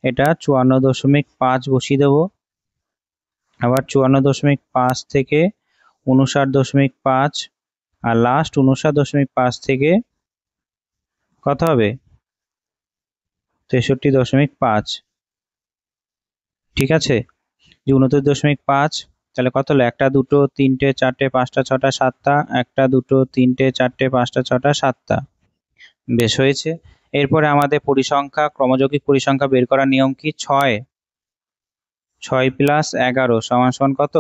এটা 54.5 বসিয়ে দেবো। আবার 54.5 থেকে 59.5, আর লাস্ট 59.5 থেকে কত হবে? 63.5। ঠিক আছে, যে 29.5, তাহলে কত হলো? 1, 2, 3, 4, 5, 6, 7টা। 1, 2, 3, 4, 5, 6, 7টা। বেশ হয়েছে। এরপরে আমাদের পরিসংখ্যা, ক্রমযৌগিক পরিসংখ্যা বের করার নিয়ম কি? 6 + 11 সমান কত?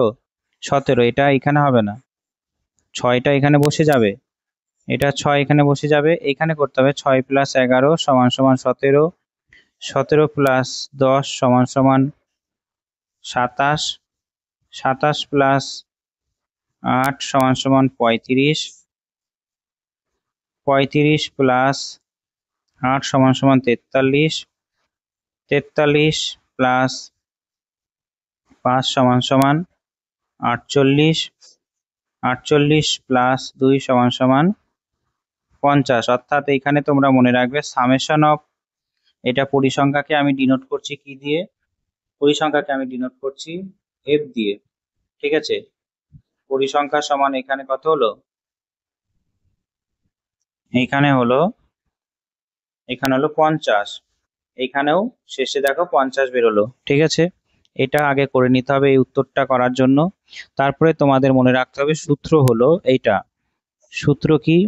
17। এটা এখানে হবে না, 6টা এখানে বসে যাবে, এটা 6 এখানে বসে যাবে। এখানে করতে হবে 6 + 11 সমান 17। 17 + 10 সমান 27। 27 + 8 সমান 35। 35 + 8 সমান 43। 43 + 5 সমান 48। 48 + 2 সমান 50। অর্থাৎ এইখানে তোমরা মনে রাখবে সামেশন অফ, এটা পরিসংখ্যাকে আমি ডিনোট করছি কি দিয়ে? পরিসংখ্যাকে আমি ডিনোট করছি এফ দিয়ে। ঠিক আছে, পরিসংখ্যা সমান এখানে কত হলো? এখানে হলো 50। এখানেও শেষে দেখো 50 বেরোলো। ঠিক আছে, এটা আগে করে নিতে হবে এই উত্তরটা করার জন্য। তারপরে তোমাদের মনে রাখতে হবে সূত্র হলো এইটা। সূত্র কি?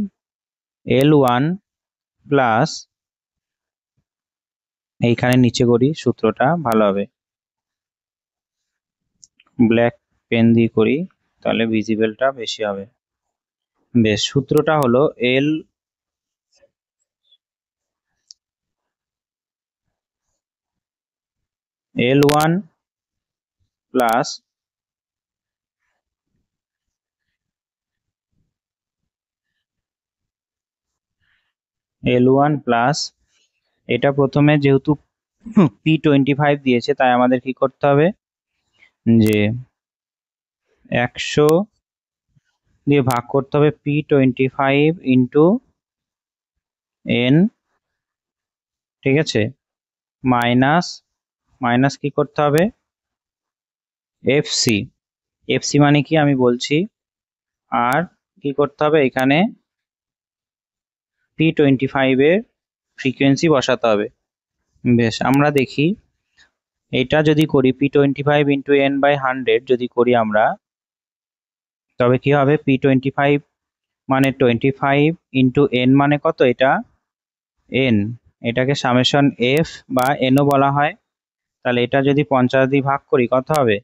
L1 প্লাস, এইখানে নিচে করি সূত্রটা, ভালো হবে ব্ল্যাক পেন দিয়ে করি, তাহলে ভিজিবলটা বেশি হবে। বেশ, সূত্রটা হলো L1 প্লাস L1 প্লাস, এটা প্রথমে যেহেতু P25 দিয়েছে, তাই আমাদের কি করতে হবে? যে 100 দিয়ে ভাগ করতে হবে P25 ইন্টু N। ঠিক আছে, মাইনাস কি করতে হবে? এফসি। এফসি মানে কি আমি বলছি, আর কি করতে হবে? এখানে P25 এর ফ্রিকোয়েন্সি বসাতে হবে। বেশ, আমরা দেখি এটা যদি করি P25 ইন্টু N/100 যদি করি আমরা, তবে কি হবে? P25 মানে 25 ইন্টু N মানে কত? এটা N, এটাকে সামেশন F বা Nও বলা হয়। তাহলে এটা যদি 50 দিয়ে ভাগ করি কত হবে?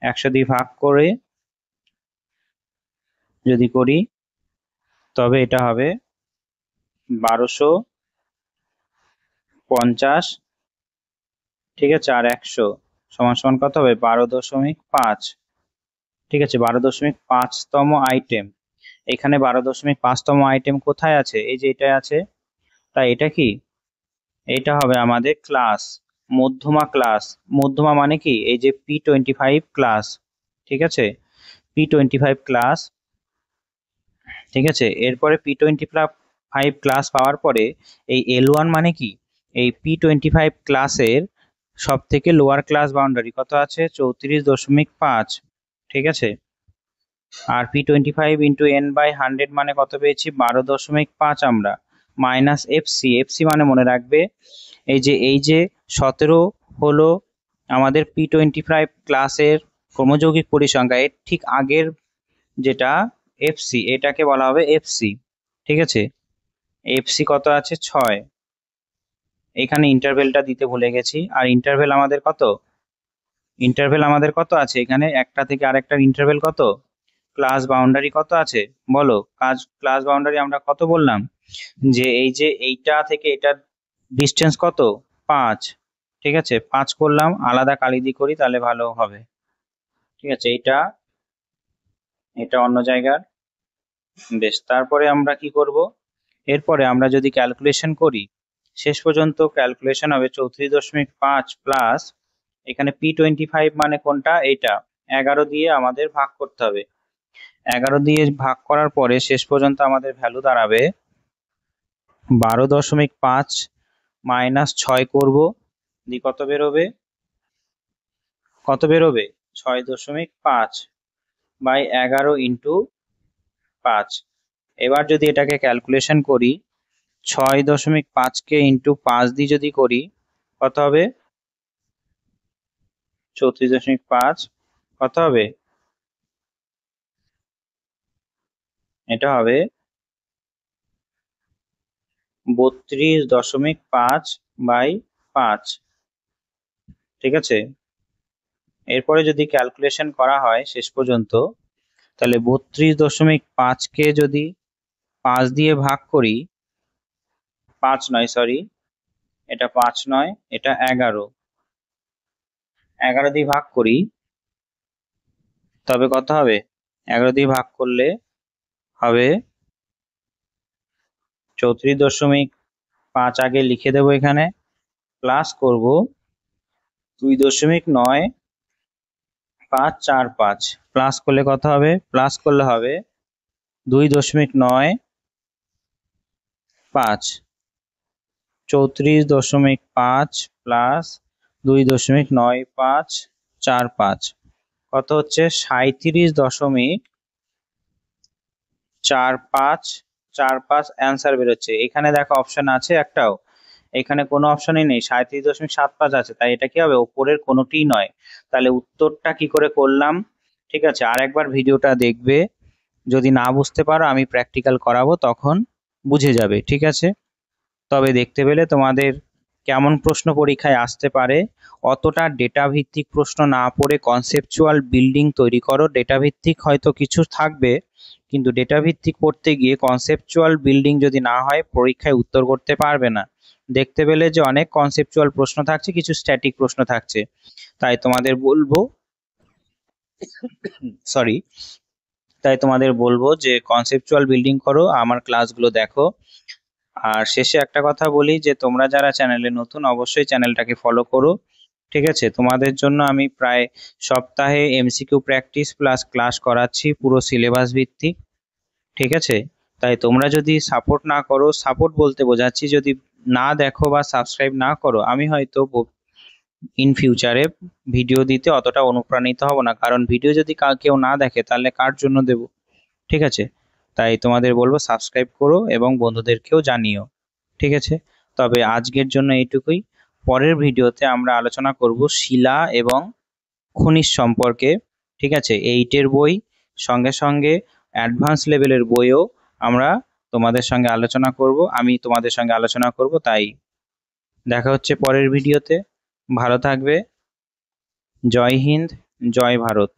100 দিয়ে ভাগ করে যদি করি তবে এটা হবে 1250, ঠিক আছে, আর 100 সমান সমান কত হবে 12.5। ঠিক আছে, 12.5তম আইটেম। এখানে 12.5তম আইটেম কোথায় আছে? এই যে এটা আছে। তাই এটা কি? এটা হবে আমাদের ক্লাস, মধ্যমা ক্লাস। মধ্যমা মানে কি? এই যে P25 ক্লাস, ঠিক আছে, P25 ক্লাস। ঠিক আছে, এরপরে P25 ক্লাস পাওয়ার পরে এই L1 মানে কি? এই P25 ক্লাসের সব থেকে লোয়ার ক্লাস বাউন্ডারি কত আছে? 34.5। ঠিক আছে, আর P25 ইন্টু n/100 মানে কত পেয়েছি? 12.5 আমরা, মাইনাস এফসি মানে মনে রাখবে এই যে 17 হলো আমাদের P25 ক্লাসের ক্রমযৌগিক পরিসংখ্যা। এর ঠিক আগের যেটা এফসি, এটাকে বলা হবে এফসি। ঠিক আছে, এফসি কত আছে? 6। এখানে ইন্টারভেলটা দিতে ভুলে গেছি। আর ইন্টারভেল আমাদের কত আছে? এখানে একটা থেকে আরেকটার ইন্টারভেল কত? ক্লাস বাউন্ডারি কত আছে বলো? ক্লাস বাউন্ডারি আমরা কত বললাম? যে এই যে এইটা থেকে এটার ডিস্টেন্স কত? 5। ঠিক আছে, 5 করলাম, আলাদা কালি দিয়ে করি তাহলে ভালো হবে। ঠিক আছে, এটা অন্য জায়গার। বেশ, তারপরে আমরা কি করব? এরপরে আমরা যদি ক্যালকুলেশন করি, শেষ পর্যন্ত ক্যালকুলেশন হবে 34.5 প্লাস এখানে P25 মানে কোনটা? এইটা 11 দিয়ে আমাদের ভাগ করতে হবে। 11 দিয়ে ভাগ করার পরে শেষ পর্যন্ত আমাদের ভ্যালু দাঁড়াবে 12.5 মাইনাস 6 করব, দিয়ে কত বেরোবে? 6.5 বাই 11 ইন্টু 5। এবার যদি এটাকে ক্যালকুলেশন করি, 6.5কে ইন্টু 5 দিয়ে যদি করি কত হবে? 34.5 কত হবে? এটা হবে 32.5 বাই 5। ঠিক আছে, এরপরে যদি ক্যালকুলেশন করা হয় শেষ পর্যন্ত, তাহলে 32.5কে যদি 5 দিয়ে ভাগ করি, 5 নয়, সরি, এটা 5 নয়, এটা 11 দিয়ে ভাগ করি, তবে কত হবে? 11 দিয়ে ভাগ করলে হবে 34.5, আগে লিখে দেবো এখানে, প্লাস করব 2.9545, প্লাস করলে কত হবে? প্লাস করলে হবে 2.95, 34.5 প্লাস 2.9545 কত হচ্ছে? 37.4545 অ্যান্সার বেরোচ্ছে। এখানে দেখো অপশন আছে একটাও? এখানে কোনো অপশনই নেই, 37.75 আছে, তাই এটা কি হবে? ওপরের কোনোটিই নয়। তাহলে উত্তরটা কি করে করলাম? ঠিক আছে, আরেকবার ভিডিওটা দেখবে, যদি না বুঝতে পারো আমি প্র্যাকটিক্যাল করাবো, তখন বুঝে যাবে। ঠিক আছে, তবে দেখতে পেলে তোমাদের কেমন প্রশ্ন পরীক্ষায় আসতে পারে। অতটা ডেটা ভিত্তিক প্রশ্ন না পড়ে কনসেপচুয়াল বিল্ডিং তৈরি করো। ডেটা ভিত্তিক হয়তো কিছু থাকবে, কিন্তু ডেটা ভিত্তিক পড়তে গিয়ে কনসেপচুয়াল বিল্ডিং যদি না হয় পরীক্ষায় উত্তর করতে পারবে না। দেখতে পেলে যে অনেক কনসেপচুয়াল প্রশ্ন থাকছে, কিছু স্ট্যাটিক প্রশ্ন থাকছে। তাই তোমাদের বলবো যে কনসেপচুয়াল বিল্ডিং করো, আমার ক্লাসগুলো দেখো। আর শেষে একটা কথা বলি যে তোমরা যারা চ্যানেলে নতুন, অবশ্যই চ্যানেলটাকে ফলো করো। ঠিক আছে, তোমাদের জন্য আমি প্রায় সপ্তাহে এমসিকিউ প্র্যাকটিস প্লাস ক্লাস করাচ্ছি, পুরো সিলেবাস ভিত্তিক। ঠিক আছে, তাই তোমরা যদি সাপোর্ট না করো, সাপোর্ট বলতে বোঝাচ্ছি যদি না দেখো বা সাবস্ক্রাইব না করো, আমি হয়তো ইন ফিউচারে ভিডিও দিতে অতটা অনুপ্রাণিত হব না। কারণ ভিডিও যদি কেউ না দেখে তাহলে কার জন্য দেব? ঠিক আছে, তাই তোমাদের বলবো সাবস্ক্রাইব করো এবং বন্ধুদেরকেও জানিও। ঠিক আছে, তবে আজকের জন্য এইটুকুই। পরের ভিডিওতে আমরা আলোচনা করব শিলা এবং খনিজ সম্পর্কে। ঠিক আছে, 8-এর বই সঙ্গে সঙ্গে অ্যাডভান্স লেভেলের বইও আমরা তোমাদের সঙ্গে আলোচনা করব, আমি তোমাদের সঙ্গে আলোচনা করব। তাই দেখা হচ্ছে পরের ভিডিওতে। ভালো থাকবে। জয় হিন্দ, জয় ভারত।